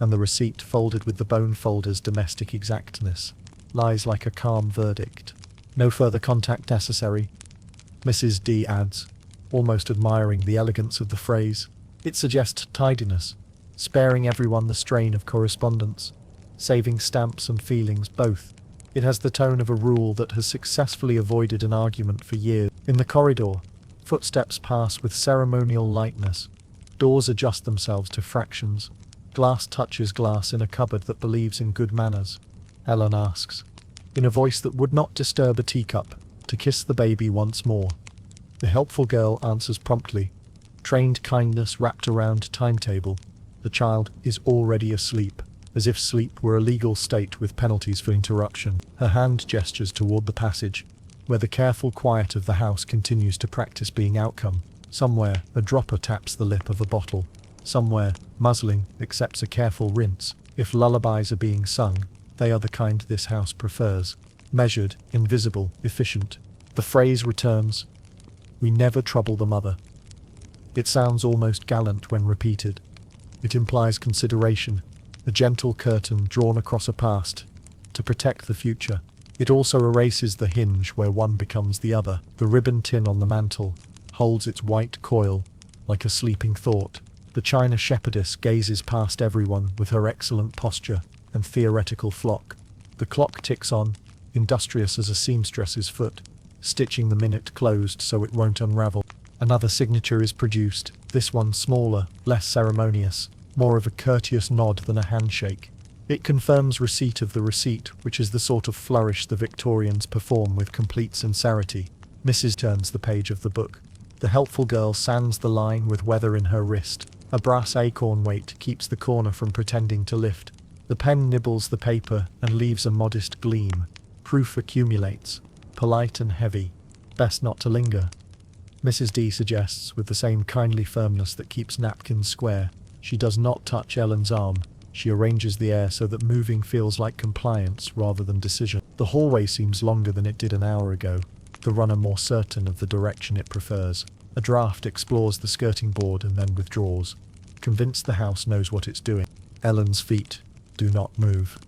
Speaker 1: and the receipt folded with the bone folder's domestic exactness lies like a calm verdict. No further contact necessary, Mrs. D adds, almost admiring the elegance of the phrase. It suggests tidiness, sparing everyone the strain of correspondence, saving stamps and feelings both. It has the tone of a rule that has successfully avoided an argument for years. In the corridor, footsteps pass with ceremonial lightness. Doors adjust themselves to fractions. Glass touches glass in a cupboard that believes in good manners. Ellen asks, in a voice that would not disturb a teacup, to kiss the baby once more. The helpful girl answers promptly. Trained kindness wrapped around timetable. The child is already asleep, as if sleep were a legal state with penalties for interruption. Her hand gestures toward the passage, where the careful quiet of the house continues to practice being outcome. Somewhere, a dropper taps the lip of a bottle. Somewhere, muslin accepts a careful rinse. If lullabies are being sung, they are the kind this house prefers. Measured, invisible, efficient. The phrase returns, "We never trouble the mother." It sounds almost gallant when repeated. It implies consideration, a gentle curtain drawn across a past, to protect the future. It also erases the hinge where one becomes the other. The ribbon tin on the mantel holds its white coil, like a sleeping thought. The china shepherdess gazes past everyone with her excellent posture and theoretical flock. The clock ticks on, industrious as a seamstress's foot, stitching the minute closed so it won't unravel. Another signature is produced, this one smaller, less ceremonious, more of a courteous nod than a handshake. It confirms receipt of the receipt, which is the sort of flourish the Victorians perform with complete sincerity. Mrs. turns the page of the book. The helpful girl sands the line with weather in her wrist. A brass acorn weight keeps the corner from pretending to lift. The pen nibbles the paper and leaves a modest gleam. Proof accumulates, polite and heavy. Best not to linger. Mrs. D suggests with the same kindly firmness that keeps napkins square. She does not touch Ellen's arm. She arranges the air so that moving feels like compliance rather than decision. The hallway seems longer than it did an hour ago, the runner more certain of the direction it prefers. A draft explores the skirting board and then withdraws, convinced the house knows what it's doing. Ellen's feet do not move.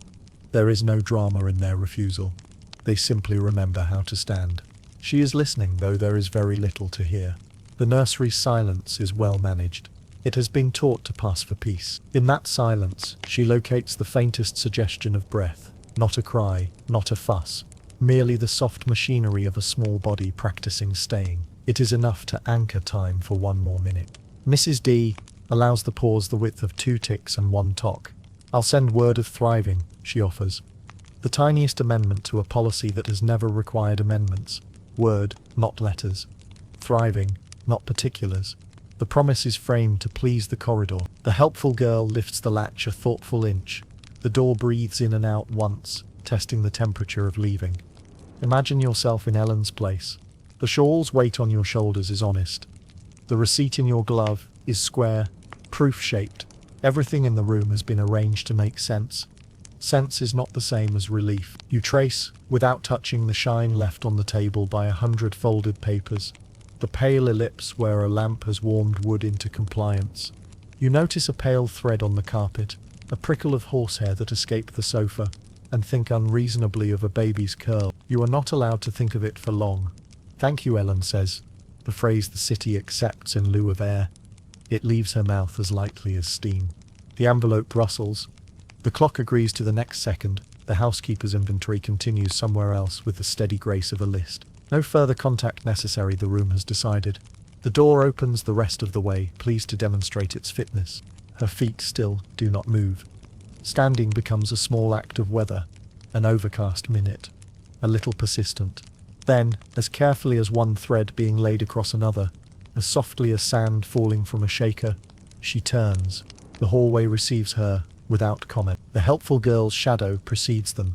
Speaker 1: There is no drama in their refusal. They simply remember how to stand. She is listening, though there is very little to hear. The nursery's silence is well managed. It has been taught to pass for peace. In that silence, she locates the faintest suggestion of breath. Not a cry, not a fuss. Merely the soft machinery of a small body practicing staying. It is enough to anchor time for one more minute. Mrs. D allows the pause the width of 2 ticks and 1 tock. "I'll send word of thriving," she offers. The tiniest amendment to a policy that has never required amendments. Word, not letters. Thriving, not particulars. The promise is framed to please the corridor. The helpful girl lifts the latch a thoughtful inch. The door breathes in and out once, testing the temperature of leaving. Imagine yourself in Ellen's place. The shawl's weight on your shoulders is honest. The receipt in your glove is square, proof-shaped. Everything in the room has been arranged to make sense. Sense is not the same as relief. You trace, without touching the shine left on the table by 100 folded papers. The pale ellipse where a lamp has warmed wood into compliance. You notice a pale thread on the carpet, a prickle of horsehair that escaped the sofa, and think unreasonably of a baby's curl. You are not allowed to think of it for long. "Thank you," Ellen says, the phrase the city accepts in lieu of air. It leaves her mouth as lightly as steam. The envelope rustles. The clock agrees to the next second. The housekeeper's inventory continues somewhere else with the steady grace of a list. No further contact necessary, the room has decided. The door opens the rest of the way, pleased to demonstrate its fitness. Her feet still do not move. Standing becomes a small act of weather, an overcast minute, a little persistent. Then, as carefully as one thread being laid across another, as softly as sand falling from a shaker, she turns. The hallway receives her, without comment. The helpful girl's shadow precedes them.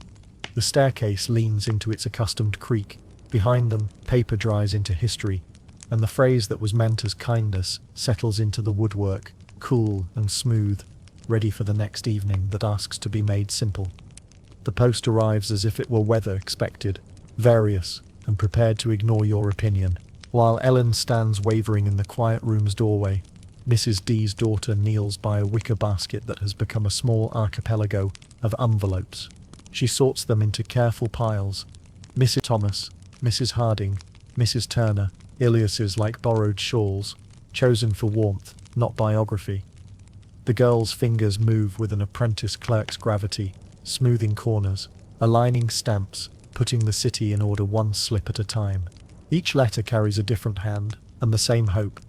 Speaker 1: The staircase leans into its accustomed creak. Behind them, paper dries into history, and the phrase that was meant as kindness settles into the woodwork, cool and smooth, ready for the next evening that asks to be made simple. The post arrives as if it were weather expected, various, and prepared to ignore your opinion. While Ellen stands wavering in the quiet room's doorway, Mrs. D's daughter kneels by a wicker basket that has become a small archipelago of envelopes. She sorts them into careful piles. Mrs. Thomas, Mrs. Harding, Mrs. Turner, Aliases like borrowed shawls, chosen for warmth, not biography. The girl's fingers move with an apprentice clerk's gravity, smoothing corners, aligning stamps, putting the city in order one slip at a time. Each letter carries a different hand, and the same hope.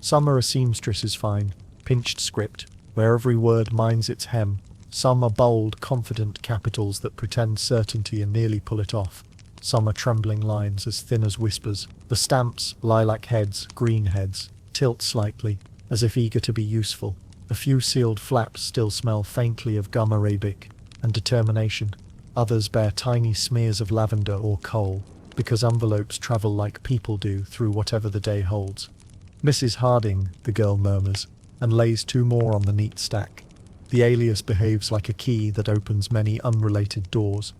Speaker 1: Some are a seamstress's fine, pinched script, where every word minds its hem. Some are bold, confident capitals that pretend certainty and nearly pull it off. Some are trembling lines as thin as whispers. The stamps, lilac heads, green heads, tilt slightly, as if eager to be useful. A few sealed flaps still smell faintly of gum arabic and determination. Others bear tiny smears of lavender or coal, because envelopes travel like people do through whatever the day holds. "Mrs. Harding," the girl murmurs, and lays two more on the neat stack. The alias behaves like a key that opens many unrelated doors.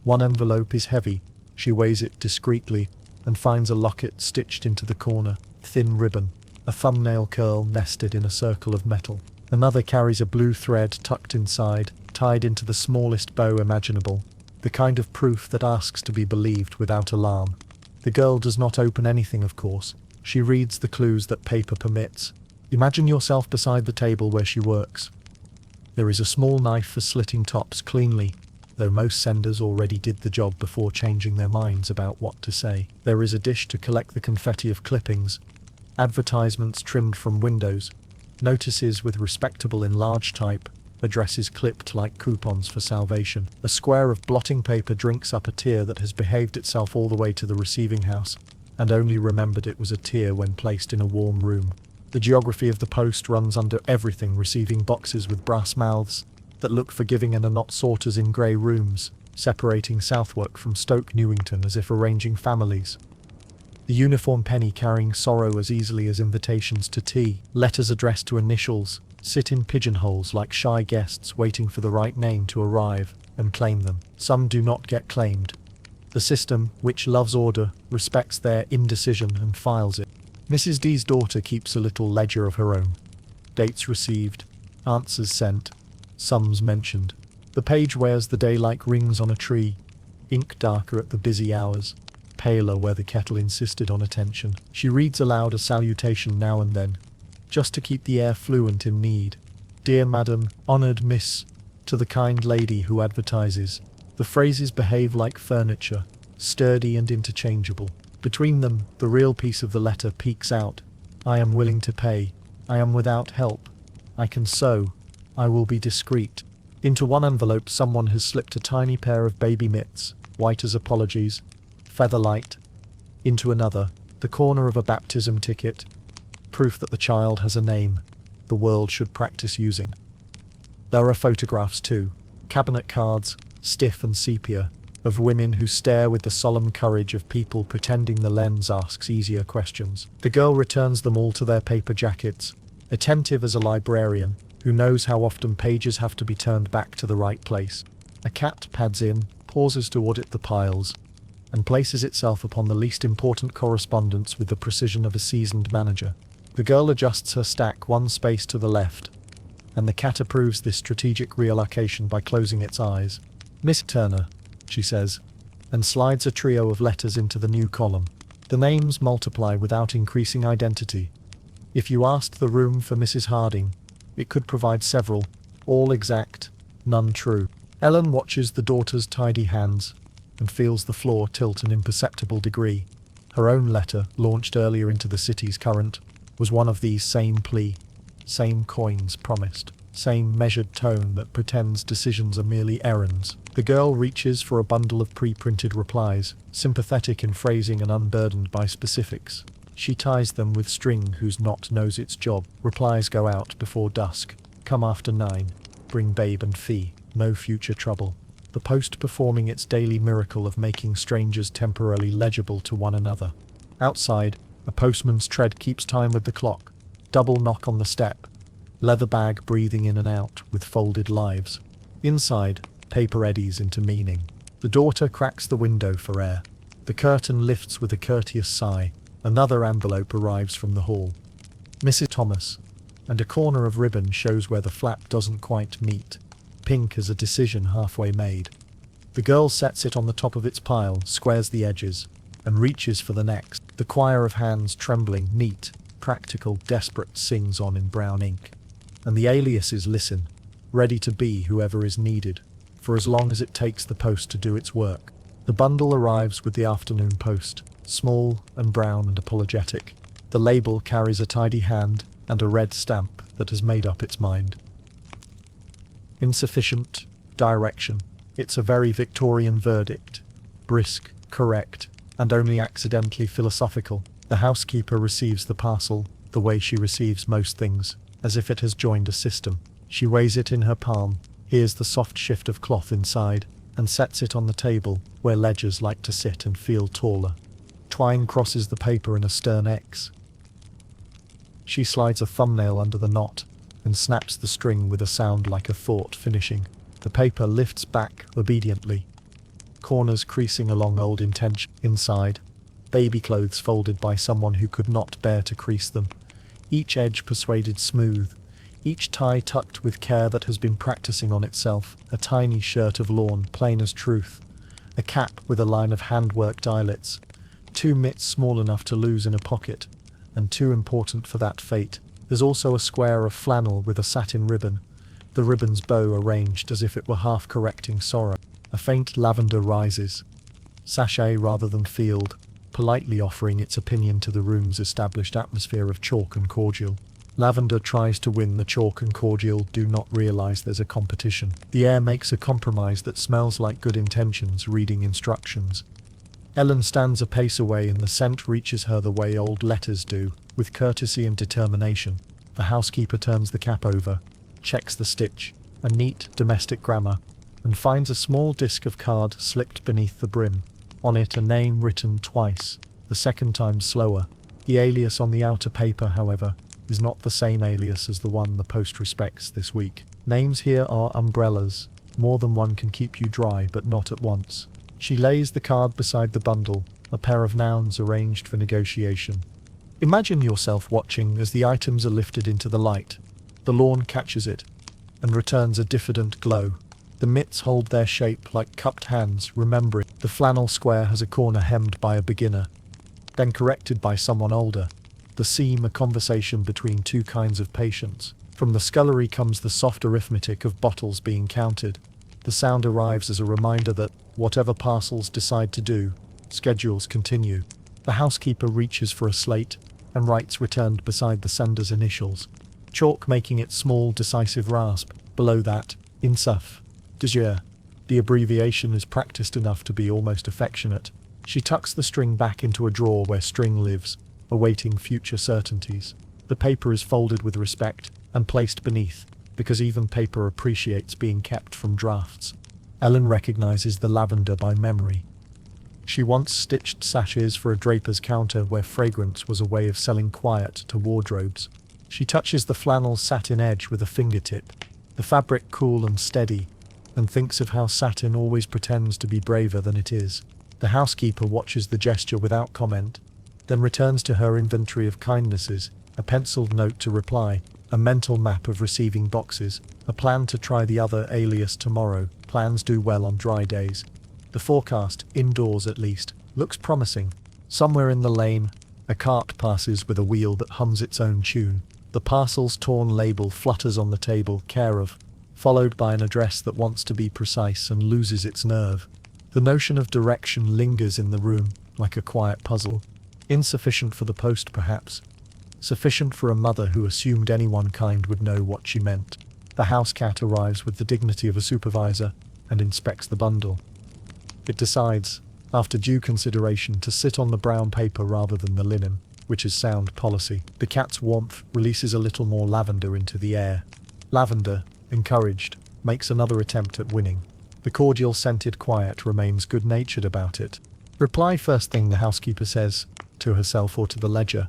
Speaker 1: One envelope is heavy. She weighs it discreetly and finds a locket stitched into the corner, thin ribbon, a thumbnail curl nested in a circle of metal. Another carries a blue thread tucked inside, tied into the smallest bow imaginable, the kind of proof that asks to be believed without alarm. The girl does not open anything, of course. She reads the clues that paper permits. Imagine yourself beside the table where she works. There is a small knife for slitting tops cleanly, though most senders already did the job before changing their minds about what to say. There is a dish to collect the confetti of clippings, advertisements trimmed from windows, notices with respectable in large type, addresses clipped like coupons for salvation. A square of blotting paper drinks up a tear that has behaved itself all the way to the receiving house, and only remembered it was a tear when placed in a warm room. The geography of the post runs under everything, receiving boxes with brass mouths that look forgiving and are not sorters in grey rooms, separating Southwark from Stoke Newington as if arranging families. The uniform penny carrying sorrow as easily as invitations to tea. Letters addressed to initials sit in pigeonholes like shy guests waiting for the right name to arrive and claim them. Some do not get claimed. The system, which loves order, respects their indecision and files it. Mrs. D's daughter keeps a little ledger of her own. Dates received, answers sent, sums mentioned. The page wears the day like rings on a tree, ink darker at the busy hours, paler where the kettle insisted on attention. She reads aloud a salutation now and then, just to keep the air fluent in need. "Dear Madam, Honoured Miss," to the kind lady who advertises. The phrases behave like furniture, sturdy and interchangeable. Between them, the real piece of the letter peeks out. "I am willing to pay. I am without help. I can sew. I will be discreet." Into one envelope someone has slipped a tiny pair of baby mitts, white as apologies, featherlight. Into another, the corner of a baptism ticket, proof that the child has a name the world should practice using. There are photographs too, cabinet cards, stiff and sepia, of women who stare with the solemn courage of people pretending the lens asks easier questions. The girl returns them all to their paper jackets, attentive as a librarian who knows how often pages have to be turned back to the right place. A cat pads in, pauses to audit the piles, and places itself upon the least important correspondence with the precision of a seasoned manager. The girl adjusts her stack one space to the left, and the cat approves this strategic reallocation by closing its eyes. "Miss Turner," she says, and slides a trio of letters into the new column. The names multiply without increasing identity. If you asked the room for Mrs. Harding, it could provide several, all exact, none true. Ellen watches the daughter's tidy hands and feels the floor tilt an imperceptible degree. Her own letter, launched earlier into the city's current, was one of these same plea, same coins promised, same measured tone that pretends decisions are merely errands. The girl reaches for a bundle of pre-printed replies, sympathetic in phrasing and unburdened by specifics. She ties them with string whose knot knows its job. Replies go out before dusk. Come after 9. Bring babe and fee. No future trouble. The post performing its daily miracle of making strangers temporarily legible to one another. Outside, a postman's tread keeps time with the clock. Double knock on the step. Leather bag breathing in and out with folded lives. Inside, paper eddies into meaning. The daughter cracks the window for air. The curtain lifts with a courteous sigh. Another envelope arrives from the hall. Mrs. Thomas, and a corner of ribbon shows where the flap doesn't quite meet. Pink as a decision halfway made. The girl sets it on the top of its pile, squares the edges, and reaches for the next. The choir of hands trembling, neat, practical, desperate sings on in brown ink. And the aliases listen, ready to be whoever is needed, for as long as it takes the post to do its work. The bundle arrives with the afternoon post, small and brown and apologetic. The label carries a tidy hand and a red stamp that has made up its mind. Insufficient direction. It's a very Victorian verdict. Brisk, correct, and only accidentally philosophical. The housekeeper receives the parcel the way she receives most things, as if it has joined a system. She weighs it in her palm, hears the soft shift of cloth inside, and sets it on the table, where ledgers like to sit and feel taller. Twine crosses the paper in a stern X. She slides a thumbnail under the knot, and snaps the string with a sound like a thought finishing. The paper lifts back obediently. Corners creasing along old intention. Inside, baby clothes folded by someone who could not bear to crease them. Each edge persuaded smooth. Each tie tucked with care that has been practicing on itself. A tiny shirt of lawn, plain as truth. A cap with a line of handworked eyelets. 2 mitts small enough to lose in a pocket, and too important for that fate. There's also a square of flannel with a satin ribbon, the ribbon's bow arranged as if it were half correcting sorrow. A faint lavender rises, sachet rather than field, politely offering its opinion to the room's established atmosphere of chalk and cordial. Lavender tries to win. The chalk and cordial do not realize there's a competition. The air makes a compromise that smells like good intentions reading instructions. Ellen stands a pace away and the scent reaches her the way old letters do, with courtesy and determination. The housekeeper turns the cap over, checks the stitch, a neat domestic grammar, and finds a small disc of card slipped beneath the brim. On it a name written twice, the second time slower. The alias on the outer paper, however, is not the same alias as the one the post respects this week. Names here are umbrellas. More than one can keep you dry, but not at once. She lays the card beside the bundle, a pair of nouns arranged for negotiation. Imagine yourself watching as the items are lifted into the light. The lawn catches it, and returns a diffident glow. The mitts hold their shape like cupped hands, remembering. The flannel square has a corner hemmed by a beginner, then corrected by someone older. The seam a conversation between 2 kinds of patients. From the scullery comes the soft arithmetic of bottles being counted. The sound arrives as a reminder that, whatever parcels decide to do, schedules continue. The housekeeper reaches for a slate, and writes returned beside the sender's initials. Chalk making its small, decisive rasp. Below that, insuf. Dyer. The abbreviation is practiced enough to be almost affectionate. She tucks the string back into a drawer where string lives, awaiting future certainties. The paper is folded with respect, and placed beneath, because even paper appreciates being kept from drafts. Ellen recognizes the lavender by memory. She once stitched sashes for a draper's counter where fragrance was a way of selling quiet to wardrobes. She touches the flannel satin edge with a fingertip, the fabric cool and steady, and thinks of how satin always pretends to be braver than it is. The housekeeper watches the gesture without comment, then returns to her inventory of kindnesses, a penciled note to reply, a mental map of receiving boxes, a plan to try the other alias tomorrow. Plans do well on dry days. The forecast, indoors at least, looks promising. Somewhere in the lane, a cart passes with a wheel that hums its own tune. The parcel's torn label flutters on the table, care of, followed by an address that wants to be precise and loses its nerve. The notion of direction lingers in the room, like a quiet puzzle. Insufficient for the post, perhaps. Sufficient for a mother who assumed anyone kind would know what she meant. The house cat arrives with the dignity of a supervisor and inspects the bundle. It decides, after due consideration, to sit on the brown paper rather than the linen, which is sound policy. The cat's warmth releases a little more lavender into the air. Lavender, encouraged, makes another attempt at winning. The cordial-scented quiet remains good-natured about it. Reply first thing, the housekeeper says, to herself or to the ledger.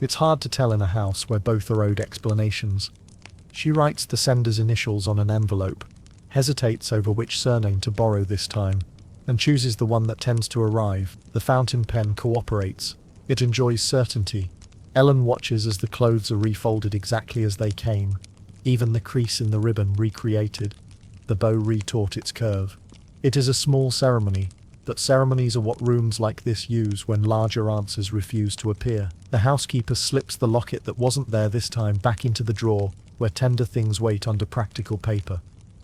Speaker 1: It's hard to tell in a house where both are owed explanations. She writes the sender's initials on an envelope, hesitates over which surname to borrow this time, and chooses the one that tends to arrive. The fountain pen cooperates. It enjoys certainty. Ellen watches as the clothes are refolded exactly as they came, even the crease in the ribbon recreated, the bow retaught its curve. It is a small ceremony, but ceremonies are what rooms like this use when larger answers refuse to appear. The housekeeper slips the locket that wasn't there this time back into the drawer, where tender things wait under practical paper.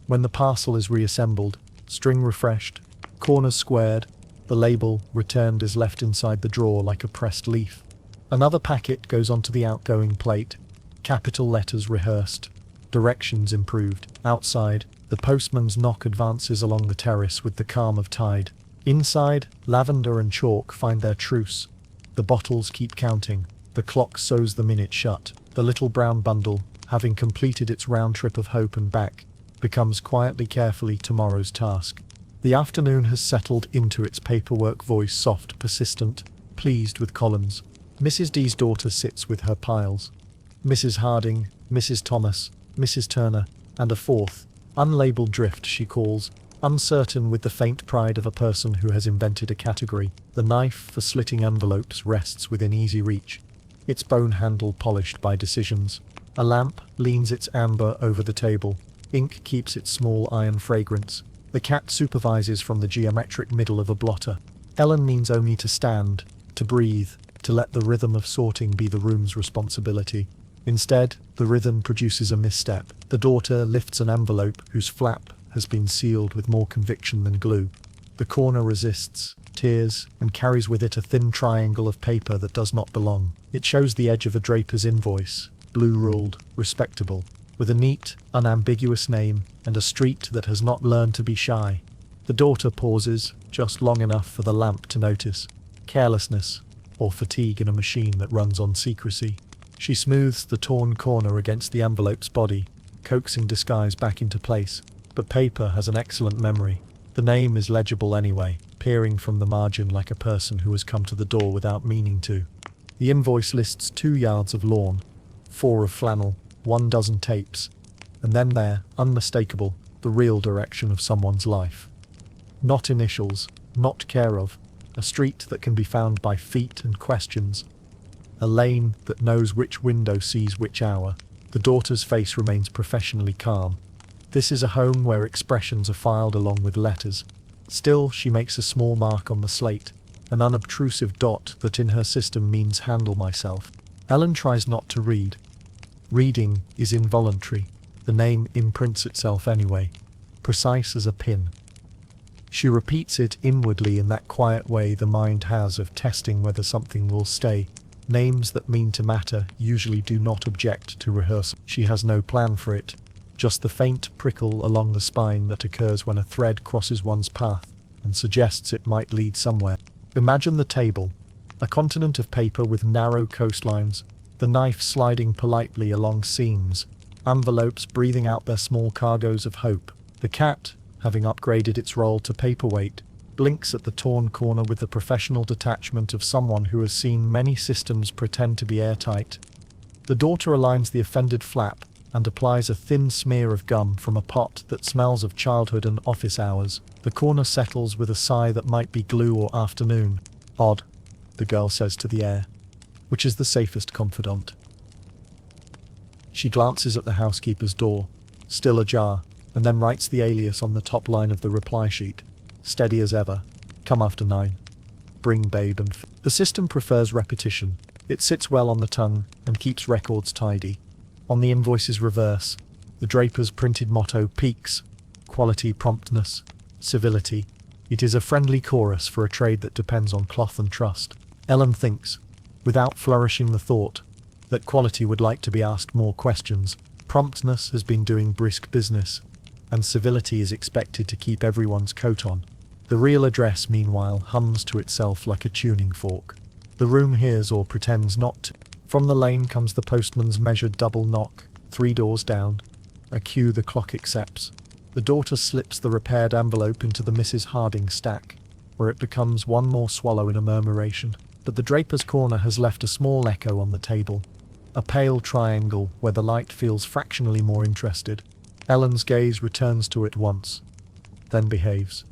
Speaker 1: When the parcel is reassembled, string refreshed, corners squared, the label, returned, is left inside the drawer like a pressed leaf. Another packet goes onto the outgoing plate, capital letters rehearsed, Directions improved. Outside, the postman's knock advances along the terrace with the calm of tide. Inside, lavender and chalk find their truce. The bottles keep counting. The clock sews the minute shut. The little brown bundle, having completed its round trip of hope and back, becomes quietly carefully tomorrow's task. The afternoon has settled into its paperwork voice, soft, persistent, pleased with columns. Mrs. D's daughter sits with her piles. Mrs. Harding, Mrs. Thomas, Mrs. Turner, and a fourth, unlabeled drift she calls, uncertain with the faint pride of a person who has invented a category. The knife for slitting envelopes rests within easy reach, its bone handle polished by decisions. A lamp leans its amber over the table. Ink keeps its small iron fragrance. The cat supervises from the geometric middle of a blotter. Ellen means only to stand, to breathe, to let the rhythm of sorting be the room's responsibility. Instead, the rhythm produces a misstep. The daughter lifts an envelope whose flap has been sealed with more conviction than glue. The corner resists, tears, and carries with it a thin triangle of paper that does not belong. It shows the edge of a draper's invoice, blue-ruled, respectable, with a neat, unambiguous name and a street that has not learned to be shy. The daughter pauses, just long enough for the lamp to notice. Carelessness, or fatigue in a machine that runs on secrecy. She smooths the torn corner against the envelope's body, coaxing disguise back into place. But paper has an excellent memory. The name is legible anyway, peering from the margin like a person who has come to the door without meaning to. The invoice lists 2 yards of lawn, 4 of flannel, 1 dozen tapes, and then there, unmistakable, the real direction of someone's life. Not initials, not care of, a street that can be found by feet and questions, a lane that knows which window sees which hour. The daughter's face remains professionally calm. This is a home where expressions are filed along with letters. Still, she makes a small mark on the slate, an unobtrusive dot that in her system means handle myself. Ellen tries not to read. Reading is involuntary. The name imprints itself anyway, precise as a pin. She repeats it inwardly in that quiet way the mind has of testing whether something will stay. Names that mean to matter usually do not object to rehearsal. She has no plan for it, just the faint prickle along the spine that occurs when a thread crosses one's path and suggests it might lead somewhere. Imagine the table, a continent of paper with narrow coastlines, the knife sliding politely along seams, envelopes breathing out their small cargoes of hope. The cat, having upgraded its role to paperweight, blinks at the torn corner with the professional detachment of someone who has seen many systems pretend to be airtight. The daughter aligns the offended flap and applies a thin smear of gum from a pot that smells of childhood and office hours. The corner settles with a sigh that might be glue or afternoon. Odd, the girl says to the air, which is the safest confidant. She glances at the housekeeper's door, still ajar, and then writes the alias on the top line of the reply sheet. Steady as ever. Come after 9. Bring babe and The system prefers repetition. It sits well on the tongue and keeps records tidy. On the invoice's reverse, the draper's printed motto peaks: quality, promptness, civility. It is a friendly chorus for a trade that depends on cloth and trust. Ellen thinks, without flourishing the thought, that quality would like to be asked more questions. Promptness has been doing brisk business, and civility is expected to keep everyone's coat on. The real address, meanwhile, hums to itself like a tuning fork. The room hears or pretends not to. From the lane comes the postman's measured double knock, 3 doors down, a cue the clock accepts. The daughter slips the repaired envelope into the Mrs. Harding stack, where it becomes one more swallow in a murmuration. But the draper's corner has left a small echo on the table, a pale triangle where the light feels fractionally more interested. Ellen's gaze returns to it once, then behaves.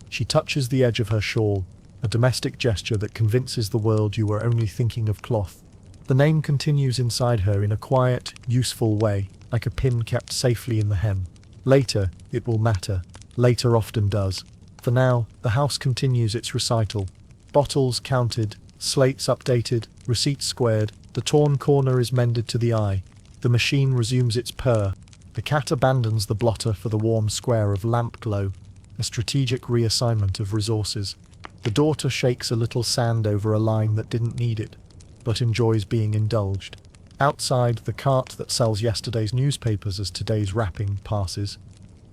Speaker 1: She touches the edge of her shawl, a domestic gesture that convinces the world you were only thinking of cloth. The name continues inside her in a quiet, useful way, like a pin kept safely in the hem. Later, it will matter. Later often does. For now, the house continues its recital. Bottles counted, slates updated, receipts squared, the torn corner is mended to the eye. The machine resumes its purr. The cat abandons the blotter for the warm square of lamp glow, a strategic reassignment of resources. The daughter shakes a little sand over a line that didn't need it, but enjoys being indulged. Outside, the cart that sells yesterday's newspapers as today's wrapping passes.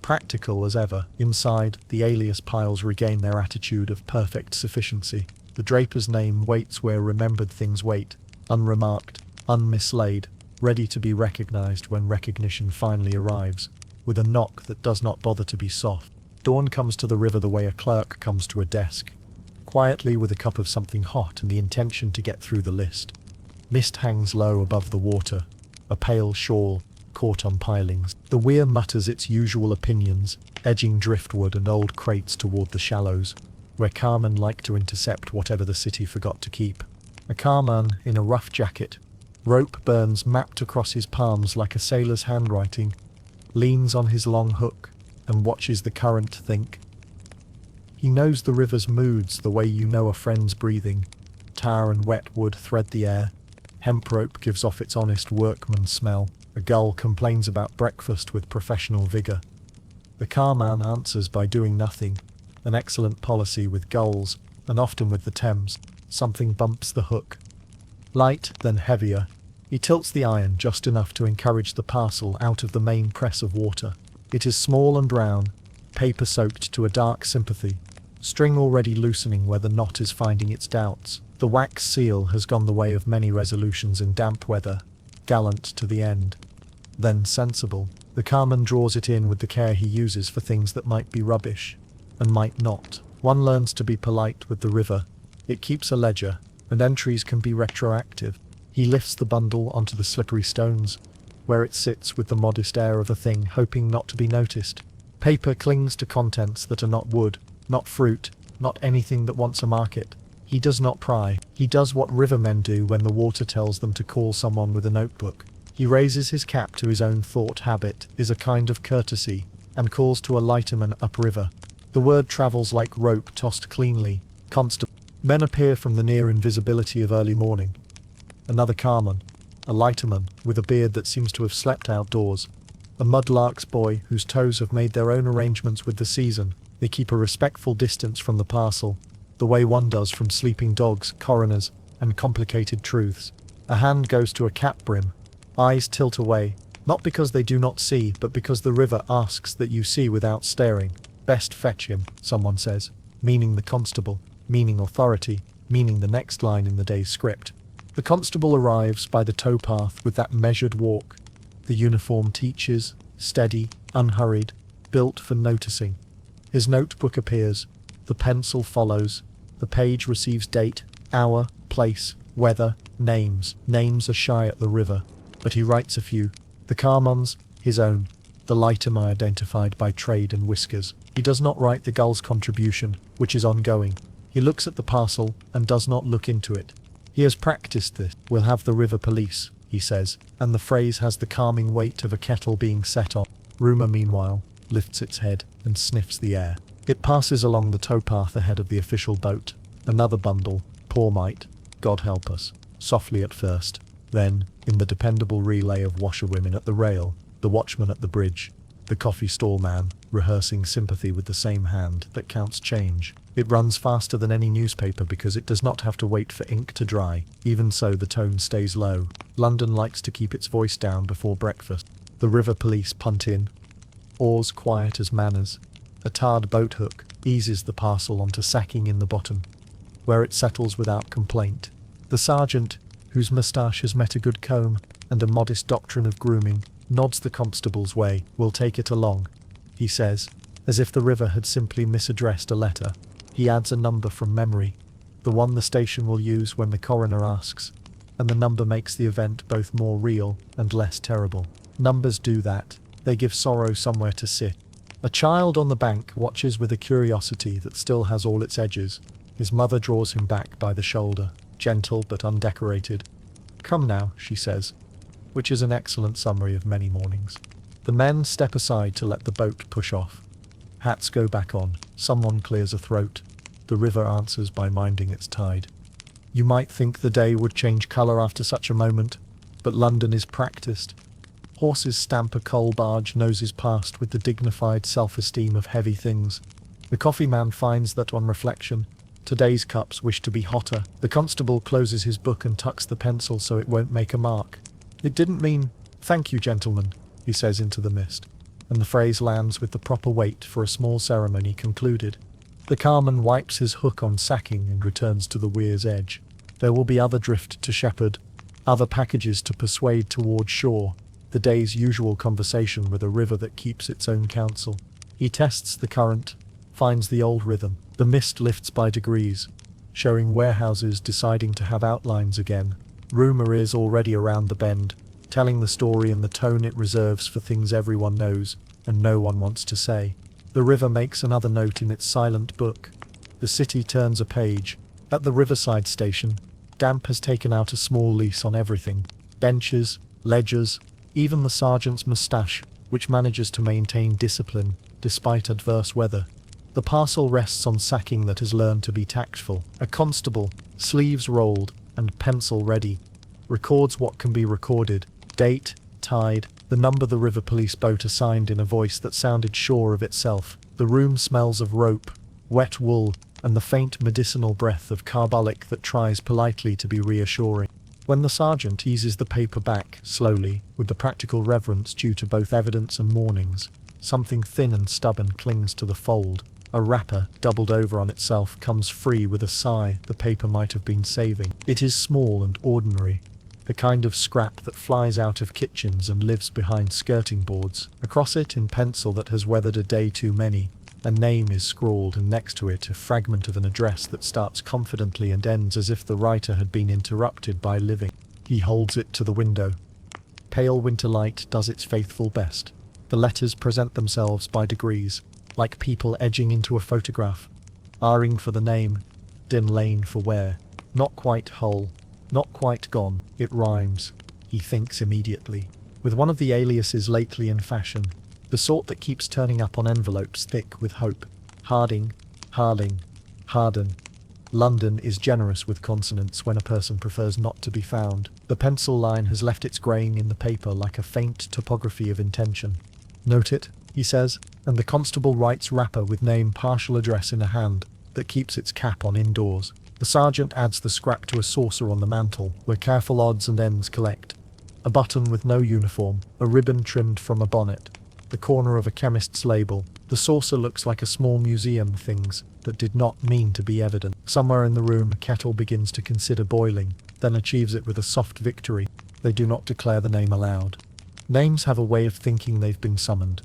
Speaker 1: Practical as ever, inside, the alias piles regain their attitude of perfect sufficiency. The draper's name waits where remembered things wait, unremarked, unmislaid, ready to be recognized when recognition finally arrives, with a knock that does not bother to be soft. Dawn comes to the river the way a clerk comes to a desk, quietly with a cup of something hot and the intention to get through the list. Mist hangs low above the water, a pale shawl caught on pilings. The weir mutters its usual opinions, edging driftwood and old crates toward the shallows, where carmen like to intercept whatever the city forgot to keep. A carman in a rough jacket, rope burns mapped across his palms like a sailor's handwriting, leans on his long hook and watches the current think. He knows the river's moods the way you know a friend's breathing. Tar and wet wood thread the air. Hemp rope gives off its honest workman smell. A gull complains about breakfast with professional vigour. The carman answers by doing nothing, an excellent policy with gulls, and often with the Thames. Something bumps the hook. Light, then heavier. He tilts the iron just enough to encourage the parcel out of the main press of water. It is small and brown, paper soaked to a dark sympathy, string already loosening where the knot is finding its doubts. The wax seal has gone the way of many resolutions in damp weather, gallant to the end. Then sensible. The carman draws it in with the care he uses for things that might be rubbish, and might not. One learns to be polite with the river. It keeps a ledger, and entries can be retroactive. He lifts the bundle onto the slippery stones, where it sits with the modest air of a thing hoping not to be noticed. Paper clings to contents that are not wood, not fruit, not anything that wants a market. He does not pry. He does what rivermen do when the water tells them to call someone with a notebook. He raises his cap to his own thought habit, is a kind of courtesy, and calls to a lighterman upriver. The word travels like rope tossed cleanly. Constable. Men appear from the near invisibility of early morning. Another carman, a lighterman with a beard that seems to have slept outdoors. A mudlark's boy whose toes have made their own arrangements with the season. They keep a respectful distance from the parcel, the way one does from sleeping dogs, coroners, and complicated truths. A hand goes to a cap brim. Eyes tilt away, not because they do not see, but because the river asks that you see without staring. Best fetch him, someone says, meaning the constable, meaning authority, meaning the next line in the day's script. The constable arrives by the towpath with that measured walk. The uniform teaches, steady, unhurried, built for noticing. His notebook appears. The pencil follows. The page receives date, hour, place, weather, names. Names are shy at the river, but he writes a few. The carman's, his own. The lighterman identified by trade and whiskers. He does not write the gull's contribution, which is ongoing. He looks at the parcel and does not look into it. He has practiced this. We'll have the river police, he says, and the phrase has the calming weight of a kettle being set on. Rumour, meanwhile, lifts its head and sniffs the air. It passes along the towpath ahead of the official boat. Another bundle, poor mite, God help us, softly at first. Then, in the dependable relay of washerwomen at the rail, the watchman at the bridge, the coffee stall man, rehearsing sympathy with the same hand that counts change. It runs faster than any newspaper because it does not have to wait for ink to dry. Even so, the tone stays low. London likes to keep its voice down before breakfast. The river police punt in, oars quiet as manners. A tarred boat hook eases the parcel onto sacking in the bottom, where it settles without complaint. The sergeant, whose moustache has met a good comb and a modest doctrine of grooming, nods the constable's way. We'll take it along, he says, as if the river had simply misaddressed a letter. He adds a number from memory, the one the station will use when the coroner asks, and the number makes the event both more real and less terrible. Numbers do that. They give sorrow somewhere to sit. A child on the bank watches with a curiosity that still has all its edges. His mother draws him back by the shoulder, gentle but undecorated. "Come now," she says, which is an excellent summary of many mornings. The men step aside to let the boat push off. Hats go back on. Someone clears a throat. The river answers by minding its tide. You might think the day would change colour after such a moment, but London is practised. Horses stamp a coal barge noses past with the dignified self-esteem of heavy things. The coffee man finds that, on reflection, today's cups wish to be hotter. The constable closes his book and tucks the pencil so it won't make a mark. It didn't mean, "Thank you, gentlemen," he says into the mist, and the phrase lands with the proper weight for a small ceremony concluded. The carman wipes his hook on sacking and returns to the weir's edge. There will be other drift to shepherd, other packages to persuade toward shore, the day's usual conversation with a river that keeps its own counsel. He tests the current, finds the old rhythm. The mist lifts by degrees, showing warehouses deciding to have outlines again. Rumour is already around the bend, telling the story in the tone it reserves for things everyone knows and no one wants to say. The river makes another note in its silent book. The city turns a page. At the riverside station, damp has taken out a small lease on everything. Benches, ledgers, even the sergeant's moustache, which manages to maintain discipline despite adverse weather. The parcel rests on sacking that has learned to be tactful. A constable, sleeves rolled and pencil ready, records what can be recorded: date, tide, the number the river police boat assigned in a voice that sounded sure of itself. The room smells of rope, wet wool, and the faint medicinal breath of carbolic that tries politely to be reassuring. When the sergeant eases the paper back, slowly, with the practical reverence due to both evidence and mornings, something thin and stubborn clings to the fold. A wrapper, doubled over on itself, comes free with a sigh the paper might have been saving. It is small and ordinary, the kind of scrap that flies out of kitchens and lives behind skirting boards. Across it, in pencil that has weathered a day too many, a name is scrawled, and next to it a fragment of an address that starts confidently and ends as if the writer had been interrupted by living. He holds it to the window. Pale winter light does its faithful best. The letters present themselves by degrees, like people edging into a photograph. R-ing for the name, Din Lane for where. Not quite whole, not quite gone. It rhymes, he thinks immediately, with one of the aliases lately in fashion, the sort that keeps turning up on envelopes thick with hope. Harding, Harding, Harden. London is generous with consonants when a person prefers not to be found. The pencil line has left its grain in the paper like a faint topography of intention. Note it, he says, and the constable writes wrapper with name partial address in a hand that keeps its cap on indoors. The sergeant adds the scrap to a saucer on the mantel, where careful odds and ends collect. A button with no uniform, a ribbon trimmed from a bonnet, the corner of a chemist's label. The saucer looks like a small museum things that did not mean to be evident. Somewhere in the room a kettle begins to consider boiling, then achieves it with a soft victory. They do not declare the name aloud. Names have a way of thinking they've been summoned.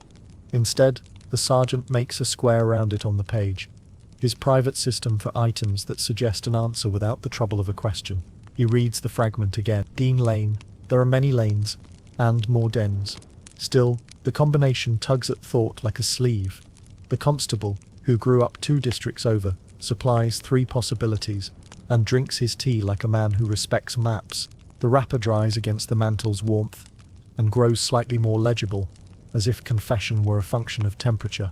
Speaker 1: Instead, the sergeant makes a square around it on the page, his private system for items that suggest an answer without the trouble of a question. He reads the fragment again. Dean Lane. There are many lanes, and more dens. Still, the combination tugs at thought like a sleeve. The constable, who grew up 2 districts over, supplies 3 possibilities, and drinks his tea like a man who respects maps. The wrapper dries against the mantel's warmth, and grows slightly more legible, as if confession were a function of temperature.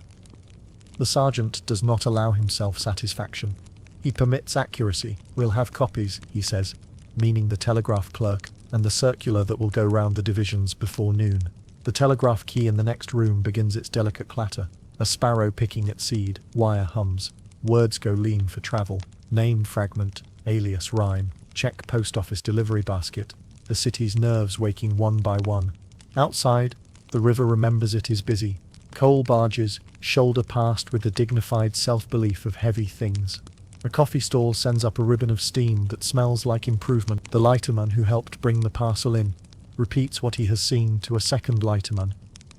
Speaker 1: The sergeant does not allow himself satisfaction. He permits accuracy. We'll have copies, he says, meaning the telegraph clerk, and the circular that will go round the divisions before noon. The telegraph key in the next room begins its delicate clatter. A sparrow picking at seed. Wire hums. Words go lean for travel. Name fragment, alias rhyme. Check post office delivery basket. The city's nerves waking one by one. Outside, the river remembers it is busy. Coal barges, shoulder past with the dignified self-belief of heavy things. A coffee stall sends up a ribbon of steam that smells like improvement. The lighterman who helped bring the parcel in repeats what he has seen to a second lighterman,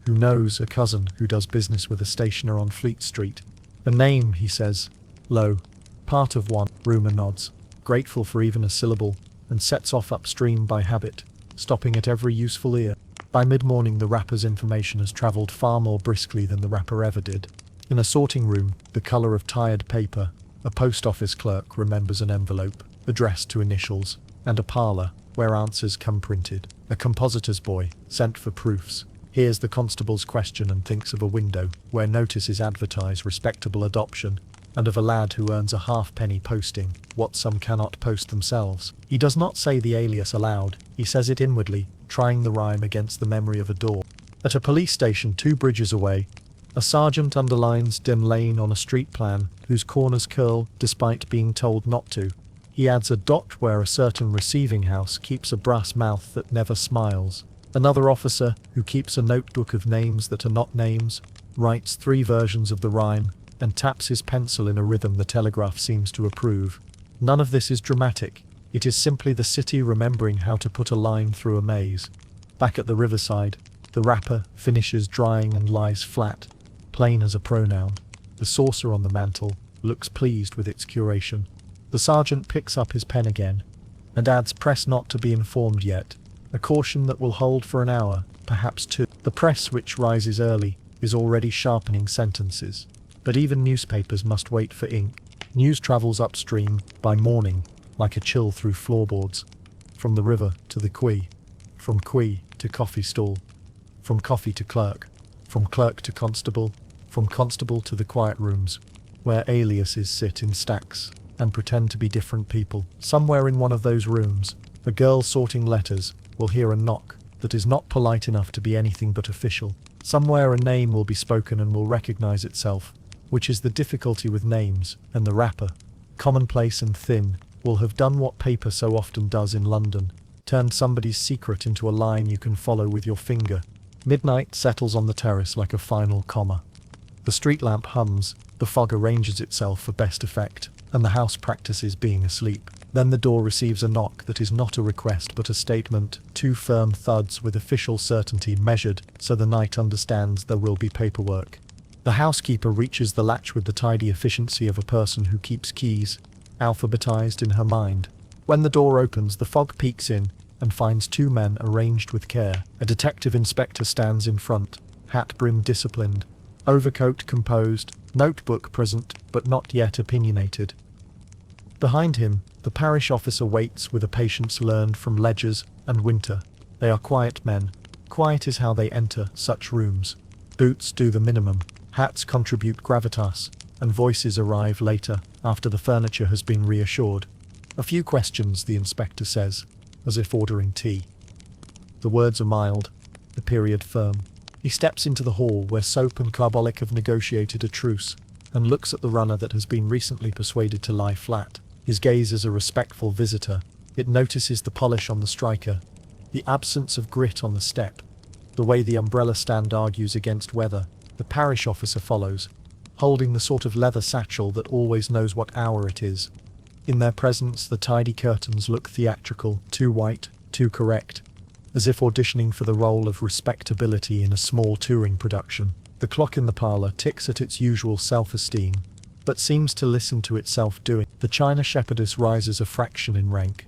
Speaker 1: who knows a cousin who does business with a stationer on Fleet Street. A name, he says, low, part of one. Rumour nods, grateful for even a syllable, and sets off upstream by habit, stopping at every useful ear. By mid-morning the wrapper's information has travelled far more briskly than the wrapper ever did. In a sorting room, the colour of tired paper, a post office clerk remembers an envelope, addressed to initials, and a parlour, where answers come printed. A compositor's boy, sent for proofs, hears the constable's question and thinks of a window, where notice is advertised respectable adoption, and of a lad who earns a halfpenny posting what some cannot post themselves. He does not say the alias aloud, he says it inwardly, trying the rhyme against the memory of a door. At a police station 2 bridges away, a sergeant underlines Dim Lane on a street plan whose corners curl despite being told not to. He adds a dot where a certain receiving house keeps a brass mouth that never smiles. Another officer, who keeps a notebook of names that are not names, writes 3 versions of the rhyme, and taps his pencil in a rhythm the telegraph seems to approve. None of this is dramatic. It is simply the city remembering how to put a line through a maze. Back at the riverside, the wrapper finishes drying and lies flat, plain as a pronoun. The saucer on the mantel looks pleased with its curation. The sergeant picks up his pen again, and adds "press not to be informed yet," a caution that will hold for an hour, perhaps 2. The press, which rises early, is already sharpening sentences. But even newspapers must wait for ink. News travels upstream, by morning, like a chill through floorboards. From the river to the quay, from quay to coffee stall, from coffee to clerk, from clerk to constable, from constable to the quiet rooms, where aliases sit in stacks and pretend to be different people. Somewhere in one of those rooms, a girl sorting letters will hear a knock that is not polite enough to be anything but official. Somewhere a name will be spoken and will recognize itself, which is the difficulty with names, and the wrapper, commonplace and thin, will have done what paper so often does in London, turned somebody's secret into a line you can follow with your finger. Midnight settles on the terrace like a final comma. The street lamp hums, the fog arranges itself for best effect, and the house practices being asleep. Then the door receives a knock that is not a request but a statement, 2 firm thuds with official certainty measured so the night understands there will be paperwork. The housekeeper reaches the latch with the tidy efficiency of a person who keeps keys, alphabetized in her mind. When the door opens, the fog peeks in and finds 2 men arranged with care. A detective inspector stands in front, hat brim disciplined, overcoat composed, notebook present but not yet opinionated. Behind him, the parish officer waits with a patience learned from Ledgers and Winter. They are quiet men. Quiet is how they enter such rooms. Boots do the minimum, hats contribute gravitas, and voices arrive later, after the furniture has been reassured. A few questions, the inspector says, as if ordering tea. The words are mild, the period firm. He steps into the hall where Soap and Carbolic have negotiated a truce, and looks at the runner that has been recently persuaded to lie flat. His gaze is a respectful visitor. It notices the polish on the striker, the absence of grit on the step, the way the umbrella stand argues against weather. The parish officer follows, holding the sort of leather satchel that always knows what hour it is. In their presence, the tidy curtains look theatrical, too white, too correct, as if auditioning for the role of respectability in a small touring production. The clock in the parlor ticks at its usual self-esteem, but seems to listen to itself doing. The china shepherdess rises a fraction in rank.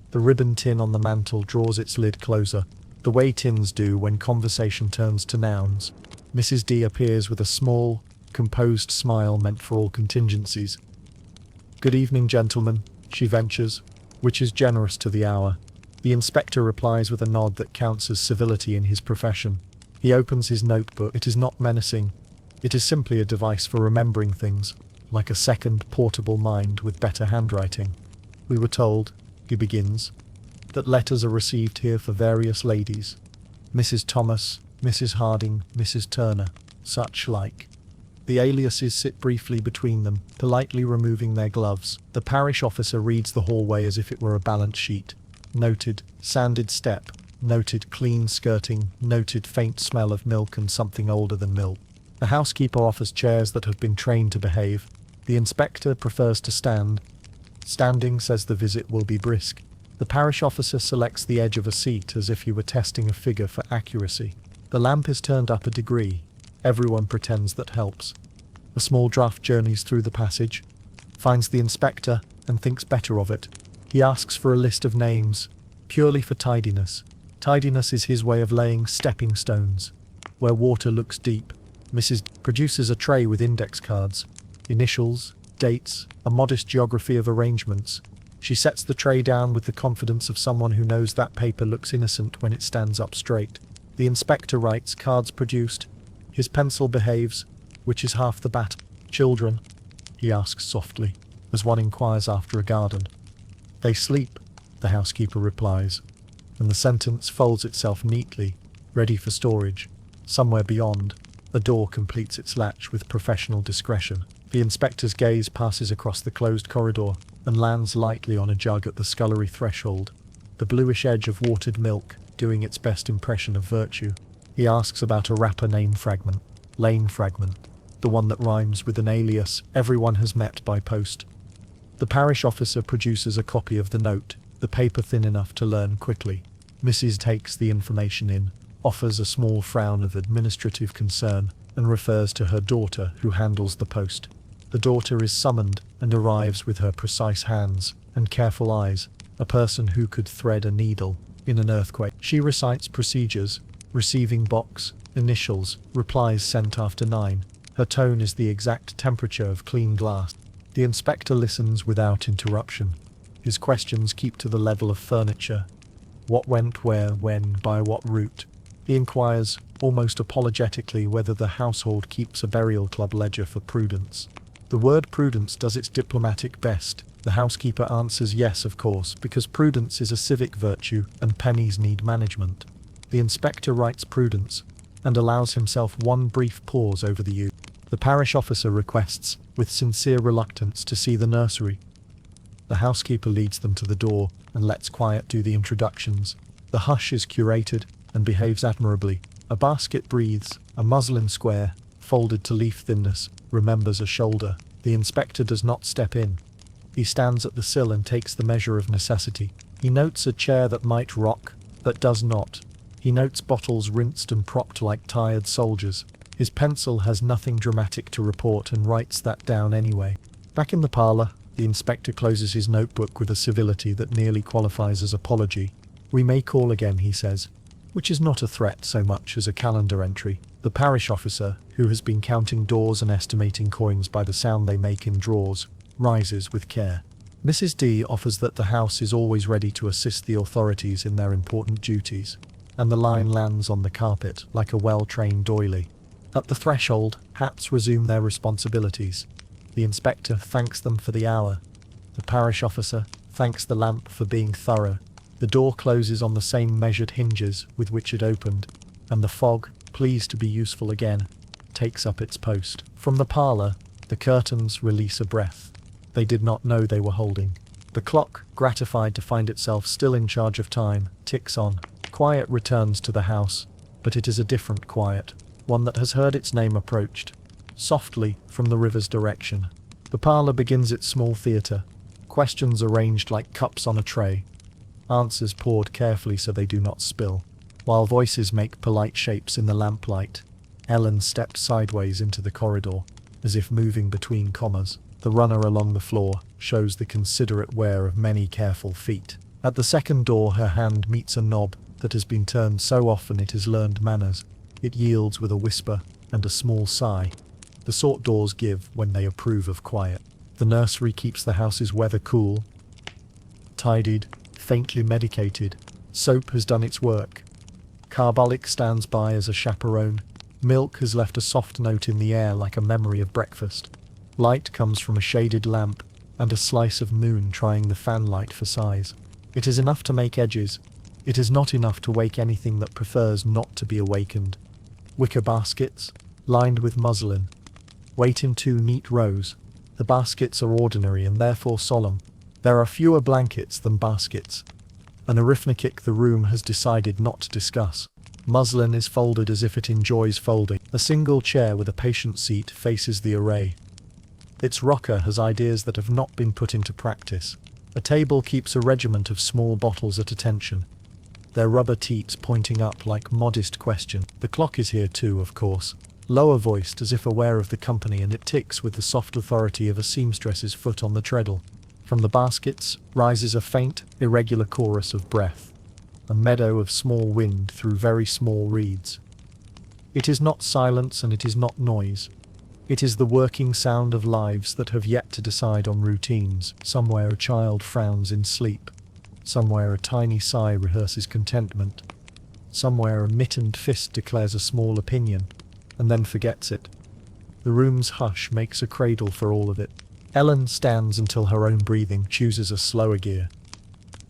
Speaker 1: The ribbon tin on the mantel draws its lid closer, the way tins do when conversation turns to nouns. Mrs. D appears with a small, composed smile meant for all contingencies. "Good evening, gentlemen," she ventures, which is generous to the hour. The inspector replies with a nod that counts as civility in his profession. He opens his notebook. It is not menacing. It is simply a device for remembering things, like a second portable mind with better handwriting. "We were told," he begins, "that letters are received here for various ladies. Mrs. Thomas, Mrs. Harding, Mrs. Turner, such like." The aliases sit briefly between them, politely removing their gloves. The parish officer reads the hallway as if it were a balance sheet. Noted, sanded step. Noted, clean skirting. Noted, faint smell of milk and something older than milk. The housekeeper offers chairs that have been trained to behave. The inspector prefers to stand. Standing, says the visit will be brisk. The parish officer selects the edge of a seat as if he were testing a figure for accuracy. The lamp is turned up a degree. Everyone pretends that helps. A small draft journeys through the passage, finds the inspector, and thinks better of it. He asks for a list of names, purely for tidiness. Tidiness is his way of laying stepping stones. Where water looks deep, Mrs. produces a tray with index cards, initials, dates, a modest geography of arrangements. She sets the tray down with the confidence of someone who knows that paper looks innocent when it stands up straight. The inspector writes, cards produced. His pencil behaves, which is half the battle. "Children?" he asks softly, as one inquires after a garden. "They sleep," the housekeeper replies, and the sentence folds itself neatly, ready for storage. Somewhere beyond, a door completes its latch with professional discretion. The inspector's gaze passes across the closed corridor and lands lightly on a jug at the scullery threshold, the bluish edge of watered milk doing its best impression of virtue. He asks about a wrapper name fragment, Lane fragment, the one that rhymes with an alias everyone has met by post. The parish officer produces a copy of the note, the paper thin enough to learn quickly. Mrs. takes the information in, offers a small frown of administrative concern, and refers to her daughter who handles the post. The daughter is summoned and arrives with her precise hands and careful eyes, a person who could thread a needle in an earthquake. She recites procedures, receiving box, initials, replies sent after 9. Her tone is the exact temperature of clean glass. The inspector listens without interruption. His questions keep to the level of furniture. What went where, when, by what route? He inquires, almost apologetically, whether the household keeps a burial club ledger for prudence. The word prudence does its diplomatic best. The housekeeper answers yes, of course, because prudence is a civic virtue and pennies need management. The inspector writes prudence and allows himself one brief pause over the U. The parish officer requests, with sincere reluctance, to see the nursery. The housekeeper leads them to the door and lets Quiet do the introductions. The hush is curated and behaves admirably. A basket breathes, a muslin square, folded to leaf thinness, remembers a shoulder. The inspector does not step in. He stands at the sill and takes the measure of necessity. He notes a chair that might rock, but does not. He notes bottles rinsed and propped like tired soldiers. His pencil has nothing dramatic to report and writes that down anyway. Back in the parlor, the inspector closes his notebook with a civility that nearly qualifies as apology. "We may call again," he says, which is not a threat so much as a calendar entry. The parish officer, who has been counting doors and estimating coins by the sound they make in drawers, rises with care. Mrs. D offers that the house is always ready to assist the authorities in their important duties, and the line lands on the carpet like a well-trained doily. At the threshold, hats resume their responsibilities. The inspector thanks them for the hour. The parish officer thanks the lamp for being thorough. The door closes on the same measured hinges with which it opened, and the fog, pleased to be useful again, takes up its post. From the parlor, the curtains release a breath they did not know they were holding. The clock, gratified to find itself still in charge of time, ticks on. Quiet returns to the house, but it is a different quiet, one that has heard its name approached, softly, from the river's direction. The parlor begins its small theatre, questions arranged like cups on a tray, answers poured carefully so they do not spill. While voices make polite shapes in the lamplight, Ellen steps sideways into the corridor, as if moving between commas. The runner along the floor shows the considerate wear of many careful feet. At the second door her hand meets a knob that has been turned so often it has learned manners. It yields with a whisper and a small sigh, the sort doors give when they approve of quiet. The nursery keeps the house's weather cool, tidied, faintly medicated. Soap has done its work. Carbolic stands by as a chaperone. Milk has left a soft note in the air like a memory of breakfast. Light comes from a shaded lamp and a slice of moon trying the fanlight for size. It is enough to make edges. It is not enough to wake anything that prefers not to be awakened. Wicker baskets, lined with muslin, wait in 2 neat rows. The baskets are ordinary and therefore solemn. There are fewer blankets than baskets. An arithmetic the room has decided not to discuss. Muslin is folded as if it enjoys folding. A single chair with a patient seat faces the array. Its rocker has ideas that have not been put into practice. A table keeps a regiment of small bottles at attention, their rubber teats pointing up like modest question. The clock is here too, of course, lower-voiced as if aware of the company, and it ticks with the soft authority of a seamstress's foot on the treadle. From the baskets rises a faint, irregular chorus of breath, a meadow of small wind through very small reeds. It is not silence and it is not noise. It is the working sound of lives that have yet to decide on routines. Somewhere a child frowns in sleep. Somewhere a tiny sigh rehearses contentment. Somewhere a mittened fist declares a small opinion, and then forgets it. The room's hush makes a cradle for all of it. Ellen stands until her own breathing chooses a slower gear.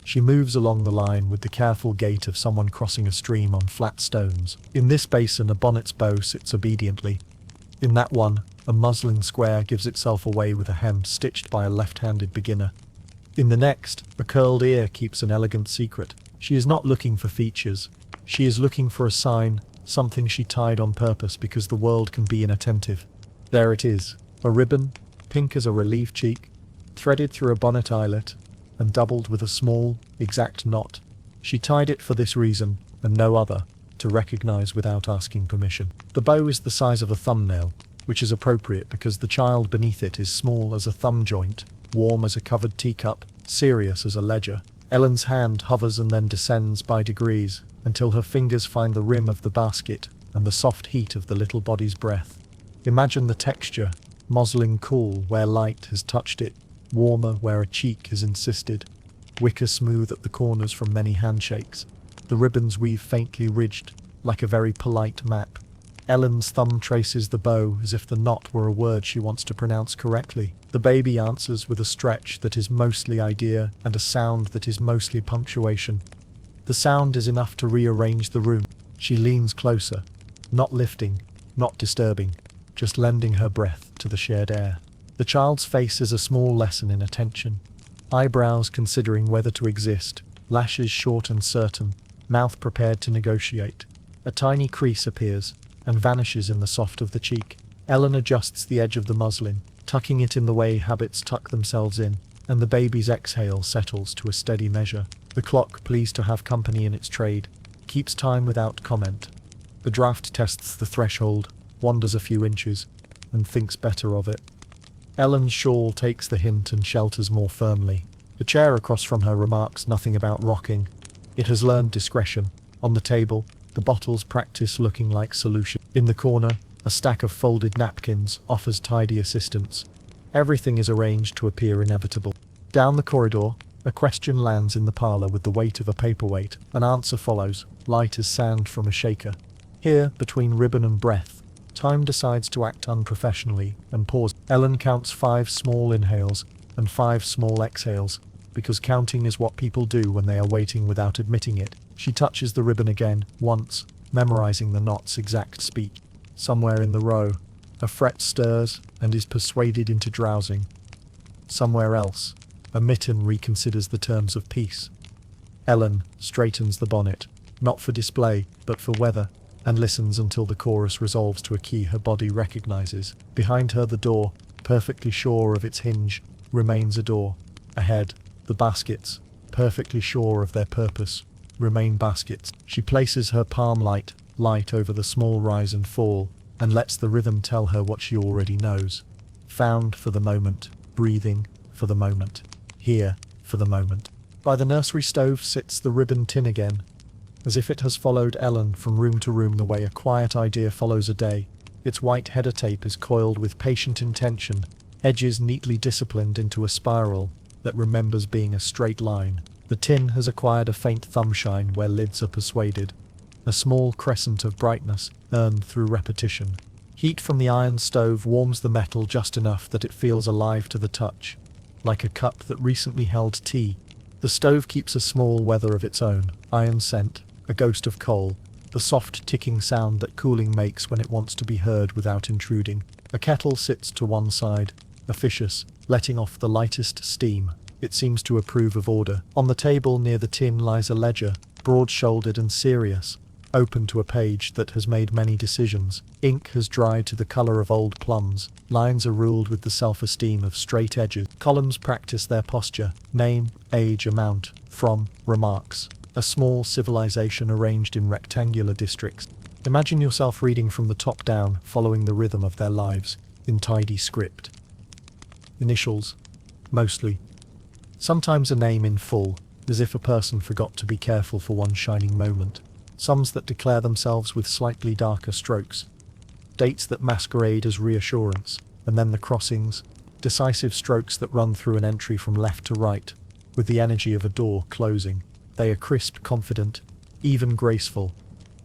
Speaker 1: She moves along the line with the careful gait of someone crossing a stream on flat stones. In this basin a bonnet's bow sits obediently. In that one, a muslin square gives itself away with a hem stitched by a left-handed beginner. In the next, a curled ear keeps an elegant secret. She is not looking for features. She is looking for a sign, something she tied on purpose because the world can be inattentive. There it is, a ribbon, pink as a relieved cheek, threaded through a bonnet eyelet, and doubled with a small, exact knot. She tied it for this reason, and no other, to recognize without asking permission. The bow is the size of a thumbnail, which is appropriate because the child beneath it is small as a thumb joint, warm as a covered teacup, serious as a ledger. Ellen's hand hovers and then descends by degrees, until her fingers find the rim of the basket and the soft heat of the little body's breath. Imagine the texture, muslin cool where light has touched it, warmer where a cheek has insisted, wicker smooth at the corners from many handshakes. The ribbons weave faintly ridged, like a very polite map. Ellen's thumb traces the bow as if the knot were a word she wants to pronounce correctly. The baby answers with a stretch that is mostly idea and a sound that is mostly punctuation. The sound is enough to rearrange the room. She leans closer, not lifting, not disturbing, just lending her breath to the shared air. The child's face is a small lesson in attention. Eyebrows considering whether to exist, lashes short and certain, mouth prepared to negotiate. A tiny crease appears and vanishes in the soft of the cheek. Ellen adjusts the edge of the muslin, tucking it in the way habits tuck themselves in, and the baby's exhale settles to a steady measure. The clock, pleased to have company in its trade, keeps time without comment. The draft tests the threshold, wanders a few inches, and thinks better of it. Ellen's shawl takes the hint and shelters more firmly. The chair across from her remarks nothing about rocking. It has learned discretion. On the table, the bottles practice looking like solution. In the corner, a stack of folded napkins offers tidy assistance. Everything is arranged to appear inevitable. Down the corridor, a question lands in the parlor with the weight of a paperweight. An answer follows, light as sand from a shaker. Here, between ribbon and breath, time decides to act unprofessionally and pause. Ellen counts 5 small inhales and 5 small exhales, because counting is what people do when they are waiting without admitting it. She touches the ribbon again, once, memorizing the knot's exact speech. Somewhere in the row, a fret stirs and is persuaded into drowsing. Somewhere else, a mitten reconsiders the terms of peace. Ellen straightens the bonnet, not for display, but for weather, and listens until the chorus resolves to a key her body recognizes. Behind her the door, perfectly sure of its hinge, remains a door. Ahead, the baskets, perfectly sure of their purpose, remain baskets. She places her palm light over the small rise and fall, and lets the rhythm tell her what she already knows. Found for the moment, breathing for the moment, here for the moment. By the nursery stove sits the ribbon tin again, as if it has followed Ellen from room to room the way a quiet idea follows a day. Its white header tape is coiled with patient intention, edges neatly disciplined into a spiral that remembers being a straight line. The tin has acquired a faint thumbshine where lids are persuaded, a small crescent of brightness earned through repetition. Heat from the iron stove warms the metal just enough that it feels alive to the touch, like a cup that recently held tea. The stove keeps a small weather of its own, iron scent, a ghost of coal, the soft ticking sound that cooling makes when it wants to be heard without intruding. A kettle sits to one side, officious, letting off the lightest steam. It seems to approve of order. On the table near the tin lies a ledger, broad-shouldered and serious, open to a page that has made many decisions. Ink has dried to the colour of old plums. Lines are ruled with the self-esteem of straight edges. Columns practice their posture. Name, age, amount, from, remarks. A small civilization arranged in rectangular districts. Imagine yourself reading from the top down, following the rhythm of their lives, in tidy script. Initials, mostly. Sometimes a name in full, as if a person forgot to be careful for one shining moment. Sums that declare themselves with slightly darker strokes. Dates that masquerade as reassurance, and then the crossings, decisive strokes that run through an entry from left to right, with the energy of a door closing. They are crisp, confident, even graceful.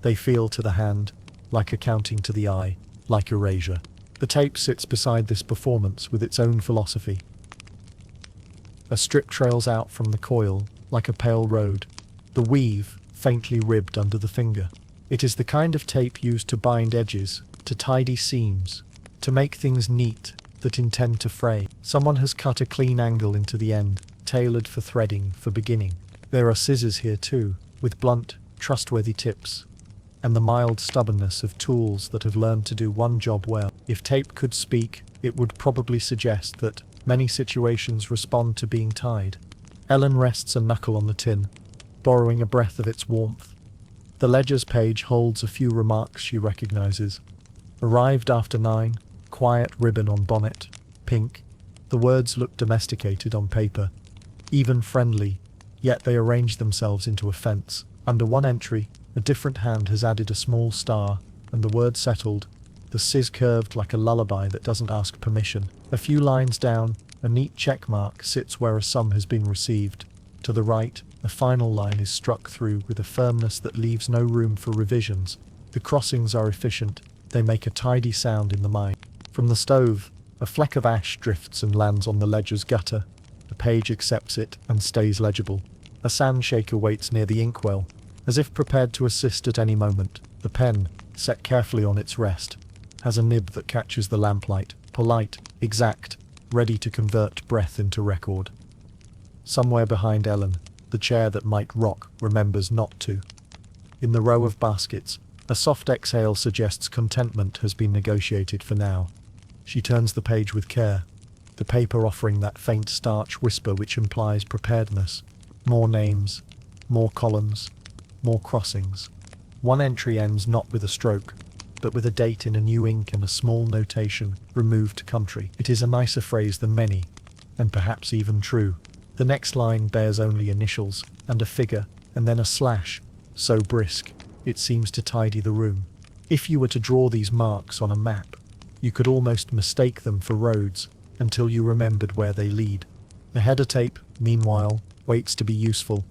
Speaker 1: They feel to the hand, like accounting to the eye, like erasure. The tape sits beside this performance with its own philosophy. A strip trails out from the coil, like a pale road. The weave, faintly ribbed under the finger. It is the kind of tape used to bind edges, to tidy seams, to to make things neat that intend to fray. Someone has cut a clean angle into the end, tailored for threading, for beginning. There are scissors here too, with blunt, trustworthy tips, and the mild stubbornness of tools that have learned to do one job well. If tape could speak, it would probably suggest that many situations respond to being tied. Ellen rests a knuckle on the tin, borrowing a breath of its warmth. The ledger's page holds a few remarks she recognizes. Arrived after 9, quiet ribbon on bonnet, pink. The words look domesticated on paper, even friendly, yet they arrange themselves into a fence. Under one entry, a different hand has added a small star, and the word settled, the sizz curved like a lullaby that doesn't ask permission. A few lines down, a neat check mark sits where a sum has been received. To the right, a final line is struck through with a firmness that leaves no room for revisions. The crossings are efficient, they make a tidy sound in the mind. From the stove, a fleck of ash drifts and lands on the ledger's gutter. The page accepts it and stays legible. A sand shaker waits near the inkwell, as if prepared to assist at any moment. The pen, set carefully on its rest, has a nib that catches the lamplight, polite, exact, ready to convert breath into record. Somewhere behind Ellen, the chair that might rock remembers not to. In the row of baskets, a soft exhale suggests contentment has been negotiated for now. She turns the page with care, the paper offering that faint starch whisper which implies preparedness. More names, more columns, more crossings. One entry ends not with a stroke, but with a date in a new ink and a small notation, removed country. It is a nicer phrase than many, and perhaps even true. The next line bears only initials, and a figure, and then a slash, so brisk, it seems to tidy the room. If you were to draw these marks on a map, you could almost mistake them for roads, until you remembered where they lead. The header tape, meanwhile, waits to be useful.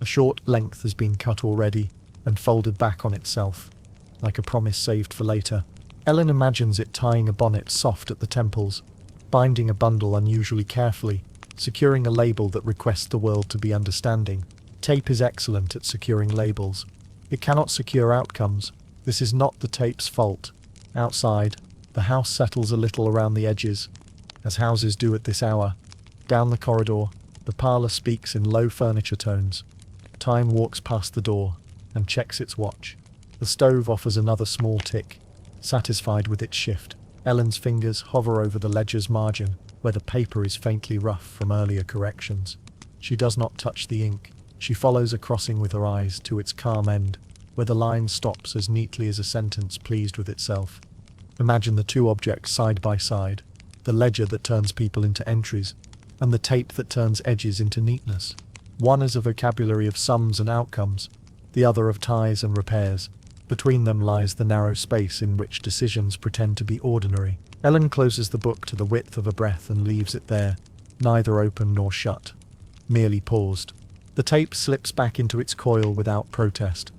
Speaker 1: A short length has been cut already, and folded back on itself, like a promise saved for later. Ellen imagines it tying a bonnet soft at the temples, binding a bundle unusually carefully, securing a label that requests the world to be understanding. Tape is excellent at securing labels. It cannot secure outcomes. This is not the tape's fault. Outside, the house settles a little around the edges, as houses do at this hour. Down the corridor, the parlor speaks in low furniture tones. Time walks past the door, and checks its watch. The stove offers another small tick, satisfied with its shift. Ellen's fingers hover over the ledger's margin, where the paper is faintly rough from earlier corrections. She does not touch the ink. She follows a crossing with her eyes to its calm end, where the line stops as neatly as a sentence pleased with itself. Imagine the two objects side by side, the ledger that turns people into entries, and the tape that turns edges into neatness. One is a vocabulary of sums and outcomes, the other of ties and repairs. Between them lies the narrow space in which decisions pretend to be ordinary. Ellen closes the book to the width of a breath and leaves it there, neither open nor shut, merely paused. The tape slips back into its coil without protest,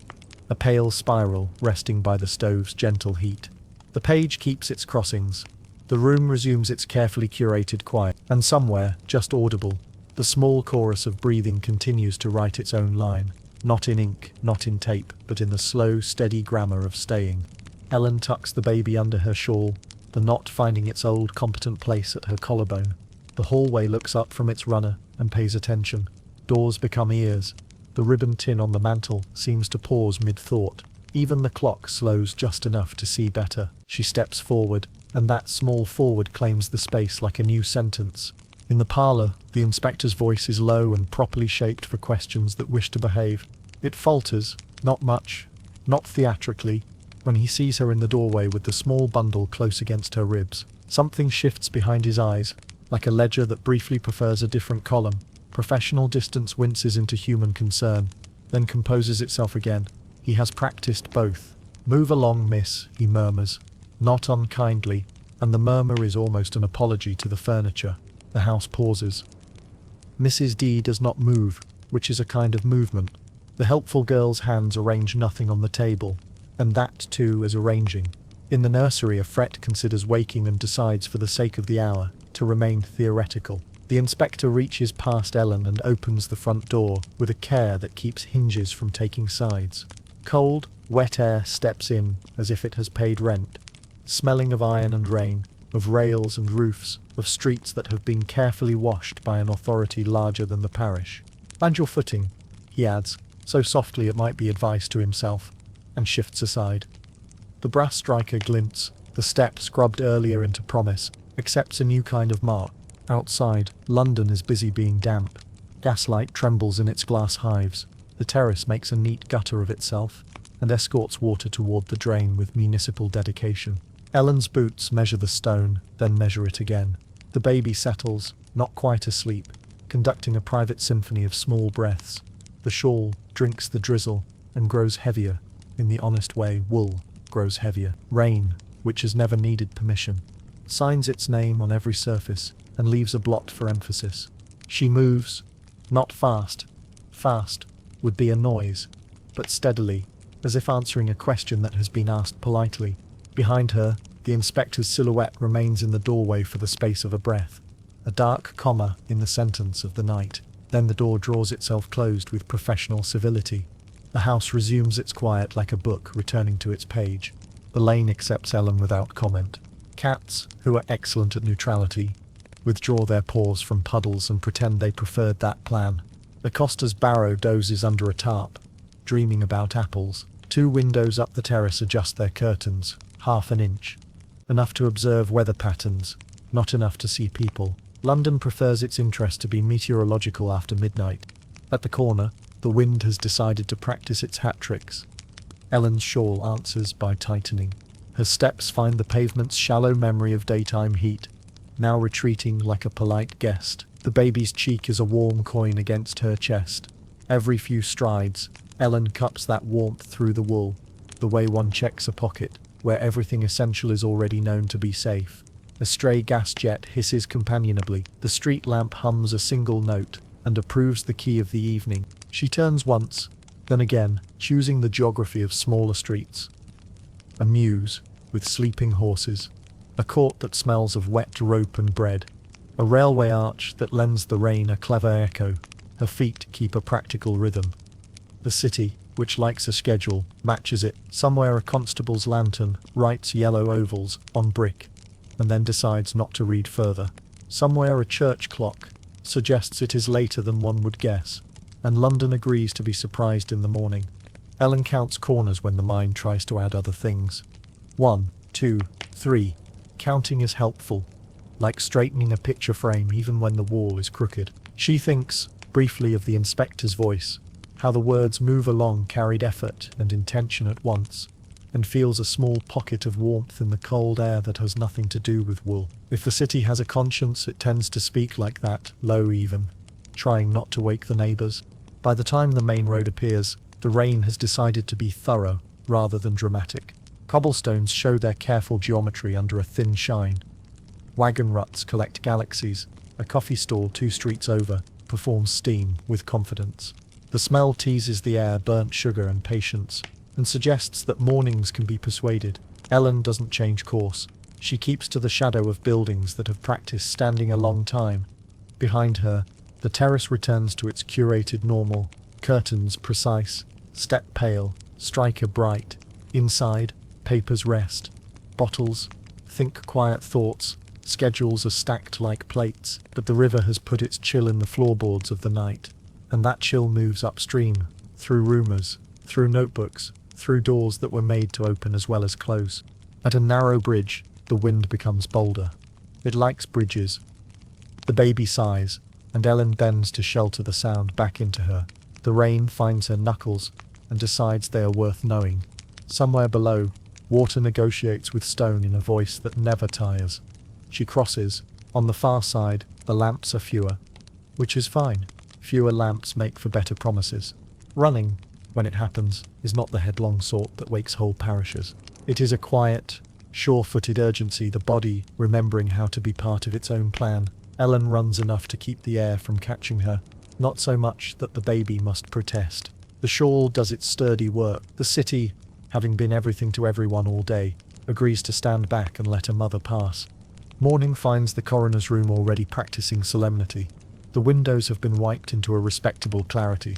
Speaker 1: a pale spiral resting by the stove's gentle heat. The page keeps its crossings. The room resumes its carefully curated quiet, and somewhere, just audible, the small chorus of breathing continues to write its own line, not in ink, not in tape, but in the slow, steady grammar of staying. Ellen tucks the baby under her shawl, the knot finding its old competent place at her collarbone. The hallway looks up from its runner and pays attention. Doors become ears. The ribbon tin on the mantel seems to pause mid-thought. Even the clock slows just enough to see better. She steps forward, and that small forward claims the space like a new sentence. In the parlor, the inspector's voice is low and properly shaped for questions that wish to behave. It falters, not much, not theatrically, when he sees her in the doorway with the small bundle close against her ribs. Something shifts behind his eyes, like a ledger that briefly prefers a different column. Professional distance winces into human concern, then composes itself again. He has practiced both. "Move along, miss," he murmurs, not unkindly, and the murmur is almost an apology to the furniture. The house pauses. Mrs. D does not move, which is a kind of movement. The helpful girl's hands arrange nothing on the table, and that too is arranging. In the nursery, a Fret considers waking and decides for the sake of the hour to remain theoretical. The inspector reaches past Ellen and opens the front door with a care that keeps hinges from taking sides. Cold, wet air steps in as if it has paid rent, smelling of iron and rain, of rails and roofs, of streets that have been carefully washed by an authority larger than the parish. "Mind your footing," he adds, so softly it might be advice to himself, and shifts aside. The brass striker glints, the step scrubbed earlier into promise, accepts a new kind of mark. Outside, London is busy being damp. Gaslight trembles in its glass hives. The terrace makes a neat gutter of itself, and escorts water toward the drain with municipal dedication. Ellen's boots measure the stone, then measure it again. The baby settles, not quite asleep, conducting a private symphony of small breaths. The shawl drinks the drizzle, and grows heavier. In the honest way, wool grows heavier. Rain, which has never needed permission, signs its name on every surface, and leaves a blot for emphasis. She moves, not fast. Fast would be a noise, but steadily, as if answering a question that has been asked politely. Behind her, the inspector's silhouette remains in the doorway for the space of a breath. A dark comma in the sentence of the night. Then the door draws itself closed with professional civility. The house resumes its quiet like a book returning to its page. The lane accepts Ellen without comment. Cats, who are excellent at neutrality, withdraw their paws from puddles and pretend they preferred that plan. Acosta's barrow dozes under a tarp, dreaming about apples. 2 windows up the terrace adjust their curtains, half an inch. Enough to observe weather patterns, not enough to see people. London prefers its interest to be meteorological after midnight. At the corner, the wind has decided to practice its hat tricks. Ellen's shawl answers by tightening. Her steps find the pavement's shallow memory of daytime heat, now retreating like a polite guest. The baby's cheek is a warm coin against her chest. Every few strides, Ellen cups that warmth through the wool, the way one checks a pocket, where everything essential is already known to be safe. A stray gas jet hisses companionably. The street lamp hums a single note, and approves the key of the evening. She turns once, then again, choosing the geography of smaller streets. A mews, with sleeping horses. A court that smells of wet rope and bread. A railway arch that lends the rain a clever echo. Her feet keep a practical rhythm. The city, which likes a schedule, matches it. Somewhere a constable's lantern writes yellow ovals on brick, and then decides not to read further. Somewhere a church clock suggests it is later than one would guess, and London agrees to be surprised in the morning. Ellen counts corners when the mind tries to add other things. 1, 2, 3. Counting is helpful, like straightening a picture frame even when the wall is crooked. She thinks, briefly, of the inspector's voice, how the words move along carried effort and intention at once, and feels a small pocket of warmth in the cold air that has nothing to do with wool. If the city has a conscience, it tends to speak like that, low even, trying not to wake the neighbours. By the time the main road appears, the rain has decided to be thorough rather than dramatic. Cobblestones show their careful geometry under a thin shine. Wagon ruts collect galaxies. A coffee stall 2 streets over performs steam with confidence. The smell teases the air burnt sugar and patience, and suggests that mornings can be persuaded. Ellen doesn't change course. She keeps to the shadow of buildings that have practiced standing a long time. Behind her, the terrace returns to its curated normal. Curtains precise, step pale, striker bright. Inside, papers rest. Bottles, think quiet thoughts. Schedules are stacked like plates, but the river has put its chill in the floorboards of the night. And that chill moves upstream, through rumours, through notebooks, through doors that were made to open as well as close. At a narrow bridge, the wind becomes bolder. It likes bridges. The baby sighs, and Ellen bends to shelter the sound back into her. The rain finds her knuckles, and decides they are worth knowing. Somewhere below, water negotiates with stone in a voice that never tires. She crosses. On the far side, the lamps are fewer, which is fine. Fewer lamps make for better promises. Running, when it happens, is not the headlong sort that wakes whole parishes. It is a quiet, sure-footed urgency, the body remembering how to be part of its own plan. Ellen runs enough to keep the air from catching her, not so much that the baby must protest. The shawl does its sturdy work. The city, having been everything to everyone all day, agrees to stand back and let a mother pass. Morning finds the coroner's room already practicing solemnity. The windows have been wiped into a respectable clarity.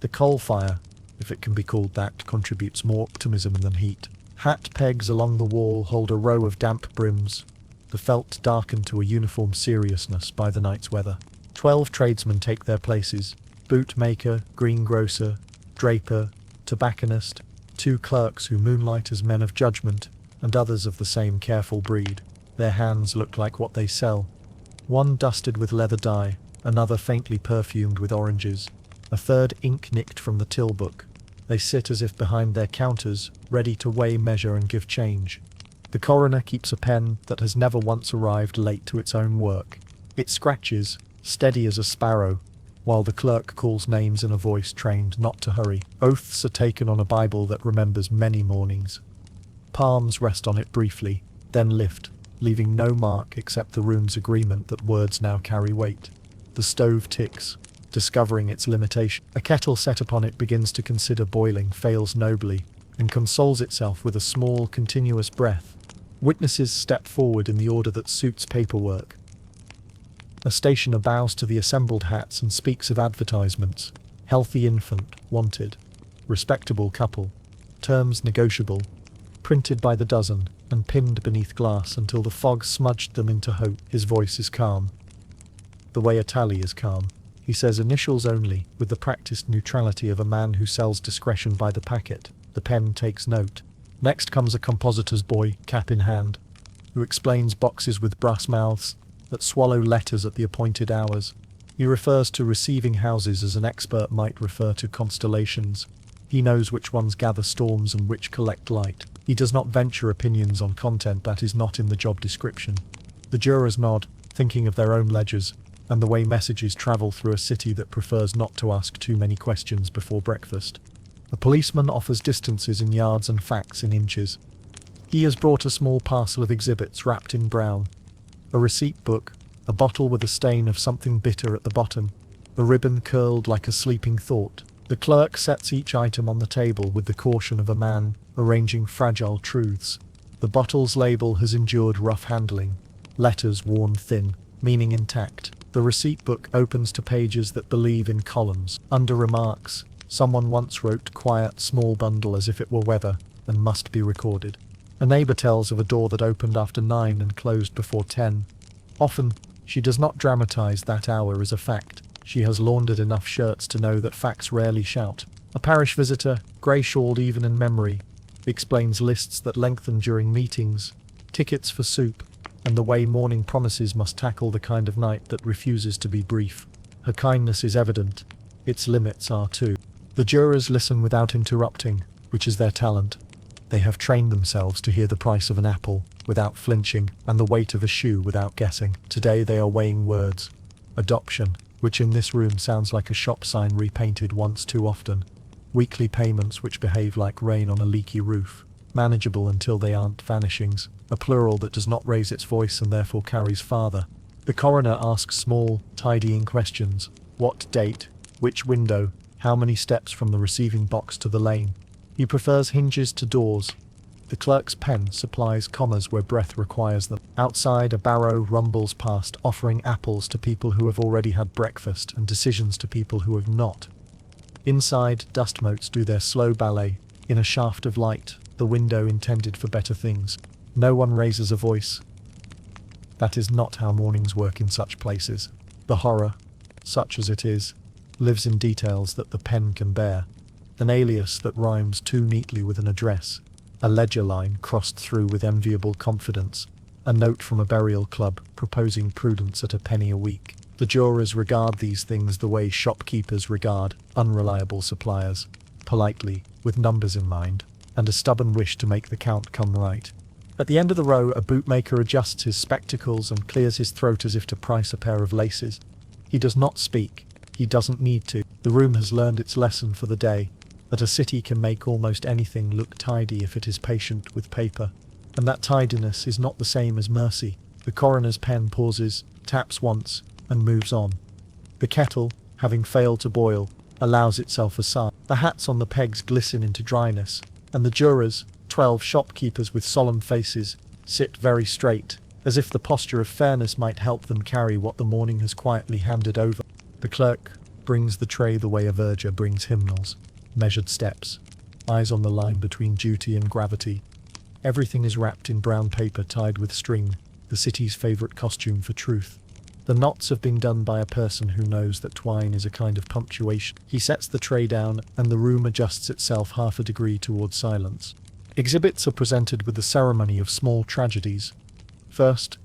Speaker 1: The coal fire, if it can be called that, contributes more optimism than heat. Hat pegs along the wall hold a row of damp brims, the felt darkened to a uniform seriousness by the night's weather. 12 tradesmen take their places: bootmaker, greengrocer, draper, tobacconist, 2 clerks who moonlight as men of judgment, and others of the same careful breed. Their hands look like what they sell. One dusted with leather dye, another faintly perfumed with oranges, a third ink-nicked from the till book. They sit as if behind their counters, ready to weigh, measure and give change. The coroner keeps a pen that has never once arrived late to its own work. It scratches, steady as a sparrow, while the clerk calls names in a voice trained not to hurry. Oaths are taken on a Bible that remembers many mornings. Palms rest on it briefly, then lift, leaving no mark except the room's agreement that words now carry weight. The stove ticks, discovering its limitation. A kettle set upon it begins to consider boiling, fails nobly, and consoles itself with a small, continuous breath. Witnesses step forward in the order that suits paperwork. A stationer bows to the assembled hats and speaks of advertisements. Healthy infant, wanted. Respectable couple. Terms negotiable. Printed by the dozen, and pinned beneath glass until the fog smudged them into hope. His voice is calm. The way a tally is calm. He says initials only, with the practiced neutrality of a man who sells discretion by the packet. The pen takes note. Next comes a compositor's boy, cap in hand, who explains boxes with brass mouths that swallow letters at the appointed hours. He refers to receiving houses as an expert might refer to constellations. He knows which ones gather storms and which collect light. He does not venture opinions on content that is not in the job description. The jurors nod, thinking of their own ledgers, and the way messages travel through a city that prefers not to ask too many questions before breakfast. A policeman offers distances in yards and facts in inches. He has brought a small parcel of exhibits wrapped in brown. A receipt book, a bottle with a stain of something bitter at the bottom, a ribbon curled like a sleeping thought. The clerk sets each item on the table with the caution of a man arranging fragile truths. The bottle's label has endured rough handling. Letters worn thin, meaning intact. The receipt book opens to pages that believe in columns. Under remarks, someone once wrote quiet, small bundle as if it were weather, and must be recorded. A neighbour tells of a door that opened after 9 and closed before 10. Often, she does not dramatise that hour as a fact. She has laundered enough shirts to know that facts rarely shout. A parish visitor, grey-shawled even in memory, explains lists that lengthen during meetings, tickets for soup, and the way morning promises must tackle the kind of night that refuses to be brief. Her kindness is evident. Its limits are too. The jurors listen without interrupting, which is their talent. They have trained themselves to hear the price of an apple without flinching and the weight of a shoe without guessing. Today they are weighing words. Adoption, which in this room sounds like a shop sign repainted once too often. Weekly payments which behave like rain on a leaky roof. Manageable until they aren't vanishings. A plural that does not raise its voice and therefore carries farther. The coroner asks small, tidying questions. What date? Which window? How many steps from the receiving box to the lane? He prefers hinges to doors. The clerk's pen supplies commas where breath requires them. Outside, a barrow rumbles past, offering apples to people who have already had breakfast and decisions to people who have not. Inside, dust motes do their slow ballet, in a shaft of light, the window intended for better things. No one raises a voice. That is not how mornings work in such places. The horror, such as it is, lives in details that the pen can bear. An alias that rhymes too neatly with an address. A ledger line crossed through with enviable confidence. A note from a burial club proposing prudence at a penny a week. The jurors regard these things the way shopkeepers regard unreliable suppliers. Politely, with numbers in mind, and a stubborn wish to make the count come right. At the end of the row, a bootmaker adjusts his spectacles and clears his throat as if to price a pair of laces. He does not speak. He doesn't need to. The room has learned its lesson for the day, that a city can make almost anything look tidy if it is patient with paper. And that tidiness is not the same as mercy. The coroner's pen pauses, taps once, and moves on. The kettle, having failed to boil, allows itself a sigh. The hats on the pegs glisten into dryness, and the jurors, 12 shopkeepers with solemn faces, sit very straight, as if the posture of fairness might help them carry what the morning has quietly handed over. The clerk brings the tray the way a verger brings hymnals. Measured steps, eyes on the line between duty and gravity. Everything is wrapped in brown paper tied with string, the city's favourite costume for truth. The knots have been done by a person who knows that twine is a kind of punctuation. He sets the tray down, and the room adjusts itself half a degree towards silence. Exhibits are presented with the ceremony of small tragedies. First,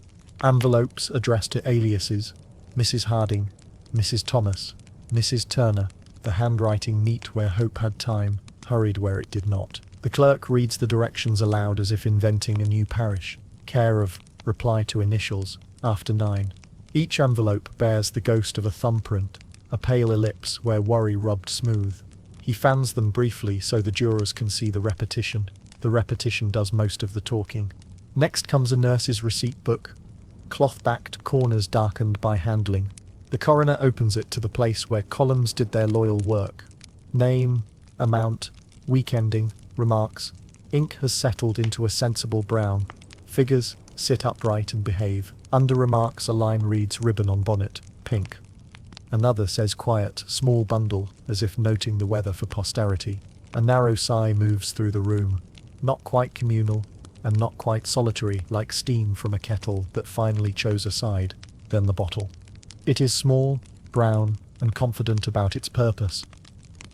Speaker 1: envelopes addressed to Aliases, Mrs. Harding, Mrs. Thomas, Mrs. Turner, the handwriting neat where hope had time, hurried where it did not. The clerk reads the directions aloud as if inventing a new parish. Care of, reply to initials, after 9. Each envelope bears the ghost of a thumbprint, a pale ellipse where worry rubbed smooth. He fans them briefly so the jurors can see the repetition. The repetition does most of the talking. Next comes a nurse's receipt book, cloth-backed corners darkened by handling. The coroner opens it to the place where columns did their loyal work. Name, amount, week ending, remarks. Ink has settled into a sensible brown. Figures, sit upright and behave. Under remarks a line reads ribbon on bonnet, pink. Another says quiet, small bundle, as if noting the weather for posterity. A narrow sigh moves through the room. Not quite communal, and not quite solitary, like steam from a kettle that finally chose a side, then the bottle. It is small, brown, and confident about its purpose.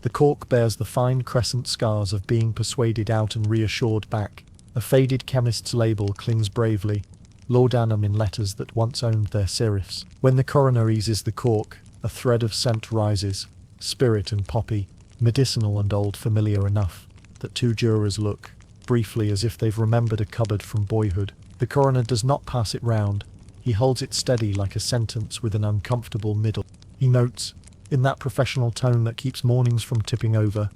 Speaker 1: The cork bears the fine crescent scars of being persuaded out and reassured back. A faded chemist's label clings bravely, Laudanum in letters that once owned their serifs. When the coroner eases the cork, a thread of scent rises, spirit and poppy, medicinal and old familiar enough, that 2 jurors look, briefly as if they've remembered a cupboard from boyhood. The coroner does not pass it round. He holds it steady like a sentence with an uncomfortable middle. He notes, in that professional tone that keeps mornings from tipping over,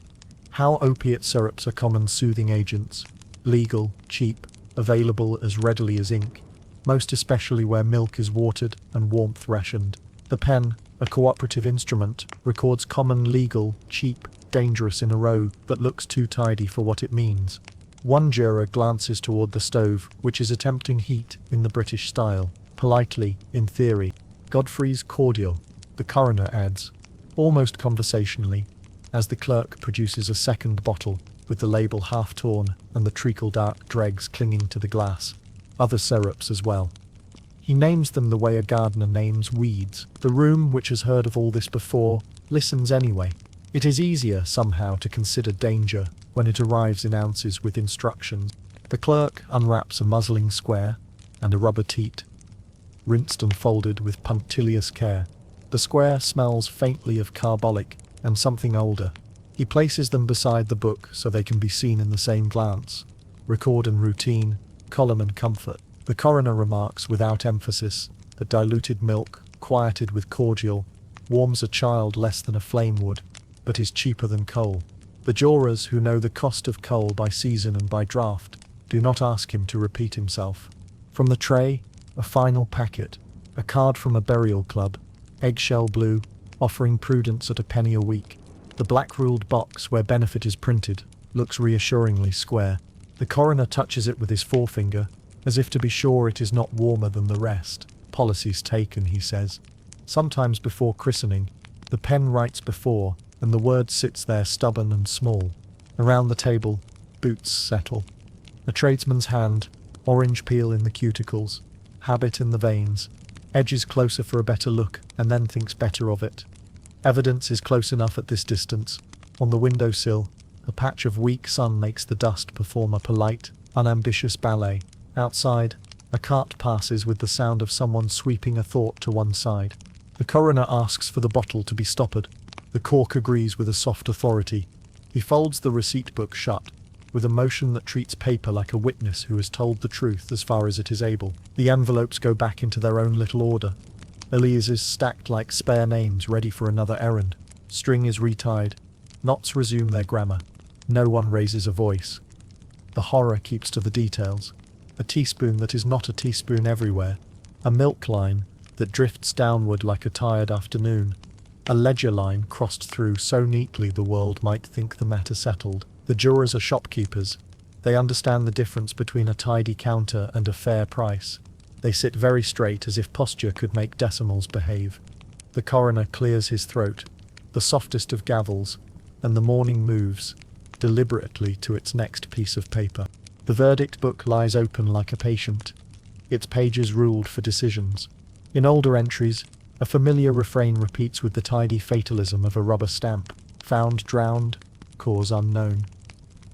Speaker 1: how opiate syrups are common soothing agents, legal, cheap, available as readily as ink, most especially where milk is watered and warmth rationed. The pen, a cooperative instrument, records common, legal, cheap, dangerous in a row that looks too tidy for what it means. One juror glances toward the stove, which is attempting heat in the British style. Politely, in theory. Godfrey's cordial, the coroner adds, almost conversationally, as the clerk produces a second bottle, with the label half torn and the treacle-dark dregs clinging to the glass. Other syrups as well. He names them the way a gardener names weeds. The room, which has heard of all this before, listens anyway. It is easier, somehow, to consider danger when it arrives in ounces with instructions. The clerk unwraps a muslin square and a rubber teat, rinsed and folded with punctilious care. The square smells faintly of carbolic and something older. He places them beside the book so they can be seen in the same glance. Record and routine, column and comfort. The coroner remarks without emphasis that diluted milk, quieted with cordial, warms a child less than a flame would, but is cheaper than coal. The jurors, who know the cost of coal by season and by draught, do not ask him to repeat himself. From the tray, a final packet, a card from a burial club, eggshell blue, offering prudence at a penny a week. The black-ruled box where benefit is printed looks reassuringly square. The coroner touches it with his forefinger, as if to be sure it is not warmer than the rest. Policies taken, he says. Sometimes before christening, the pen writes before, and the word sits there stubborn and small. Around the table, boots settle. A tradesman's hand, orange peel in the cuticles, habit in the veins, edges closer for a better look, and then thinks better of it. Evidence is close enough at this distance. On the windowsill, a patch of weak sun makes the dust perform a polite, unambitious ballet. Outside, a cart passes with the sound of someone sweeping a thought to one side. The coroner asks for the bottle to be stoppered. The cork agrees with a soft authority. He folds the receipt book shut, with a motion that treats paper like a witness who has told the truth as far as it is able. The envelopes go back into their own little order. Aliases stacked like spare names ready for another errand. String is retied. Knots resume their grammar. No one raises a voice. The horror keeps to the details. A teaspoon that is not a teaspoon everywhere. A milk line that drifts downward like a tired afternoon. A ledger line crossed through so neatly the world might think the matter settled. The jurors are shopkeepers. They understand the difference between a tidy counter and a fair price. They sit very straight as if posture could make decimals behave. The coroner clears his throat, the softest of gavels, and the morning moves, deliberately, to its next piece of paper. The verdict book lies open like a patient, its pages ruled for decisions. In older entries, a familiar refrain repeats with the tidy fatalism of a rubber stamp: found drowned, cause unknown.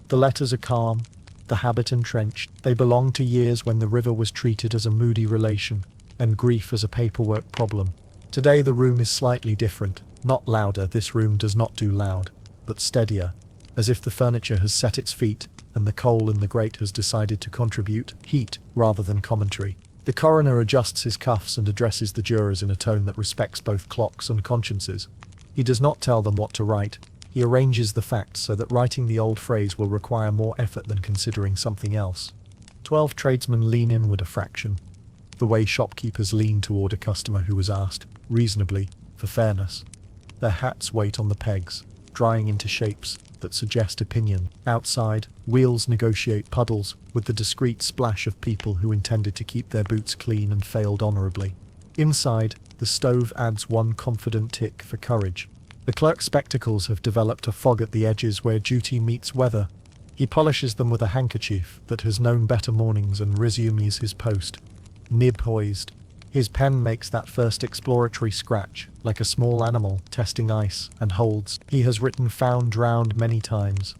Speaker 1: The letters are calm, the habit entrenched. They belong to years when the river was treated as a moody relation, and grief as a paperwork problem. Today the room is slightly different. Not louder, this room does not do loud, but steadier, as if the furniture has set its feet, and the coal in the grate has decided to contribute heat rather than commentary. The coroner adjusts his cuffs and addresses the jurors in a tone that respects both clocks and consciences. He does not tell them what to write. He arranges the facts so that writing the old phrase will require more effort than considering something else. 12 tradesmen lean inward a fraction, the way shopkeepers lean toward a customer who was asked, reasonably, for fairness. Their hats wait on the pegs, drying into shapes that suggest opinion. Outside, wheels negotiate puddles with the discreet splash of people who intended to keep their boots clean and failed honorably. Inside, the stove adds one confident tick for courage. The clerk's spectacles have developed a fog at the edges where duty meets weather. He polishes them with a handkerchief that has known better mornings and resumes his post, nib poised. His pen makes that first exploratory scratch, like a small animal testing ice, and holds. He has written found drowned many times.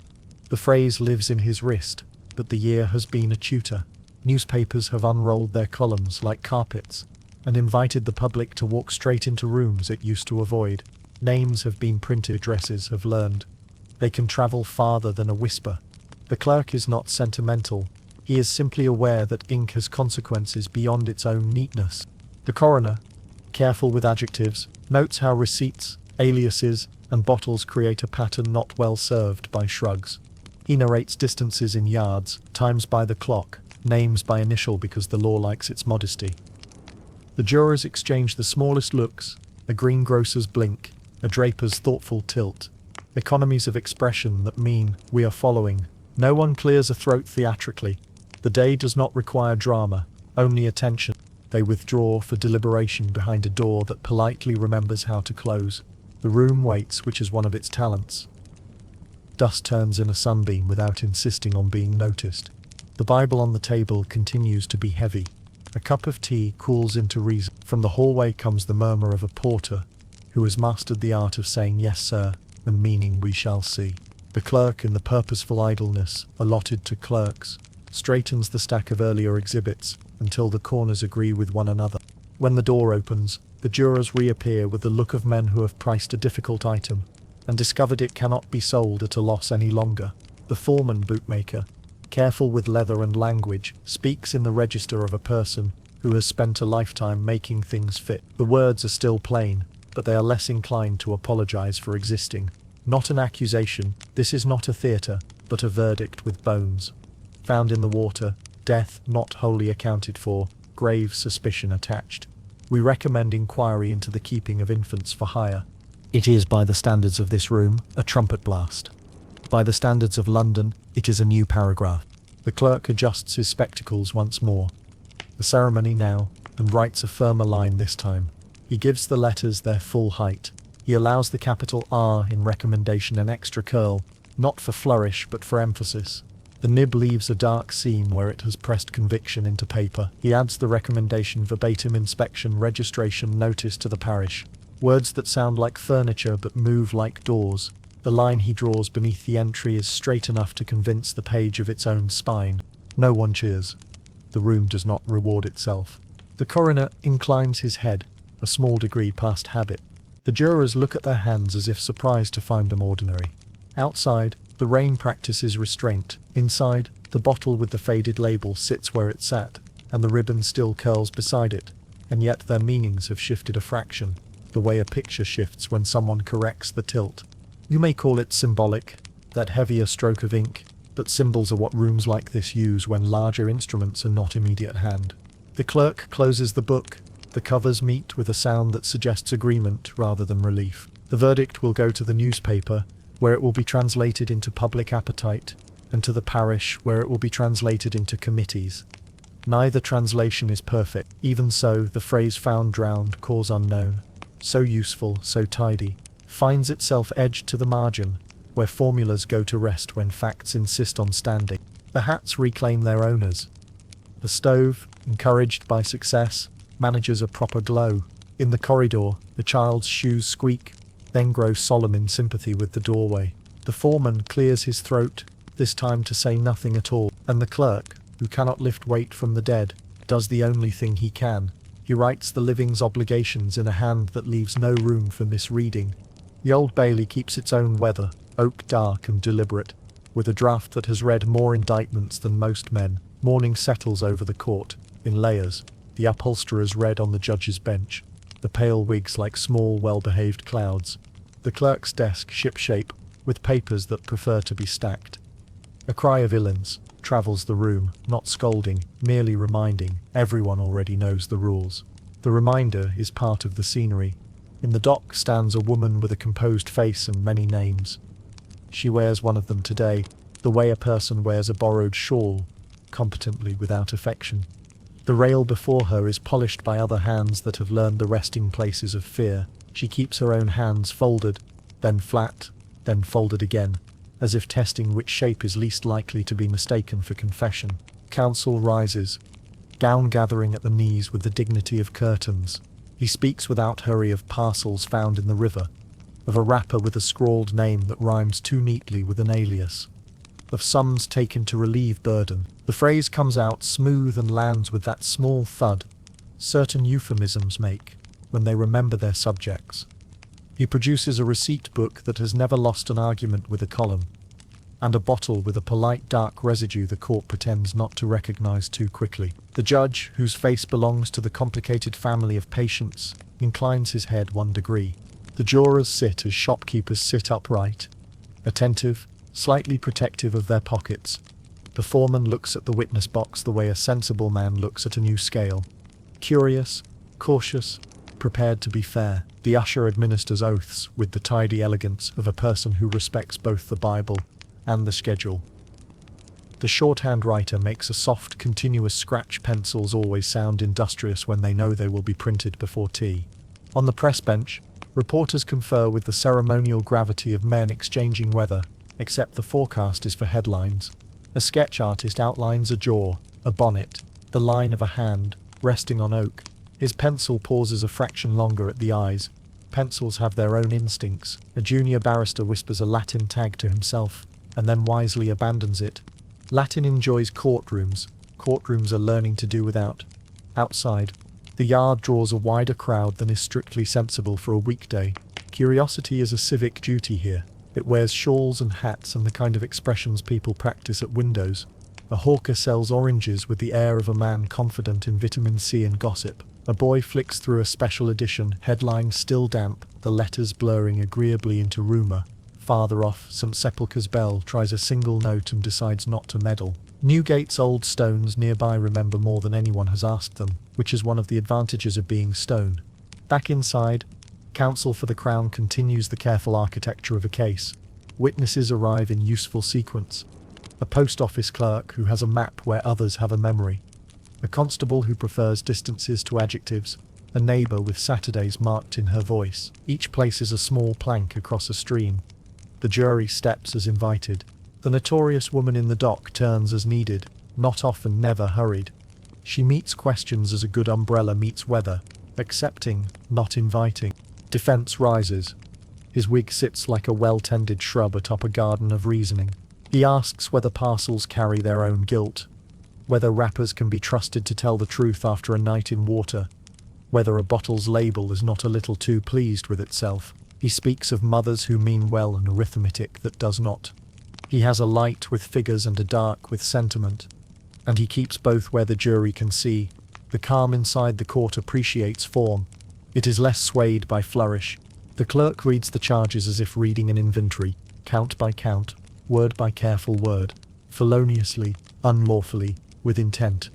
Speaker 1: The phrase lives in his wrist, but the year has been a tutor. Newspapers have unrolled their columns like carpets, and invited the public to walk straight into rooms it used to avoid. Names have been printed, addresses have learned. They can travel farther than a whisper. The clerk is not sentimental. He is simply aware that ink has consequences beyond its own neatness. The coroner, careful with adjectives, notes how receipts, aliases, and bottles create a pattern not well served by shrugs. He narrates distances in yards, times by the clock, names by initial because the law likes its modesty. The jurors exchange the smallest looks, a greengrocer's blink, a draper's thoughtful tilt, economies of expression that mean we are following. No one clears a throat theatrically. The day does not require drama, only attention. They withdraw for deliberation behind a door that politely remembers how to close. The room waits, which is one of its talents. Dust turns in a sunbeam without insisting on being noticed. The Bible on the table continues to be heavy. A cup of tea cools into reason. From the hallway comes the murmur of a porter who has mastered the art of saying yes sir and meaning we shall see. The clerk, in the purposeful idleness allotted to clerks, straightens the stack of earlier exhibits until the corners agree with one another. When the door opens, the jurors reappear with the look of men who have priced a difficult item and discovered it cannot be sold at a loss any longer. The foreman bootmaker, careful with leather and language, speaks in the register of a person who has spent a lifetime making things fit. The words are still plain, but they are less inclined to apologize for existing. Not an accusation, this is not a theatre, but a verdict with bones. Found in the water, death not wholly accounted for, grave suspicion attached. We recommend inquiry into the keeping of infants for hire. It is, by the standards of this room, a trumpet blast. By the standards of London, it is a new paragraph. The clerk adjusts his spectacles once more. The ceremony now, and writes a firmer line this time. He gives the letters their full height. He allows the capital R in recommendation an extra curl, not for flourish but for emphasis. The nib leaves a dark seam where it has pressed conviction into paper. He adds the recommendation verbatim inspection registration notice to the parish. Words that sound like furniture but move like doors. The line he draws beneath the entry is straight enough to convince the page of its own spine. No one cheers. The room does not reward itself. The coroner inclines his head, a small degree past habit. The jurors look at their hands as if surprised to find them ordinary. Outside, the rain practices restraint. Inside, the bottle with the faded label sits where it sat, and the ribbon still curls beside it, and yet their meanings have shifted a fraction, the way a picture shifts when someone corrects the tilt. You may call it symbolic, that heavier stroke of ink, but symbols are what rooms like this use when larger instruments are not immediate at hand. The clerk closes the book. The covers meet with a sound that suggests agreement rather than relief. The verdict will go to the newspaper, where it will be translated into public appetite, and to the parish, where it will be translated into committees. Neither translation is perfect. Even so, the phrase found drowned, cause unknown, so useful, so tidy, finds itself edged to the margin, where formulas go to rest when facts insist on standing. The hats reclaim their owners. The stove, encouraged by success, manages a proper glow. In the corridor, the child's shoes squeak, then grow solemn in sympathy with the doorway. The foreman clears his throat, this time to say nothing at all, and the clerk, who cannot lift weight from the dead, does the only thing he can. He writes the living's obligations in a hand that leaves no room for misreading. The Old Bailey keeps its own weather, oak dark and deliberate, with a draft that has read more indictments than most men. Morning settles over the court, in layers, the upholsterers read on the judge's bench, the pale wigs like small well-behaved clouds, the clerk's desk ship-shape, with papers that prefer to be stacked. A cry of villains travels the room, not scolding, merely reminding. Everyone already knows the rules. The reminder is part of the scenery. In the dock stands a woman with a composed face and many names. She wears one of them today, the way a person wears a borrowed shawl, competently without affection. The rail before her is polished by other hands that have learned the resting places of fear. She keeps her own hands folded, then flat, then folded again, as if testing which shape is least likely to be mistaken for confession. Counsel rises, gown gathering at the knees with the dignity of curtains. He speaks without hurry of parcels found in the river, of a wrapper with a scrawled name that rhymes too neatly with an alias, of sums taken to relieve burden. The phrase comes out smooth and lands with that small thud certain euphemisms make when they remember their subjects. He produces a receipt book that has never lost an argument with a column, and a bottle with a polite dark residue the court pretends not to recognize too quickly. The judge, whose face belongs to the complicated family of patients, inclines his head 1 degree. The jurors sit as shopkeepers sit upright, attentive, slightly protective of their pockets. The foreman looks at the witness box the way a sensible man looks at a new scale. Curious, cautious, prepared to be fair. The usher administers oaths with the tidy elegance of a person who respects both the Bible and the schedule. The shorthand writer makes a soft, continuous scratch. Pencils always sound industrious when they know they will be printed before tea. On the press bench, reporters confer with the ceremonial gravity of men exchanging weather, except the forecast is for headlines. A sketch artist outlines a jaw, a bonnet, the line of a hand, resting on oak. His pencil pauses a fraction longer at the eyes. Pencils have their own instincts. A junior barrister whispers a Latin tag to himself, and then wisely abandons it. Latin enjoys courtrooms. Courtrooms are learning to do without. Outside, the yard draws a wider crowd than is strictly sensible for a weekday. Curiosity is a civic duty here. It wears shawls and hats and the kind of expressions people practice at windows. A hawker sells oranges with the air of a man confident in vitamin C and gossip. A boy flicks through a special edition, headline still damp, the letters blurring agreeably into rumour. Farther off, St. Sepulchre's bell tries a single note and decides not to meddle. Newgate's old stones nearby remember more than anyone has asked them, which is one of the advantages of being stone. Back inside, counsel for the Crown continues the careful architecture of a case. Witnesses arrive in useful sequence. A post office clerk who has a map where others have a memory. A constable who prefers distances to adjectives. A neighbour with Saturdays marked in her voice. Each places a small plank across a stream. The jury steps as invited. The notorious woman in the dock turns as needed, not often, never hurried. She meets questions as a good umbrella meets weather, accepting, not inviting. Defence rises. His wig sits like a well-tended shrub atop a garden of reasoning. He asks whether parcels carry their own guilt, whether wrappers can be trusted to tell the truth after a night in water, whether a bottle's label is not a little too pleased with itself. He speaks of mothers who mean well and arithmetic that does not. He has a light with figures and a dark with sentiment, and he keeps both where the jury can see. The calm inside the court appreciates form. It is less swayed by flourish. The clerk reads the charges as if reading an inventory, count by count, word by careful word, feloniously, unlawfully, with intent.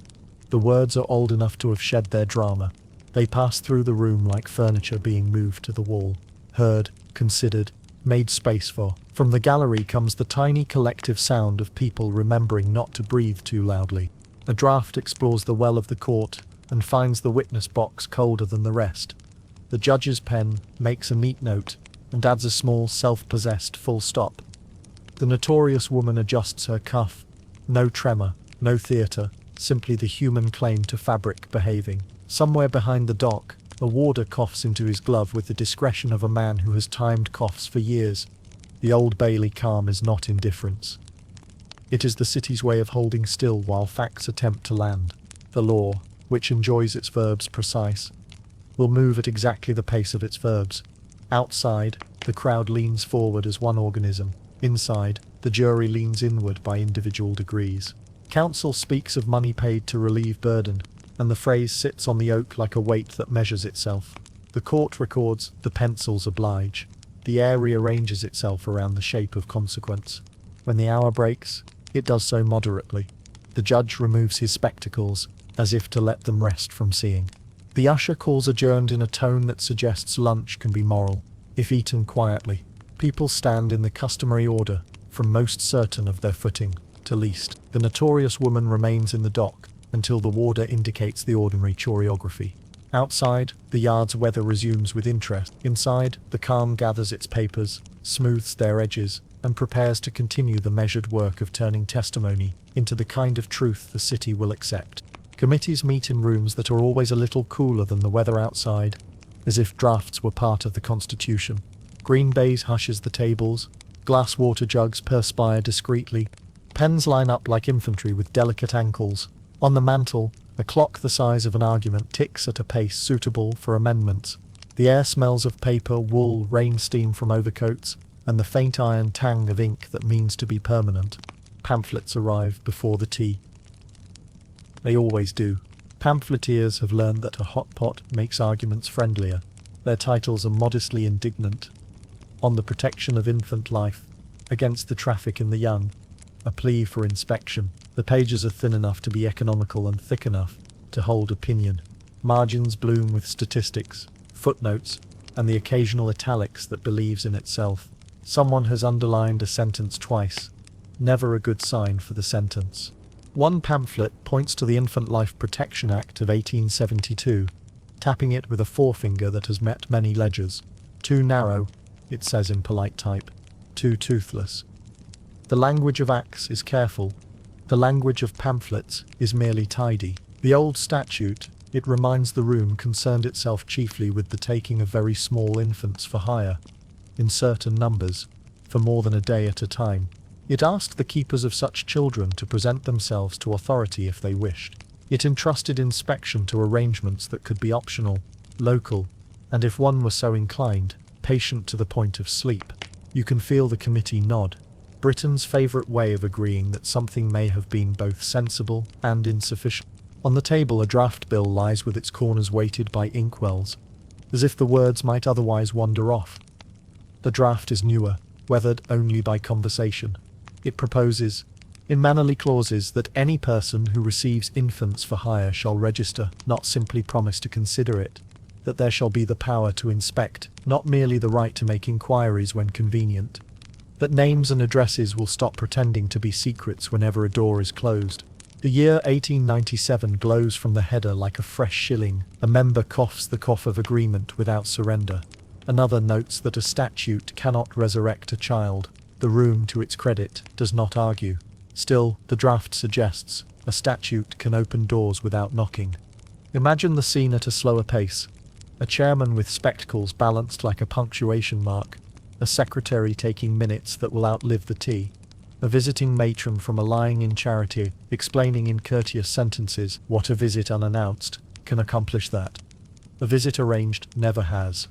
Speaker 1: The words are old enough to have shed their drama. They pass through the room like furniture being moved to the wall. Heard, considered, made space for. From the gallery comes the tiny collective sound of people remembering not to breathe too loudly. A draft explores the well of the court and finds the witness box colder than the rest. The judge's pen makes a neat note and adds a small self-possessed full stop. The notorious woman adjusts her cuff No tremor, no theatre, simply the human claim to fabric behaving. Somewhere behind the dock, a warder coughs into his glove with the discretion of a man who has timed coughs for years. The Old Bailey calm is not indifference. It is the city's way of holding still while facts attempt to land. The law, which enjoys its verbs precise, will move at exactly the pace of its verbs. Outside, the crowd leans forward as one organism. Inside, the jury leans inward by individual degrees. Counsel speaks of money paid to relieve burden, and the phrase sits on the oak like a weight that measures itself. The court records, the pencils oblige. The air rearranges itself around the shape of consequence. When the hour breaks, it does so moderately. The judge removes his spectacles, as if to let them rest from seeing. The usher calls adjourned in a tone that suggests lunch can be moral, if eaten quietly. People stand in the customary order, from most certain of their footing to least. The notorious woman remains in the dock until the warder indicates the ordinary choreography. Outside, the yard's weather resumes with interest. Inside, the calm gathers its papers, smooths their edges, and prepares to continue the measured work of turning testimony into the kind of truth the city will accept. Committees meet in rooms that are always a little cooler than the weather outside, as if drafts were part of the Constitution. Green baize hushes the tables, glass water jugs perspire discreetly, pens line up like infantry with delicate ankles. On the mantel, a clock the size of an argument ticks at a pace suitable for amendments. The air smells of paper, wool, rain steam from overcoats, and the faint iron tang of ink that means to be permanent. Pamphlets arrive before the tea. They always do. Pamphleteers have learned that a hot pot makes arguments friendlier. Their titles are modestly indignant. On the protection of infant life, against the traffic in the young, a plea for inspection. The pages are thin enough to be economical and thick enough to hold opinion. Margins bloom with statistics, footnotes, and the occasional italics that believes in itself. Someone has underlined a sentence twice. Never a good sign for the sentence. One pamphlet points to the Infant Life Protection Act of 1872, tapping it with a forefinger that has met many ledgers. Too narrow, it says in polite type. Too toothless. The language of acts is careful. The language of pamphlets is merely tidy. The old statute, it reminds the room, concerned itself chiefly with the taking of very small infants for hire, in certain numbers, for more than a day at a time. It asked the keepers of such children to present themselves to authority if they wished. It entrusted inspection to arrangements that could be optional, local, and if one were so inclined, patient to the point of sleep. You can feel the committee nod. Britain's favourite way of agreeing that something may have been both sensible and insufficient. On the table a draft bill lies with its corners weighted by inkwells, as if the words might otherwise wander off. The draft is newer, weathered only by conversation. It proposes, in mannerly clauses, that any person who receives infants for hire shall register, not simply promise to consider it, that there shall be the power to inspect, not merely the right to make inquiries when convenient, that names and addresses will stop pretending to be secrets whenever a door is closed. The year 1897 glows from the header like a fresh shilling. A member coughs the cough of agreement without surrender. Another notes that a statute cannot resurrect a child. The room, to its credit, does not argue. Still, the draft suggests, a statute can open doors without knocking. Imagine the scene at a slower pace. A chairman with spectacles balanced like a punctuation mark. A secretary taking minutes that will outlive the tea. A visiting matron from a lying-in charity explaining in courteous sentences what a visit unannounced can accomplish that. A visit arranged never has.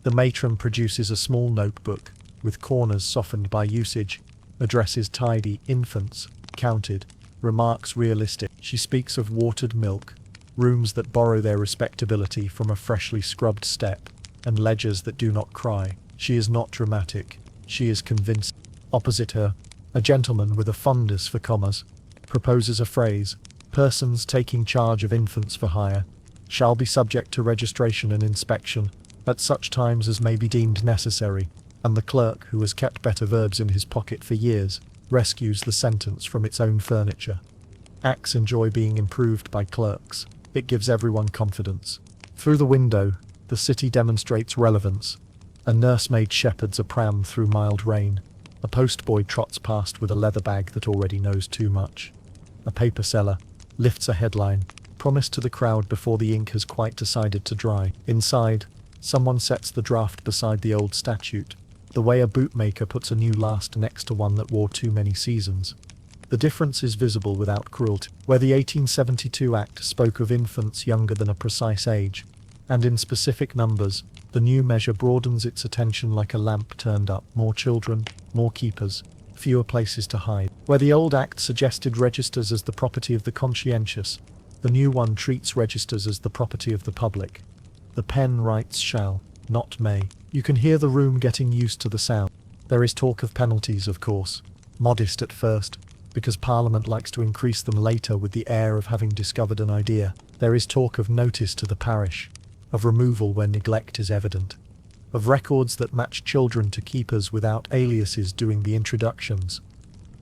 Speaker 1: The matron produces a small notebook, with corners softened by usage, addresses tidy, infants, counted, remarks realistic. She speaks of watered milk, rooms that borrow their respectability from a freshly scrubbed step, and ledgers that do not cry. She is not dramatic, she is convincing. Opposite her, a gentleman with a fondness for commas proposes a phrase: persons taking charge of infants for hire shall be subject to registration and inspection at such times as may be deemed necessary, and the clerk, who has kept better verbs in his pocket for years, rescues the sentence from its own furniture. Acts enjoy being improved by clerks. It gives everyone confidence. Through the window, the city demonstrates relevance. A nursemaid shepherds a pram through mild rain. A postboy trots past with a leather bag that already knows too much. A paper seller lifts a headline, promised to the crowd before the ink has quite decided to dry. Inside, someone sets the draft beside the old statute, the way a bootmaker puts a new last next to one that wore too many seasons. The difference is visible without cruelty. Where the 1872 Act spoke of infants younger than a precise age, and in specific numbers, the new measure broadens its attention like a lamp turned up. More children, more keepers, fewer places to hide. Where the old Act suggested registers as the property of the conscientious, the new one treats registers as the property of the public. The pen writes shall, not may. You can hear the room getting used to the sound. There is talk of penalties, of course, modest at first, because Parliament likes to increase them later with the air of having discovered an idea. There is talk of notice to the parish, of removal where neglect is evident, of records that match children to keepers without aliases doing the introductions.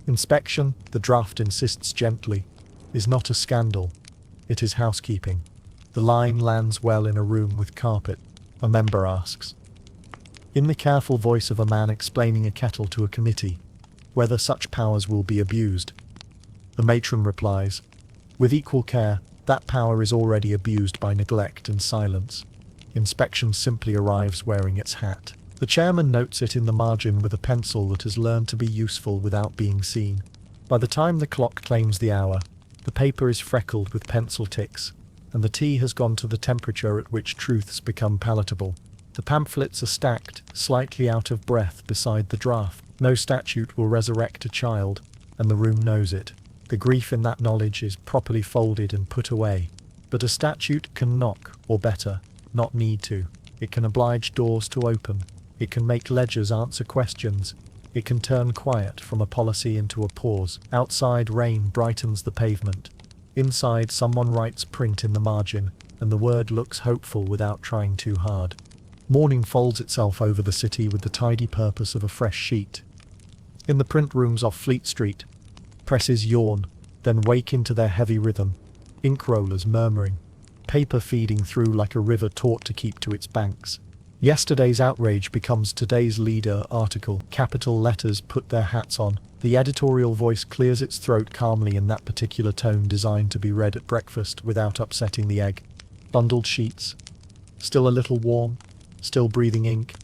Speaker 1: Inspection, the draft insists gently, is not a scandal. It is housekeeping. The line lands well in a room with carpet. A member asks, in the careful voice of a man explaining a kettle to a committee, whether such powers will be abused. The matron replies, with equal care, that power is already abused by neglect and silence. Inspection simply arrives wearing its hat. The chairman notes it in the margin with a pencil that has learned to be useful without being seen. By the time the clock claims the hour, the paper is freckled with pencil ticks, and the tea has gone to the temperature at which truths become palatable. The pamphlets are stacked, slightly out of breath, beside the draft. No statute will resurrect a child, and the room knows it. The grief in that knowledge is properly folded and put away. But a statute can knock, or better, not need to. It can oblige doors to open. It can make ledgers answer questions. It can turn quiet from a policy into a pause. Outside, rain brightens the pavement. Inside, someone writes print in the margin, and the word looks hopeful without trying too hard. Morning folds itself over the city with the tidy purpose of a fresh sheet. In the print rooms off Fleet Street, presses yawn, then wake into their heavy rhythm, ink rollers murmuring, paper feeding through like a river taught to keep to its banks. Yesterday's outrage becomes today's leader article. Capital letters put their hats on. The editorial voice clears its throat calmly in that particular tone designed to be read at breakfast without upsetting the egg. Bundled sheets, still a little warm, still breathing ink,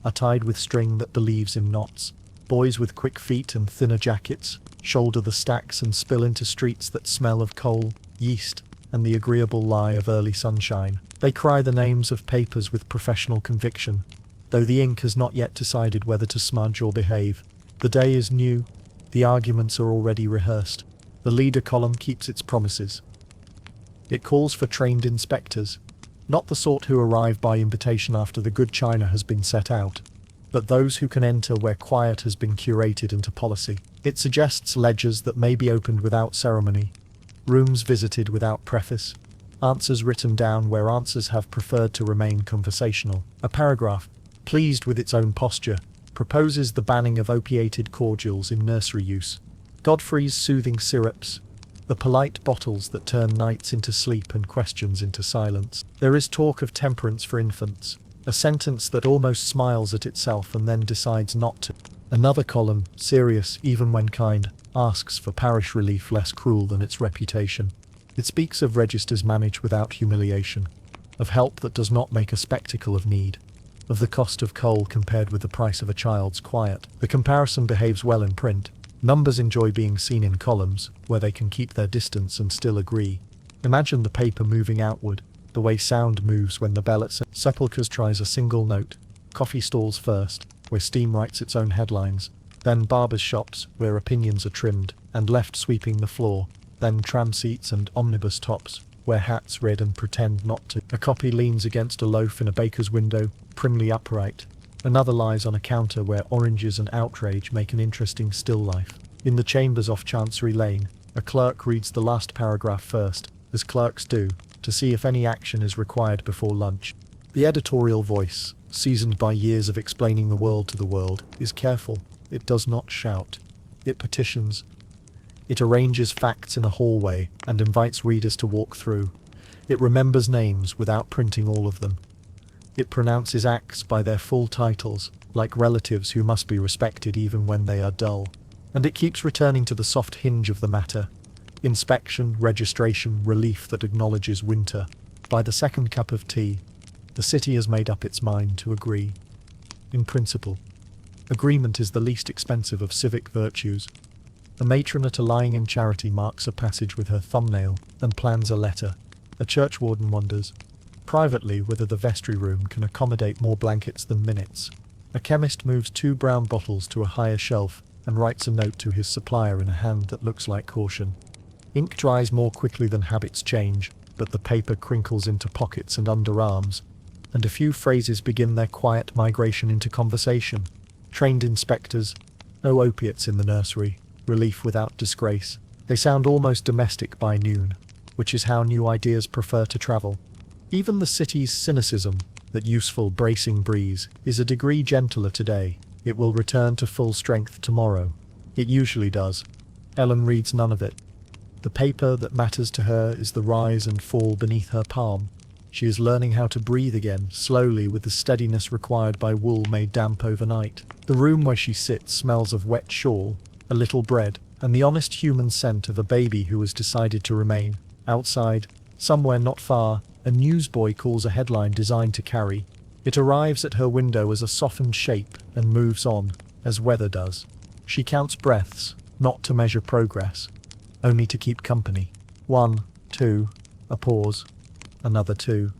Speaker 1: are tied with string that believes in knots. Boys with quick feet and thinner jackets shoulder the stacks and spill into streets that smell of coal, yeast, and the agreeable lie of early sunshine. They cry the names of papers with professional conviction, though the ink has not yet decided whether to smudge or behave. The day is new, the arguments are already rehearsed. The leader column keeps its promises. It calls for trained inspectors, not the sort who arrive by invitation after the good china has been set out, but those who can enter where quiet has been curated into policy. It suggests ledgers that may be opened without ceremony, rooms visited without preface, answers written down where answers have preferred to remain conversational. A paragraph, pleased with its own posture, proposes the banning of opiated cordials in nursery use, Godfrey's soothing syrups, the polite bottles that turn nights into sleep and questions into silence. There is talk of temperance for infants, a sentence that almost smiles at itself and then decides not to. Another column, serious even when kind, asks for parish relief less cruel than its reputation. It speaks of registers managed without humiliation, of help that does not make a spectacle of need, of the cost of coal compared with the price of a child's quiet. The comparison behaves well in print. Numbers enjoy being seen in columns, where they can keep their distance and still agree. Imagine the paper moving outward, the way sound moves when the bell at sepulchres tries a single note. Coffee stalls first, where steam writes its own headlines, then barbers' shops, where opinions are trimmed and left sweeping the floor, then tram seats and omnibus tops, where hats read and pretend not to. A copy leans against a loaf in a baker's window, primly upright. Another lies on a counter where oranges and outrage make an interesting still life. In the chambers off Chancery Lane, a clerk reads the last paragraph first, as clerks do, to see if any action is required before lunch. The editorial voice, seasoned by years of explaining the world to the world, is careful. It does not shout. It petitions. It arranges facts in a hallway and invites readers to walk through. It remembers names without printing all of them. It pronounces acts by their full titles, like relatives who must be respected even when they are dull. And it keeps returning to the soft hinge of the matter, Inspection, registration, relief that acknowledges winter. By the second cup of tea, the city has made up its mind to agree. In principle. Agreement is the least expensive of civic virtues. A matron at a lying-in charity marks a passage with her thumbnail and plans a letter. A churchwarden wonders, privately, whether the vestry room can accommodate more blankets than minutes. A chemist moves 2 brown bottles to a higher shelf and writes a note to his supplier in a hand that looks like caution. Ink dries more quickly than habits change, but the paper crinkles into pockets and underarms, and a few phrases begin their quiet migration into conversation. Trained inspectors, no opiates in the nursery, relief without disgrace. They sound almost domestic by noon, which is how new ideas prefer to travel. Even the city's cynicism, that useful bracing breeze, is a degree gentler today. It will return to full strength tomorrow. It usually does. Ellen reads none of it. The paper that matters to her is the rise and fall beneath her palm. She is learning how to breathe again, slowly, with the steadiness required by wool made damp overnight. The room where she sits smells of wet shawl, a little bread, and the honest human scent of a baby who has decided to remain. Outside, somewhere not far, a newsboy calls a headline designed to carry. It arrives at her window as a softened shape and moves on, as weather does. She counts breaths, not to measure progress, only to keep company. 1, 2, a pause, another 2.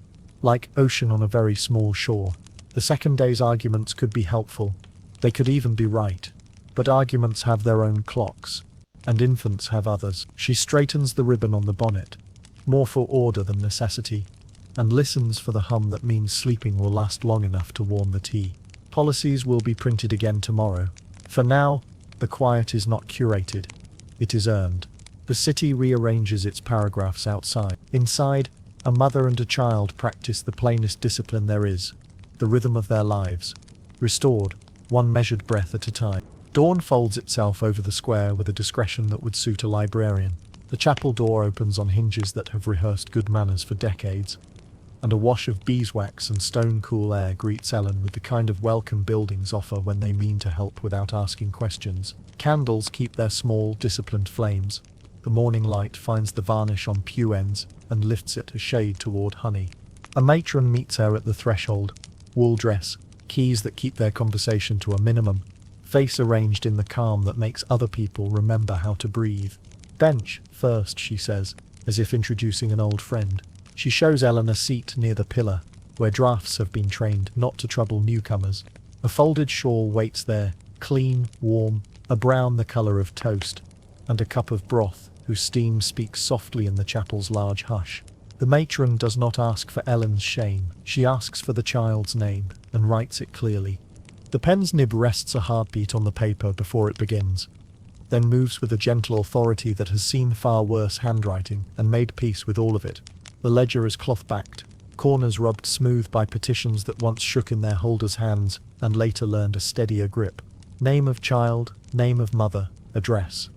Speaker 1: Like ocean on a very small shore. The second day's arguments could be helpful. They could even be right. But arguments have their own clocks, and infants have others. She straightens the ribbon on the bonnet, more for order than necessity, and listens for the hum that means sleeping will last long enough to warm the tea. Policies will be printed again tomorrow. For now, the quiet is not curated. It is earned. The city rearranges its paragraphs outside. Inside, a mother and a child practice the plainest discipline there is, the rhythm of their lives, restored, one measured breath at a time. Dawn folds itself over the square with a discretion that would suit a librarian. The chapel door opens on hinges that have rehearsed good manners for decades, and a wash of beeswax and stone-cool air greets Ellen with the kind of welcome buildings offer when they mean to help without asking questions. Candles keep their small, disciplined flames. The morning light finds the varnish on pew ends and lifts it a shade toward honey. A matron meets her at the threshold. Wool dress, keys that keep their conversation to a minimum, face arranged in the calm that makes other people remember how to breathe. Bench, first, she says, as if introducing an old friend. She shows Ellen a seat near the pillar, where drafts have been trained not to trouble newcomers. A folded shawl waits there, clean, warm, a brown the colour of toast, and a cup of broth, whose steam speaks softly in the chapel's large hush. The matron does not ask for Ellen's shame. She asks for the child's name, and writes it clearly. The pen's nib rests a heartbeat on the paper before it begins, then moves with a gentle authority that has seen far worse handwriting and made peace with all of it. The ledger is cloth-backed, corners rubbed smooth by petitions that once shook in their holders' hands and later learned a steadier grip. Name of child, name of mother, address.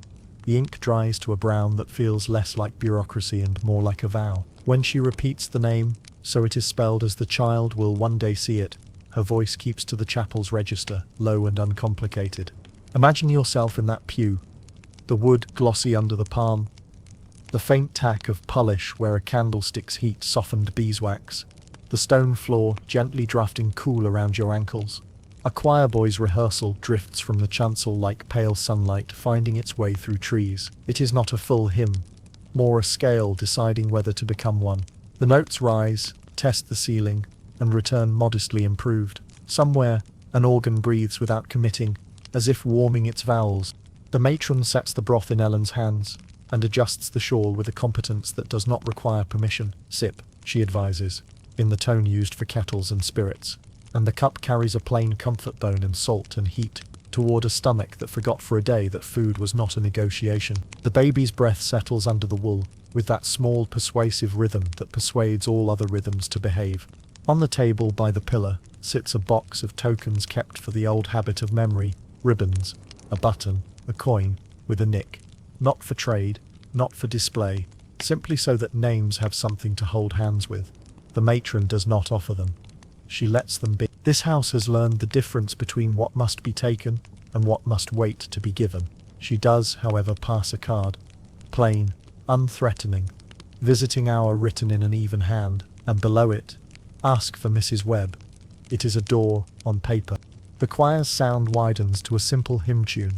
Speaker 1: The ink dries to a brown that feels less like bureaucracy and more like a vow. When she repeats the name, so it is spelled as the child will one day see it, her voice keeps to the chapel's register, low and uncomplicated. Imagine yourself in that pew. The wood glossy under the palm. The faint tack of polish where a candlestick's heat softened beeswax. The stone floor gently drafting cool around your ankles. A choir boy's rehearsal drifts from the chancel like pale sunlight finding its way through trees. It is not a full hymn, more a scale deciding whether to become one. The notes rise, test the ceiling, and return modestly improved. Somewhere, an organ breathes without committing, as if warming its vowels. The matron sets the broth in Ellen's hands, and adjusts the shawl with a competence that does not require permission. Sip, she advises, in the tone used for kettles and spirits. And the cup carries a plain comfort bone and salt and heat, toward a stomach that forgot for a day that food was not a negotiation. The baby's breath settles under the wool, with that small persuasive rhythm that persuades all other rhythms to behave. On the table by the pillar sits a box of tokens kept for the old habit of memory, ribbons, a button, a coin, with a nick. Not for trade, not for display, simply so that names have something to hold hands with. The matron does not offer them. She lets them be. This house has learned the difference between what must be taken and what must wait to be given. She does, however, pass a card. Plain, unthreatening. Visiting hour written in an even hand, and below it, ask for Mrs. Webb. It is a door, on paper. The choir's sound widens to a simple hymn tune.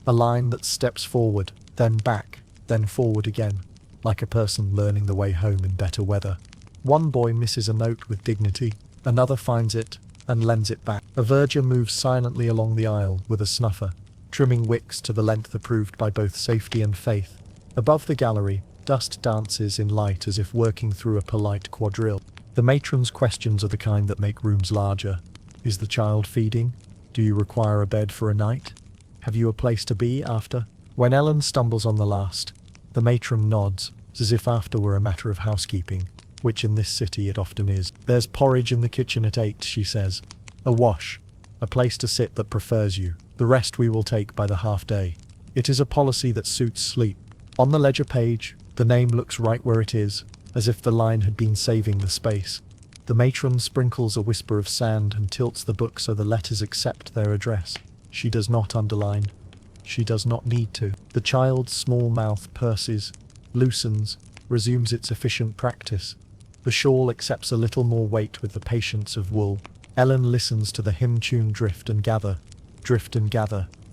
Speaker 1: A line that steps forward, then back, then forward again, like a person learning the way home in better weather. One boy misses a note with dignity, another finds it, and lends it back. A verger moves silently along the aisle with a snuffer, trimming wicks to the length approved by both safety and faith. Above the gallery, dust dances in light as if working through a polite quadrille. The matron's questions are the kind that make rooms larger. Is the child feeding? Do you require a bed for a night? Have you a place to be after? When Ellen stumbles on the last, the matron nods, as if after were a matter of housekeeping, which in this city it often is. There's porridge in the kitchen at 8, she says. A wash. A place to sit that prefers you. The rest we will take by the half day. It is a policy that suits sleep. On the ledger page, the name looks right where it is, as if the line had been saving the space. The matron sprinkles a whisper of sand and tilts the book so the letters accept their address. She does not underline. She does not need to. The child's small mouth purses, loosens, resumes its efficient practice. The shawl accepts a little more weight with the patience of wool. Ellen listens to the hymn tune drift and gather,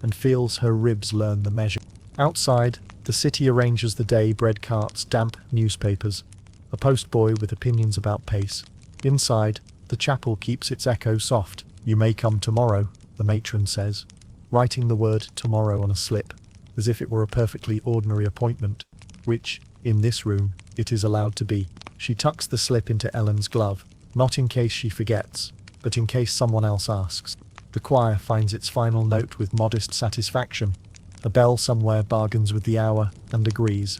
Speaker 1: and feels her ribs learn the measure. Outside, the city arranges the day, bread carts, damp newspapers, a postboy with opinions about pace. Inside, the chapel keeps its echo soft. You may come tomorrow, the matron says, writing the word tomorrow on a slip, as if it were a perfectly ordinary appointment, which, in this room, it is allowed to be. She tucks the slip into Ellen's glove, not in case she forgets, but in case someone else asks. The choir finds its final note with modest satisfaction. A bell somewhere bargains with the hour and agrees.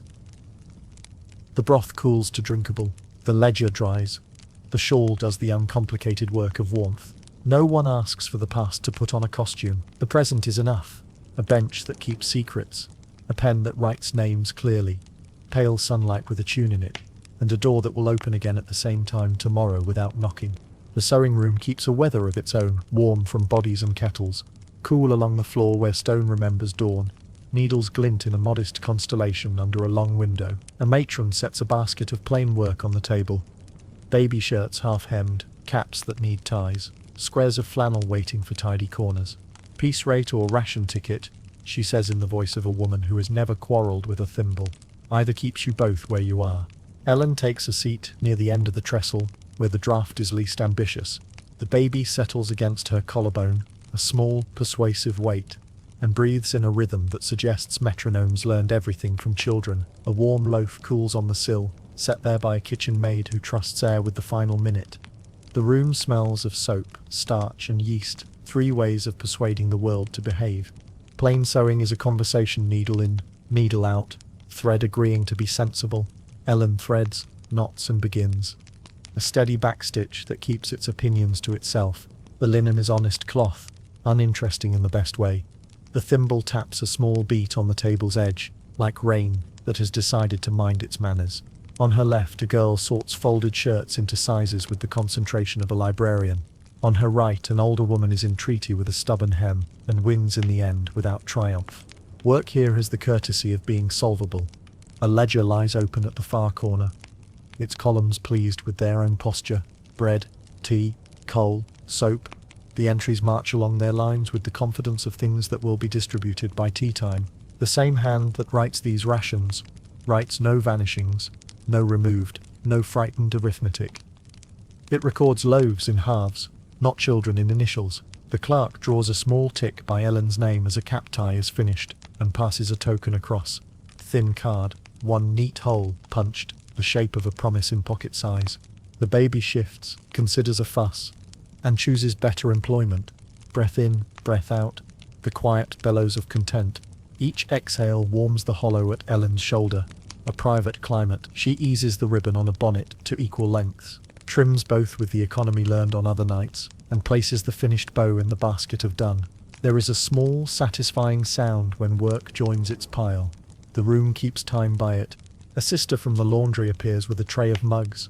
Speaker 1: The broth cools to drinkable. The ledger dries. The shawl does the uncomplicated work of warmth. No one asks for the past to put on a costume. The present is enough. A bench that keeps secrets. A pen that writes names clearly. Pale sunlight with a tune in it. And a door that will open again at the same time tomorrow without knocking. The sewing room keeps a weather of its own, warm from bodies and kettles. Cool along the floor where stone remembers dawn. Needles glint in a modest constellation under a long window. A matron sets a basket of plain work on the table. Baby shirts half-hemmed, caps that need ties, squares of flannel waiting for tidy corners. Piece rate or ration ticket, she says in the voice of a woman who has never quarrelled with a thimble. Either keeps you both where you are. Ellen takes a seat near the end of the trestle, where the draft is least ambitious. The baby settles against her collarbone, a small, persuasive weight, and breathes in a rhythm that suggests metronomes learned everything from children. A warm loaf cools on the sill, set there by a kitchen maid who trusts air with the final minute. The room smells of soap, starch, and yeast, 3 ways of persuading the world to behave. Plain sewing is a conversation, needle in, needle out, thread agreeing to be sensible. Ellen threads, knots, and begins. A steady backstitch that keeps its opinions to itself. The linen is honest cloth, uninteresting in the best way. The thimble taps a small beat on the table's edge, like rain that has decided to mind its manners. On her left, a girl sorts folded shirts into sizes with the concentration of a librarian. On her right, an older woman is in treaty with a stubborn hem, and wins in the end without triumph. Work here has the courtesy of being solvable. A ledger lies open at the far corner, its columns pleased with their own posture. Bread, tea, coal, soap. The entries march along their lines with the confidence of things that will be distributed by tea time. The same hand that writes these rations writes no vanishings, no removed, no frightened arithmetic. It records loaves in halves, not children in initials. The clerk draws a small tick by Ellen's name as a cap tie is finished, and passes a token across. Thin card, one neat hole, punched, the shape of a promise in pocket size. The baby shifts, considers a fuss, and chooses better employment. Breath in, breath out, the quiet bellows of content. Each exhale warms the hollow at Ellen's shoulder. A private climate. She eases the ribbon on a bonnet to equal lengths, trims both with the economy learned on other nights, and places the finished bow in the basket of done. There is a small, satisfying sound when work joins its pile. The room keeps time by it. A sister from the laundry appears with a tray of mugs,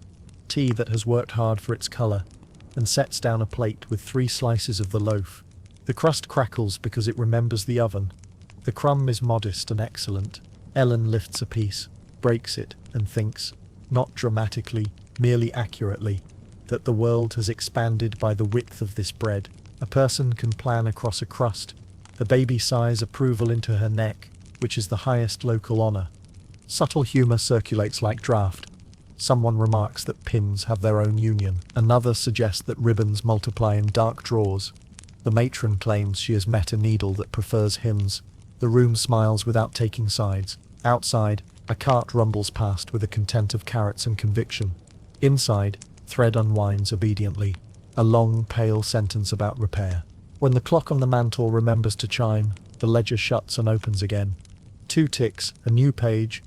Speaker 1: tea that has worked hard for its colour, and sets down a plate with 3 slices of the loaf. The crust crackles because it remembers the oven. The crumb is modest and excellent. Ellen lifts a piece, breaks it, and thinks, not dramatically, merely accurately, that the world has expanded by the width of this bread. A person can plan across a crust. The baby sighs approval into her neck, which is the highest local honor. Subtle humor circulates like draft. Someone remarks that pins have their own union. Another suggests that ribbons multiply in dark drawers. The matron claims she has met a needle that prefers hymns. The room smiles without taking sides. Outside, a cart rumbles past with a content of carrots and conviction. Inside, thread unwinds obediently. A long, pale sentence about repair. When the clock on the mantel remembers to chime, the ledger shuts and opens again. 2 ticks, a new page.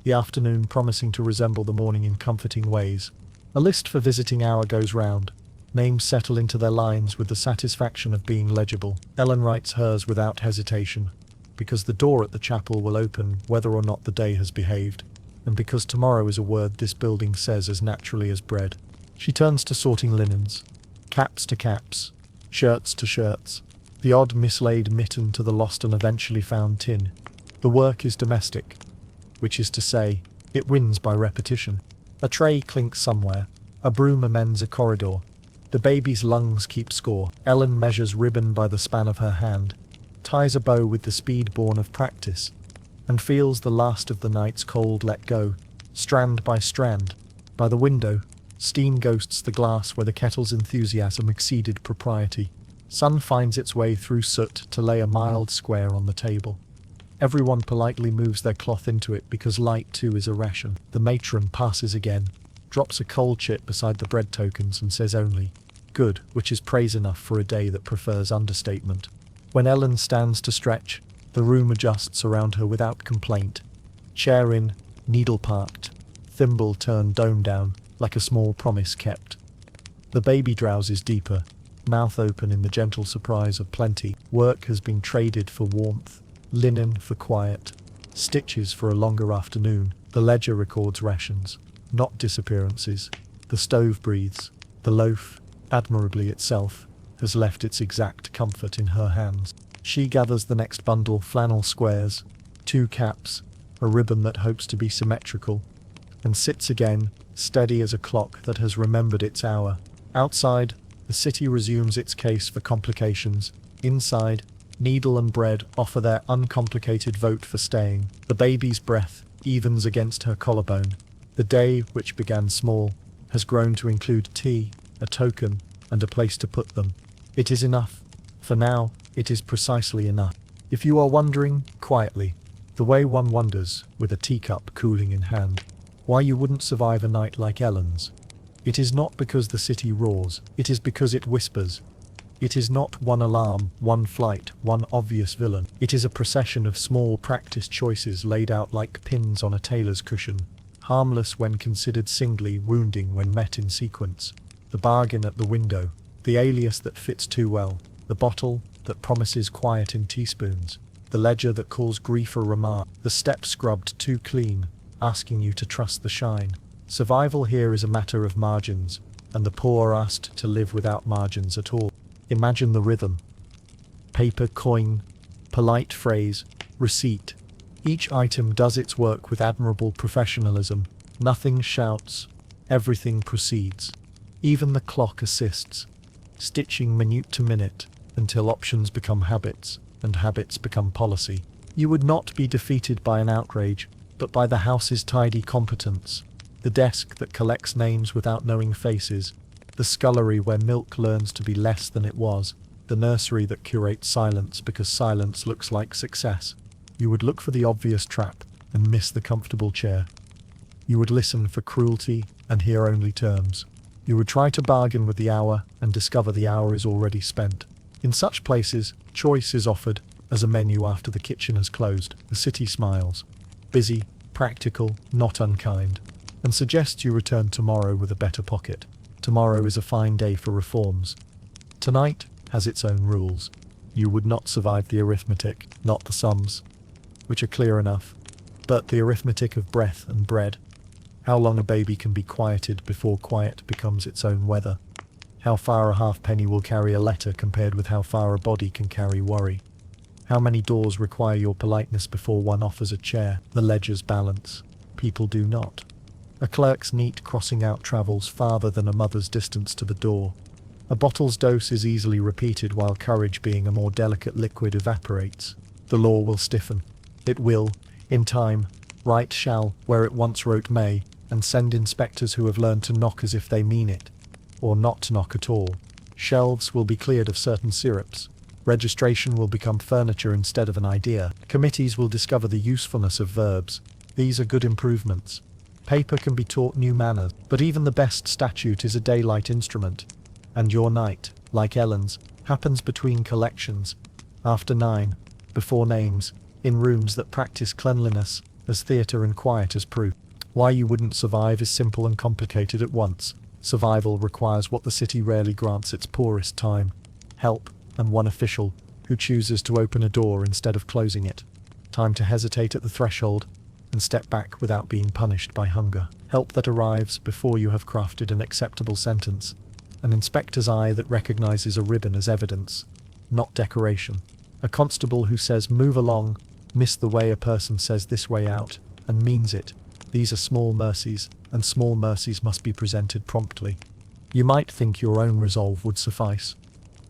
Speaker 1: The afternoon promising to resemble the morning in comforting ways. A list for visiting hour goes round. Names settle into their lines with the satisfaction of being legible. Ellen writes hers without hesitation, because the door at the chapel will open whether or not the day has behaved, and because tomorrow is a word this building says as naturally as bread. She turns to sorting linens. Caps to caps. Shirts to shirts. The odd mislaid mitten to the lost and eventually found tin. The work is domestic, which is to say, it wins by repetition. A tray clinks somewhere. A broom amends a corridor. The baby's lungs keep score. Ellen measures ribbon by the span of her hand, ties a bow with the speed born of practice, and feels the last of the night's cold let go, strand by strand. By the window, steam ghosts the glass where the kettle's enthusiasm exceeded propriety. Sun finds its way through soot to lay a mild square on the table. Everyone politely moves their cloth into it because light too is a ration. The matron passes again, drops a cold chip beside the bread tokens and says only, "Good," which is praise enough for a day that prefers understatement. When Ellen stands to stretch, the room adjusts around her without complaint. Chair in, needle parked, thimble turned dome down, like a small promise kept. The baby drowses deeper, mouth open in the gentle surprise of plenty. Work has been traded for warmth, linen for quiet, stitches for a longer afternoon. The ledger records rations, not disappearances. The stove breathes. The loaf, admirably itself, has left its exact comfort in her hands. She gathers the next bundle, flannel squares, 2 caps, a ribbon that hopes to be symmetrical, and sits again, steady as a clock that has remembered its hour. Outside, the city resumes its case for complications. Inside, needle and bread offer their uncomplicated vote for staying. The baby's breath evens against her collarbone. The day, which began small, has grown to include tea, a token, and a place to put them. It is enough. For now, it is precisely enough. If you are wondering, quietly, the way one wonders, with a teacup cooling in hand, why you wouldn't survive a night like Ellen's, it is not because the city roars, it is because it whispers. It is not one alarm, one flight, one obvious villain. It is a procession of small practiced choices laid out like pins on a tailor's cushion, harmless when considered singly, wounding when met in sequence. The bargain at the window, the alias that fits too well, the bottle that promises quiet in teaspoons, the ledger that calls grief a remark, the step scrubbed too clean, asking you to trust the shine. Survival here is a matter of margins, and the poor are asked to live without margins at all. Imagine the rhythm. Paper, coin, polite phrase, receipt. Each item does its work with admirable professionalism. Nothing shouts, everything proceeds. Even the clock assists, stitching minute to minute, until options become habits, and habits become policy. You would not be defeated by an outrage, but by the house's tidy competence. The desk that collects names without knowing faces, the scullery where milk learns to be less than it was, the nursery that curates silence because silence looks like success. You would look for the obvious trap and miss the comfortable chair. You would listen for cruelty and hear only terms. You would try to bargain with the hour and discover the hour is already spent. In such places, choice is offered as a menu after the kitchen has closed. The city smiles, busy, practical, not unkind, and suggests you return tomorrow with a better pocket. Tomorrow is a fine day for reforms. Tonight has its own rules. You would not survive the arithmetic, not the sums, which are clear enough, but the arithmetic of breath and bread. How long a baby can be quieted before quiet becomes its own weather. How far a halfpenny will carry a letter compared with how far a body can carry worry. How many doors require your politeness before one offers a chair. The ledger's balance. people do not. A clerk's neat crossing out travels farther than a mother's distance to the door. A bottle's dose is easily repeated while courage, being a more delicate liquid, evaporates. The law will stiffen. It will, in time, write shall where it once wrote may, and send inspectors who have learned to knock as if they mean it, or not to knock at all. Shelves will be cleared of certain syrups. Registration will become furniture instead of an idea. Committees will discover the usefulness of verbs. These are good improvements. Paper can be taught new manners, but even the best statute is a daylight instrument. And your night, like Ellen's, happens between collections, after 9, before names, in rooms that practice cleanliness, as theatre and quiet as proof. Why you wouldn't survive is simple and complicated at once. Survival requires what the city rarely grants its poorest: time, help, and one official, who chooses to open a door instead of closing it. Time to hesitate at the threshold, and step back without being punished by hunger. Help that arrives before you have crafted an acceptable sentence. An inspector's eye that recognizes a ribbon as evidence, not decoration. A constable who says "move along," miss the way a person says "this way out," and means it. These are small mercies, and small mercies must be presented promptly. You might think your own resolve would suffice.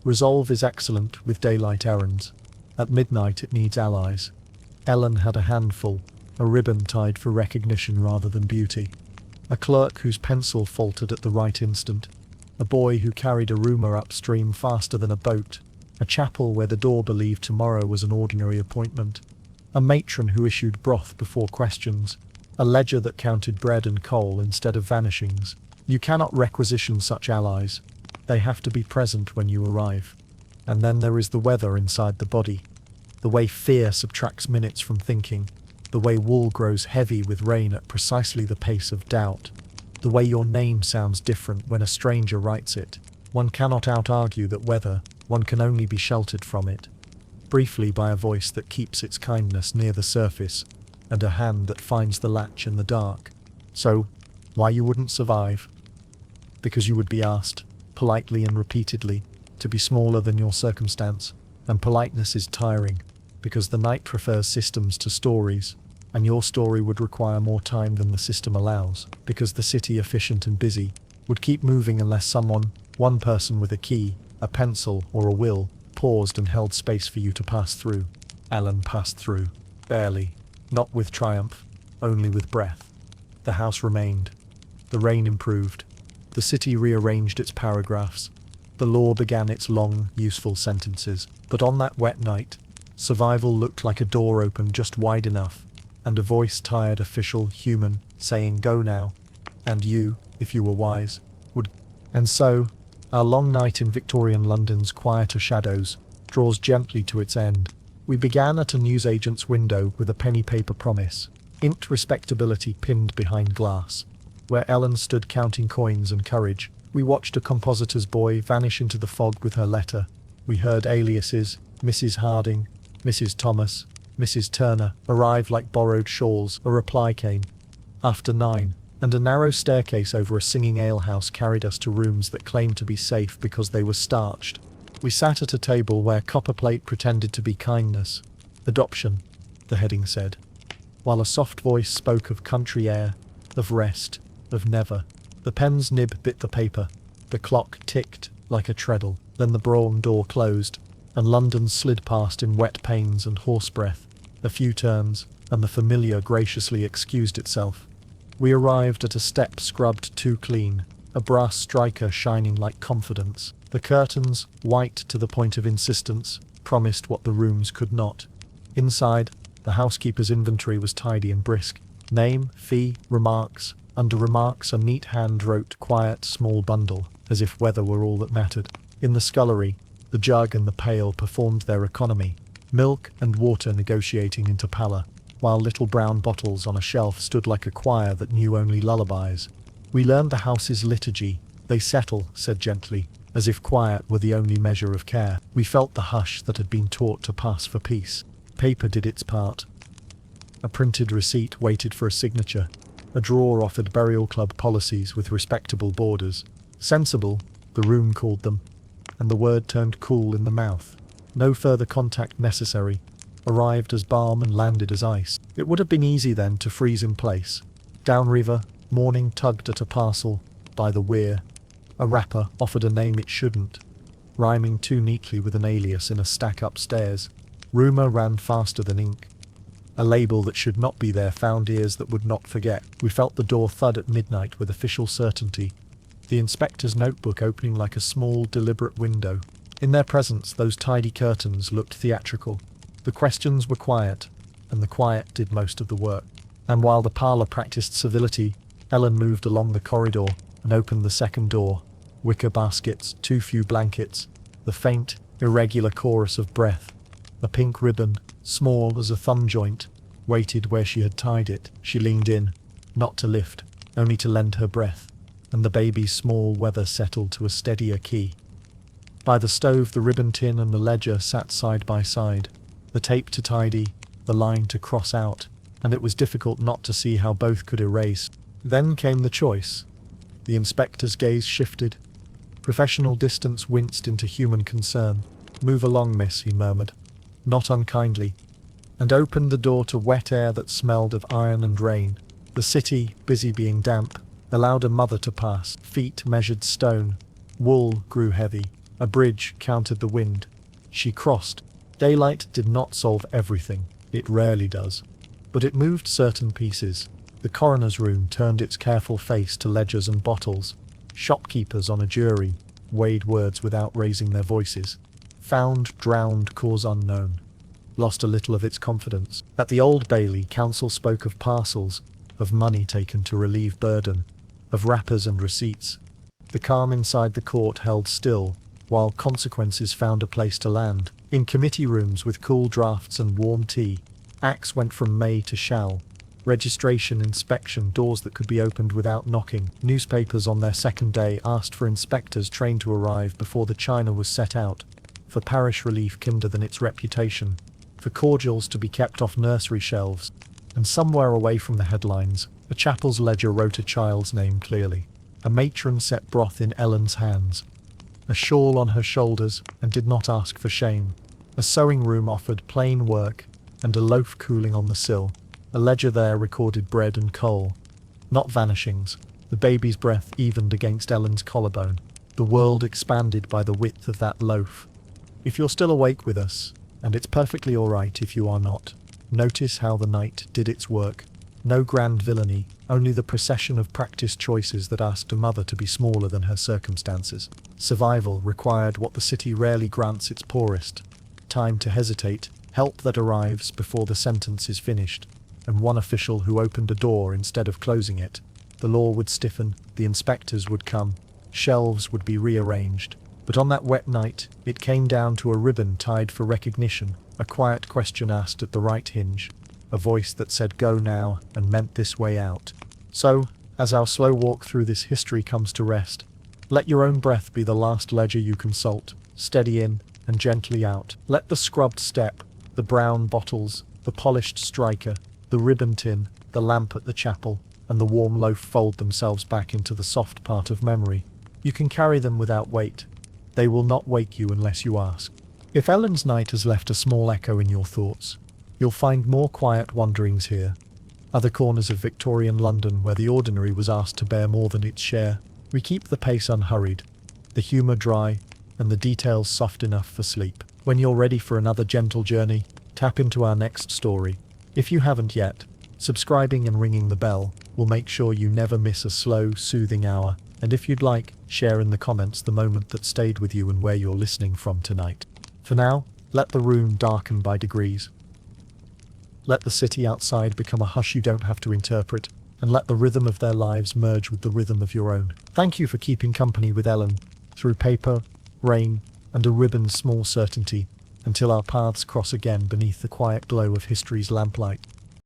Speaker 1: Resolve is excellent with daylight errands. At midnight it needs allies. Ellen had a handful, a ribbon tied for recognition rather than beauty. A clerk whose pencil faltered at the right instant. A boy who carried a rumour upstream faster than a boat. A chapel where the door believed tomorrow was an ordinary appointment. A matron who issued broth before questions. A ledger that counted bread and coal instead of vanishings. You cannot requisition such allies. They have to be present when you arrive. And then there is the weather inside the body. The way fear subtracts minutes from thinking. The way wool grows heavy with rain at precisely the pace of doubt. The way your name sounds different when a stranger writes it. One cannot out-argue that weather, one can only be sheltered from it. Briefly by a voice that keeps its kindness near the surface, and a hand that finds the latch in the dark. So, why you wouldn't survive? Because you would be asked, politely and repeatedly, to be smaller than your circumstance, and politeness is tiring, because the night prefers systems to stories, and your story would require more time than the system allows, because the city, efficient and busy, would keep moving unless someone, one person with a key, a pencil, or a will, paused and held space for you to pass through. Ellen passed through. Barely. Not with triumph, only with breath. The house remained. The rain improved. The city rearranged its paragraphs. The law began its long, useful sentences. But on that wet night, survival looked like a door opened just wide enough, and a voice, tired, official, human, saying "go now," and you, if you were wise, would. And so, our long night in Victorian London's quieter shadows draws gently to its end. We began at a newsagent's window with a penny paper promise, inked respectability pinned behind glass. Where Ellen stood counting coins and courage, we watched a compositor's boy vanish into the fog with her letter. We heard Aliases, Mrs. Harding, Mrs. Thomas, Mrs. Turner arrive like borrowed shawls. A reply came. After 9, and a narrow staircase over a singing alehouse carried us to rooms that claimed to be safe because they were starched. We sat at a table where copperplate pretended to be kindness. Adoption, the heading said, while a soft voice spoke of country air, of rest, of never. The pen's nib bit the paper. The clock ticked like a treadle. Then the brougham door closed, and London slid past in wet panes and horse breath. A few turns, and the familiar graciously excused itself. We arrived at a step scrubbed too clean, a brass striker shining like confidence. The curtains, white to the point of insistence, promised what the rooms could not. Inside, the housekeeper's inventory was tidy and brisk. Name, fee, remarks. Under remarks a neat hand wrote quiet small bundle, as if weather were all that mattered. In the scullery, the jug and the pail performed their economy, milk and water negotiating into pallor, while little brown bottles on a shelf stood like a choir that knew only lullabies. We learned the house's liturgy. They settle, said gently, as if quiet were the only measure of care. We felt the hush that had been taught to pass for peace. Paper did its part. A printed receipt waited for a signature. A drawer offered burial club policies with respectable borders. Sensible, the room called them, and the word turned cool in the mouth. No further contact necessary. Arrived as balm and landed as ice. It would have been easy then to freeze in place. Downriver, morning tugged at a parcel by the weir. A wrapper offered a name it shouldn't, rhyming too neatly with an alias in a stack upstairs. Rumour ran faster than ink. A label that should not be there found ears that would not forget. We felt the door thud at midnight with official certainty, the inspector's notebook opening like a small, deliberate window. In their presence, those tidy curtains looked theatrical. The questions were quiet, and the quiet did most of the work. And while the parlour practiced civility, Ellen moved along the corridor and opened the second door. Wicker baskets, too few blankets, the faint, irregular chorus of breath. A pink ribbon, small as a thumb joint, waited where she had tied it. She leaned in, not to lift, only to lend her breath, and the baby's small weather settled to a steadier key. By the stove, the ribbon tin and the ledger sat side by side, the tape to tidy, the line to cross out, and it was difficult not to see how both could erase. Then came the choice. The inspector's gaze shifted. Professional distance winced into human concern. "Move along, miss," he murmured, not unkindly, and opened the door to wet air that smelled of iron and rain. The city, busy being damp, allowed a mother to pass. Feet measured stone. Wool grew heavy. A bridge counted the wind. She crossed. Daylight did not solve everything. It rarely does. But it moved certain pieces. The coroner's room turned its careful face to ledgers and bottles. Shopkeepers on a jury weighed words without raising their voices. Found, drowned, cause unknown. Lost a little of its confidence. At the Old Bailey, counsel spoke of parcels, of money taken to relieve burden, of wrappers and receipts. The calm inside the court held still, while consequences found a place to land. In committee rooms with cool drafts and warm tea, acts went from may to shall. Registration, inspection, doors that could be opened without knocking. Newspapers on their second day asked for inspectors trained to arrive before the china was set out, for parish relief kinder than its reputation, for cordials to be kept off nursery shelves. And somewhere away from the headlines, a chapel's ledger wrote a child's name clearly. A matron set broth in Ellen's hands, a shawl on her shoulders, and did not ask for shame. A sewing room offered plain work, and a loaf cooling on the sill. A ledger there recorded bread and coal, not vanishings. The baby's breath evened against Ellen's collarbone. The world expanded by the width of that loaf. If you're still awake with us, and it's perfectly all right if you are not, notice how the night did its work. No grand villainy, only the procession of practiced choices that asked a mother to be smaller than her circumstances. Survival required what the city rarely grants its poorest: time to hesitate, help that arrives before the sentence is finished, and one official who opened a door instead of closing it. The law would stiffen, the inspectors would come, shelves would be rearranged. But on that wet night, it came down to a ribbon tied for recognition, a quiet question asked at the right hinge, a voice that said go now and meant this way out. So, as our slow walk through this history comes to rest, let your own breath be the last ledger you consult. Steady in and gently out. Let the scrubbed step, the brown bottles, the polished striker, the ribbon tin, the lamp at the chapel, and the warm loaf fold themselves back into the soft part of memory. You can carry them without weight. They will not wake you unless you ask. If Ellen's night has left a small echo in your thoughts, you'll find more quiet wanderings here. Other corners of Victorian London where the ordinary was asked to bear more than its share. We keep the pace unhurried, the humour dry, and the details soft enough for sleep. When you're ready for another gentle journey, tap into our next story. If you haven't yet, subscribing and ringing the bell will make sure you never miss a slow, soothing hour. And if you'd like, share in the comments the moment that stayed with you and where you're listening from tonight. For now, let the room darken by degrees. Let the city outside become a hush you don't have to interpret, and let the rhythm of their lives merge with the rhythm of your own. Thank you for keeping company with Ellen, through paper, rain, and a ribbon's small certainty, until our paths cross again beneath the quiet glow of history's lamplight.